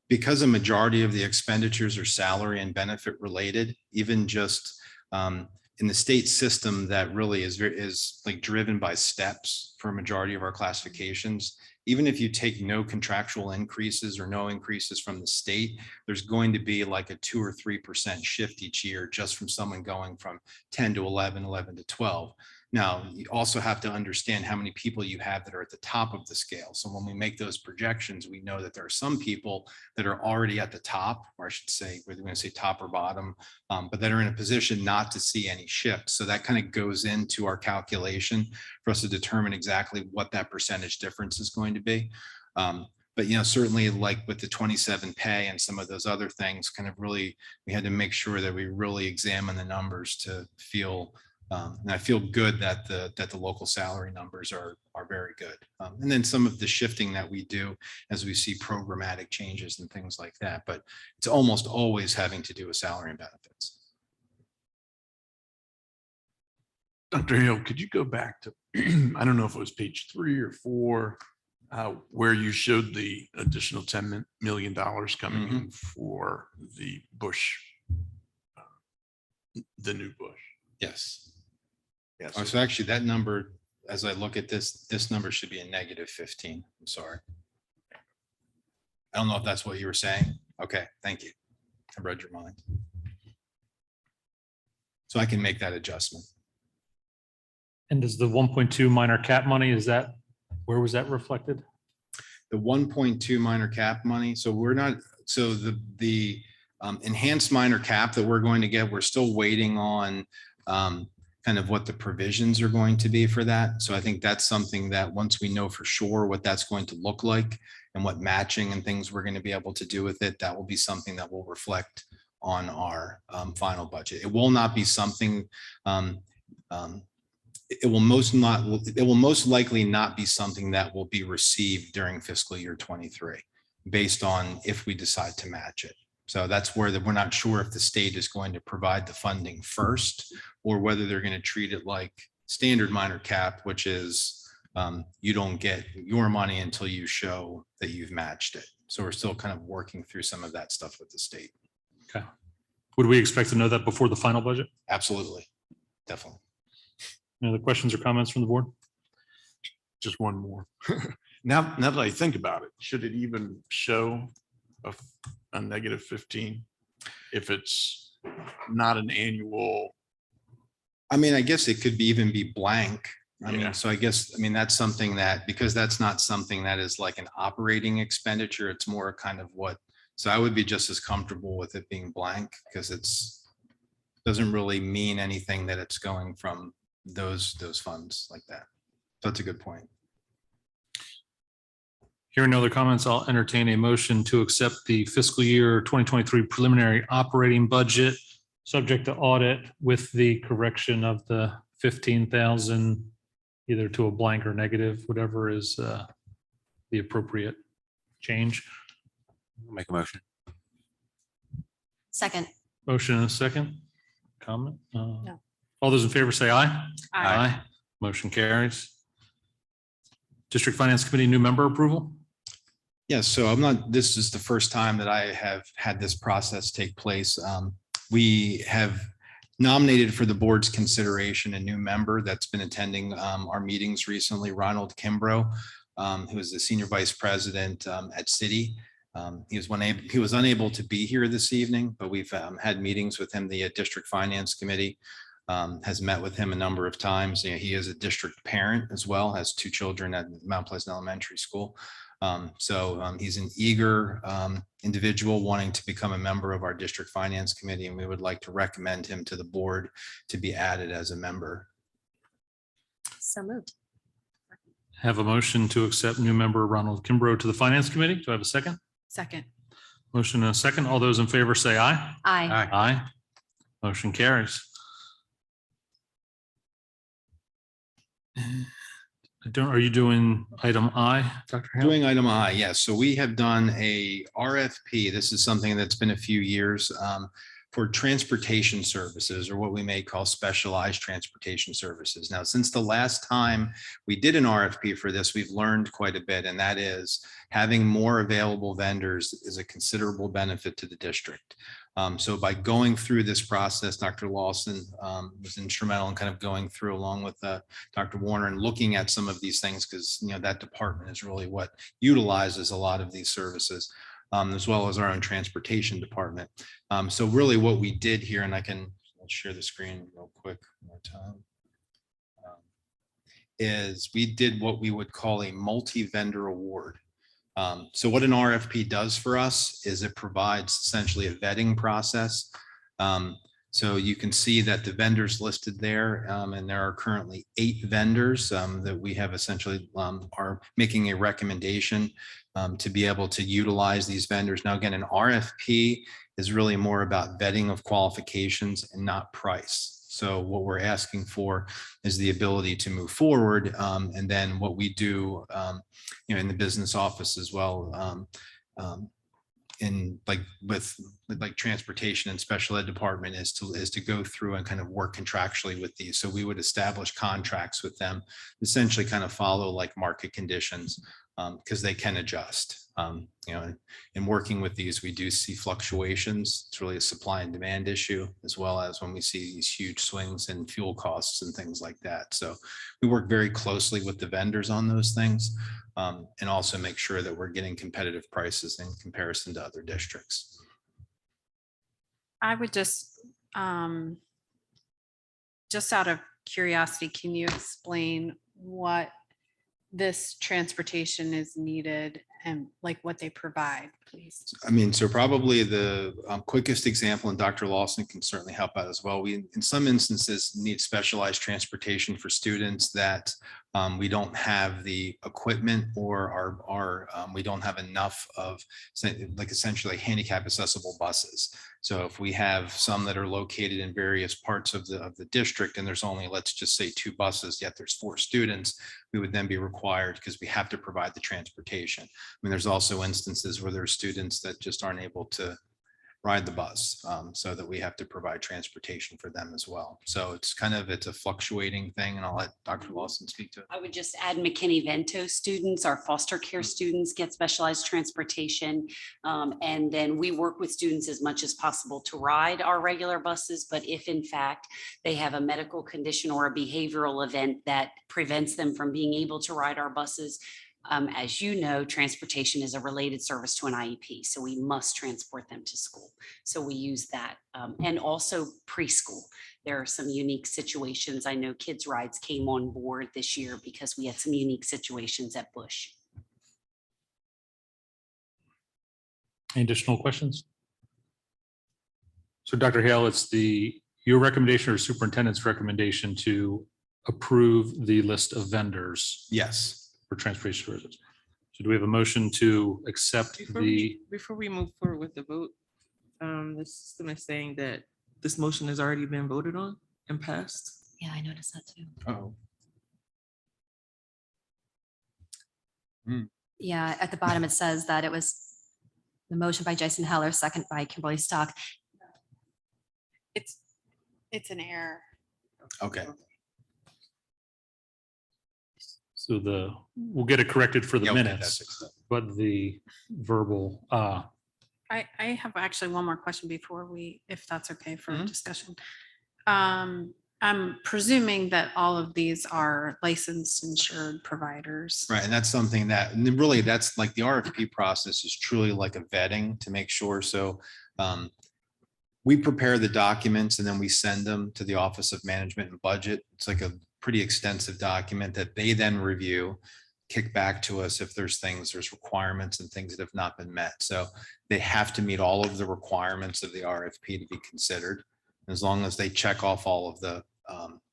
because a majority of the expenditures are salary and benefit related, even just in the state system that really is like driven by steps for a majority of our classifications. Even if you take no contractual increases or no increases from the state, there's going to be like a 2 or 3% shift each year just from someone going from 10 to 11, 11 to 12. Now, you also have to understand how many people you have that are at the top of the scale. So when we make those projections, we know that there are some people that are already at the top, or I should say, we're going to say top or bottom, but that are in a position not to see any shifts. So that kind of goes into our calculation for us to determine exactly what that percentage difference is going to be. But, you know, certainly like with the 27 pay and some of those other things, kind of really, we had to make sure that we really examine the numbers to feel, and I feel good that the local salary numbers are very good. And then some of the shifting that we do as we see programmatic changes and things like that, but it's almost always having to do with salary and benefits. Dr. Hill, could you go back to, I don't know if it was page 3 or 4, where you showed the additional $10 million coming in for the Bush, the new Bush? Yes. Yes. Oh, so actually that number, as I look at this number should be a -15. I'm sorry. I don't know if that's what you were saying. Okay, thank you. I read your mind. So I can make that adjustment. And does the 1.2 minor cap money, is that, where was that reflected? The 1.2 minor cap money. So we're not, so the enhanced minor cap that we're going to get, we're still waiting on kind of what the provisions are going to be for that. So I think that's something that once we know for sure what that's going to look like and what matching and things we're going to be able to do with it, that will be something that will reflect on our final budget. It will not be something, it will most likely not be something that will be received during fiscal year 23, based on if we decide to match it. So that's where we're not sure if the state is going to provide the funding first, or whether they're going to treat it like standard minor cap, which is you don't get your money until you show that you've matched it. So we're still kind of working through some of that stuff with the state. Okay. Would we expect to know that before the final budget? Absolutely. Definitely. Any other questions or comments from the board? Just one more. Now that I think about it, should it even show a negative 15 if it's not an annual? I mean, I guess it could even be blank. I Yeah. mean, so I guess, I mean, that's something that, because that's not something that is like an operating expenditure, it's more kind of what, so I would be just as comfortable with it being blank, because doesn't really mean anything that it's going from those funds like that. So that's a good point. Hearing no other comments, I'll entertain a motion to accept the fiscal year 2023 preliminary operating budget, subject to audit, with the correction of the 15,000, either to a blank or negative, whatever is the appropriate change. Make a motion. Second. Motion and a second. Comment? No. All those in favor say aye. Aye. Motion carries. District Finance Committee new member approval. Yes, so this is the first time that I have had this process take place. We have nominated for the board's consideration a new member that's been attending our meetings recently, Ronald Kimbrough, who is the Senior Vice President at Citi. He was unable to be here this evening, but we've had meetings with him. The District Finance Committee has met with him a number of times. You know, he is a district parent as well, has 2 children at Mount Pleasant Elementary School. So he's an eager individual wanting to become a member of our District Finance Committee, and we would like to recommend him to the board to be added as a member. So moved. Have a motion to accept new member Ronald Kimbrough to the Finance Committee. Do I have a second? Second. Motion and a second. All those in favor say aye. Aye. Aye. Motion carries. Are you doing item I, Dr. Hale? Doing item I, yes. So we have done a RFP. This is something that's been a few years for transportation services, or what we may call specialized transportation services. Now, since the last time we did an RFP for this, we've learned quite a bit, and that is having more available vendors is a considerable benefit to the district. So by going through this process, Dr. Lawson was instrumental in kind of going through along with Dr. Warner and looking at some of these things, because that department is really what utilizes a lot of these services, as well as our own transportation department. So really what we did here, and I'll share the screen real quick one more time, is we did what we would call a multi-vendor award. So what an RFP does for us is it provides essentially a vetting process. So you can see that the vendors listed there, and there are currently 8 vendors that we have essentially are making a recommendation to be able to utilize these vendors. Now, again, an RFP is really more about vetting of qualifications and not price. So what we're asking for is the ability to move forward. And then what we do, in the business office as well, in like transportation and special ed department, is to go through and kind of work contractually with these. So we would establish contracts with them, essentially kind of follow like market conditions, because they can adjust. In working with these, we do see fluctuations. It's really a supply and demand issue, as well as when we see these huge swings in fuel costs and things like that. So we work very closely with the vendors on those things, and also make sure that we're getting competitive prices in comparison to other districts. I would just out of curiosity, can you explain what this transportation is needed and like what they provide, please? I mean, so probably the quickest example, and Dr. Lawson can certainly help out as well. We, in some instances, need specialized transportation for students that We don't have the equipment or we don't have enough of like essentially handicap accessible buses. So if we have some that are located in various parts of the district and there's only, let's just say 2 buses, yet there's 4 students, we would then be required, because we have to provide the transportation. I mean, there's also instances where there's students that just aren't able to ride the bus, so that we have to provide transportation for them as well. So it's a fluctuating thing, and I'll let Dr. Lawson speak to it. I would just add McKinney-Vento students, our foster care students get specialized transportation. And then we work with students as much as possible to ride our regular buses. But if in fact they have a medical condition or a behavioral event that prevents them from being able to ride our buses, as you know, transportation is a related service to an IEP, so we must transport them to school. So we use that. And also preschool. There are some unique situations. I know Kids Rides came on board this year because we had some unique situations at Bush. Any additional questions? So Dr. Hale, it's your recommendation or superintendent's recommendation to approve the list of vendors? Yes. For transportation services. So do we have a motion to accept Before we move forward with the vote, the system is saying that this motion has already been voted on and passed. Yeah, I noticed that too. Oh. Yeah, at the bottom, it says that it was the motion by Jason Heller, second by Kimberly Stock. It's an error. Okay. So we'll get it corrected for the Yeah, okay, minutes, that's acceptable. but the verbal, I have actually one more question before if that's okay for Mm-hmm. discussion. I'm presuming that all of these are licensed, insured providers. Right, and that's something that, and then really, that's like the RFP process is truly like a vetting to make sure. So we prepare the documents and then we send them to the Office of Management and Budget. It's like a pretty extensive document that they then review, kick back to us if there's requirements and things that have not been met. So they have to meet all of the requirements of the RFP to be considered, as long as they check off all of the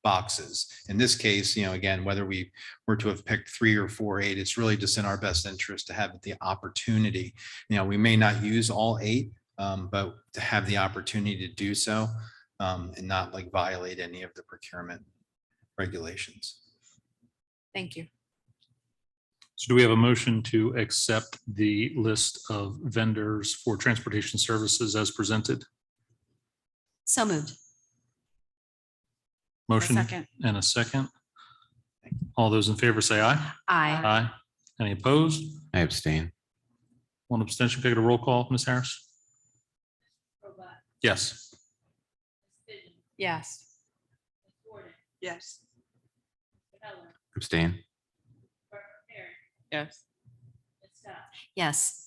boxes. In this case, again, whether we were to have picked 3 or 4, 8, it's really just in our best interest to have the opportunity. We may not use all 8, but to have the opportunity to do so and not like violate any of the procurement regulations. Thank you. so do we have a motion to accept the list of vendors for transportation services as presented? So moved. Motion second. and a second. All those in favor say aye. Aye. Aye. Any opposed? I abstain. One abstention. Can I get a roll call, Ms. Harris? Yes. Yes. Yes. Abstain. Yes. Yes.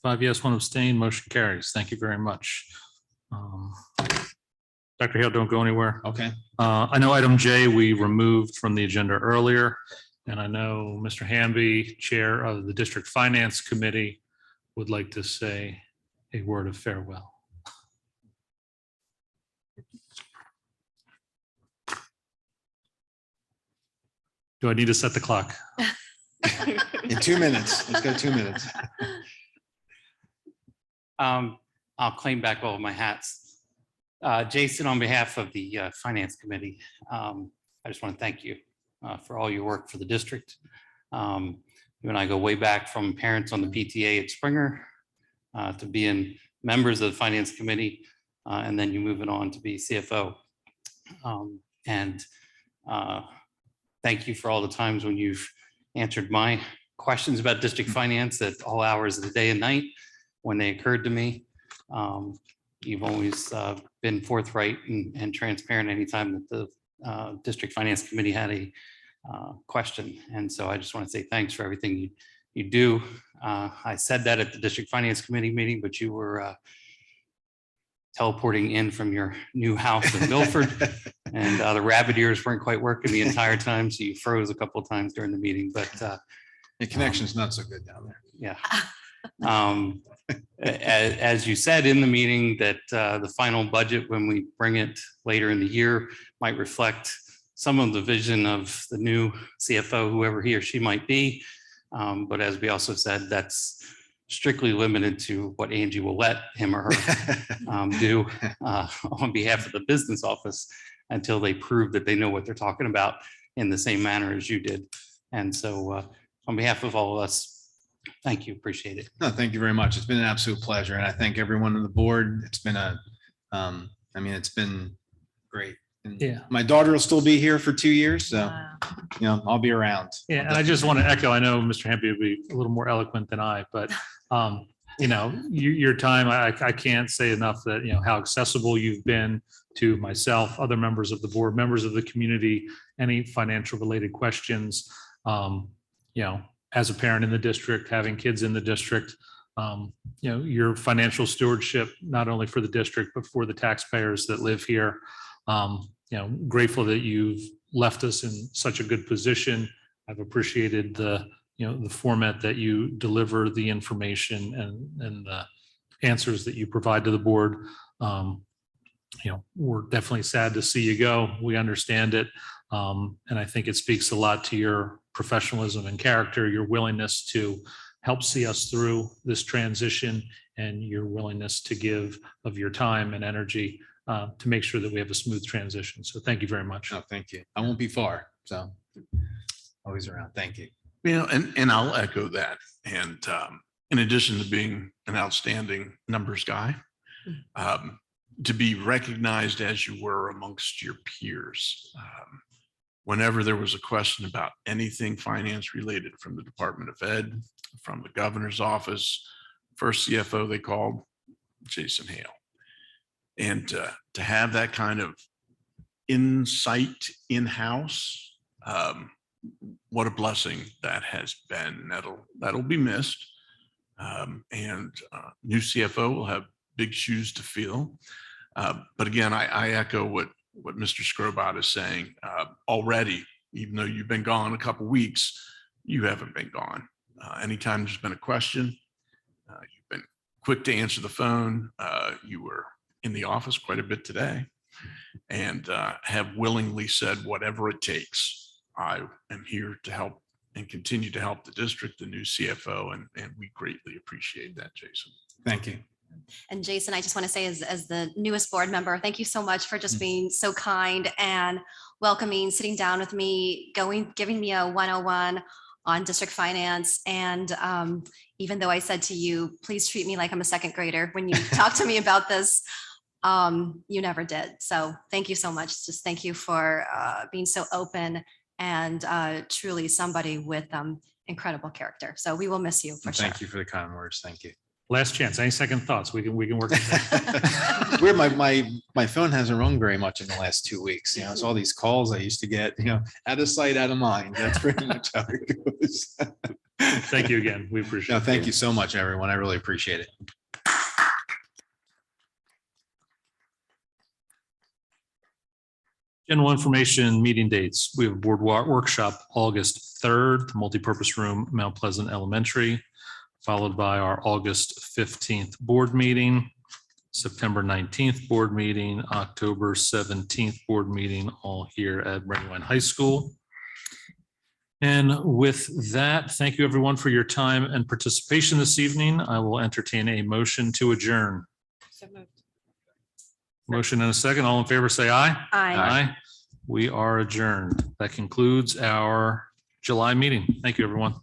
5 yes, 1 abstain, motion carries. Thank you very much. Dr. Hale, don't go anywhere. Okay. I know item J we removed from the agenda earlier, and I know Mr. Hamby, Chair of the District Finance Committee, would like to say a word of farewell. Do I need to set the clock? In 2 minutes, let's go 2 minutes. I'll claim back all of my hats. Jason, on behalf of the Finance Committee, I just want to thank you for all your work for the district. You and I go way back from parents on the PTA at Springer to being members of the Finance Committee, and then you moving on to be CFO. Thank you for all the times when you've answered my questions about district finance at all hours of the day and night when they occurred to me. You've always been forthright and transparent anytime that the District Finance Committee had a question. And so I just want to say thanks for everything you do. I said that at the District Finance Committee meeting, but you were teleporting in from your new house in Milford, and the rabbit ears weren't quite working the entire time, so you froze a couple of times during the meeting. But the connection's not so good down there. Yeah. As you said in the meeting, that the final budget, when we bring it later in the year, might reflect some of the vision of the new CFO, whoever he or she might be. But as we also said, that's strictly limited to what Angie will let him or her do on behalf of the business office until they prove that they know what they're talking about in the same manner as you did. And so on behalf of all of us, thank you. Appreciate it. No, thank you very much. It's been an absolute pleasure. And I thank everyone on the board. It's been it's been great. And Yeah. my daughter will still be here for 2 years. So, I'll be around. Yeah, and I just want to echo, I know Mr. Hamby would be a little more eloquent than I, but your time, I can't say enough that, how accessible you've been to myself, other members of the board, members of the community, any financial related questions, as a parent in the district, having kids in the district, your financial stewardship, not only for the district, but for the taxpayers that live here. Grateful that you've left us in such a good position. I've appreciated the format that you deliver the information and the answers that you provide to the board. We're definitely sad to see you go. We understand it. And I think it speaks a lot to your professionalism and character, your willingness to help see us through this transition, and your willingness to give of your time and energy to make sure that we have a smooth transition. So thank you very much. No, thank you. I won't be far. So always around. Thank you. And I'll echo that. And in addition to being an outstanding numbers guy, to be recognized as you were amongst your peers. Whenever there was a question about anything finance related from the Department of Ed, from the governor's office, first CFO they called, Jason Hale. And to have that kind of insight in-house, what a blessing that has been. That'll be missed. And new CFO will have big shoes to fill. But again, I echo what Mr. Scrobot is saying already. Even though you've been gone a couple weeks, you haven't been gone. Anytime there's been a question, you've been quick to answer the phone. You were in the office quite a bit today, and have willingly said whatever it takes. I am here to help and continue to help the district, the new CFO, and we greatly appreciate that, Jason. Thank you. And Jason, I just want to say as the newest board member, thank you so much for just being so kind and welcoming, sitting down with me, giving me a 101 on district finance. And even though I said to you, please treat me like I'm a second grader when you talk to me about this, you never did. So thank you so much. Just thank you for being so open and truly somebody with incredible character. So we will miss you for sure. Thank you for the kind words. Thank you. Last chance. Any second thoughts? We can work. With Weird. My phone hasn't rung very much in the last 2 weeks. It's all these calls I used to get. Out of sight, out of mind. That's pretty much how it goes. Thank you again. We appreciate it. No, thank you so much, everyone. I really appreciate it. General information meeting dates. We have a board workshop August 3rd, the multipurpose room, Mount Pleasant Elementary, followed by our August 15th board meeting, September 19th board meeting, October 17th board meeting, all here at Brandywine High School. And with that, thank you everyone for your time and participation this evening. I will entertain a motion to adjourn. So moved. Motion and a second. All in favor, say aye. Aye. Aye. We are adjourned. That concludes our July meeting. Thank you, everyone.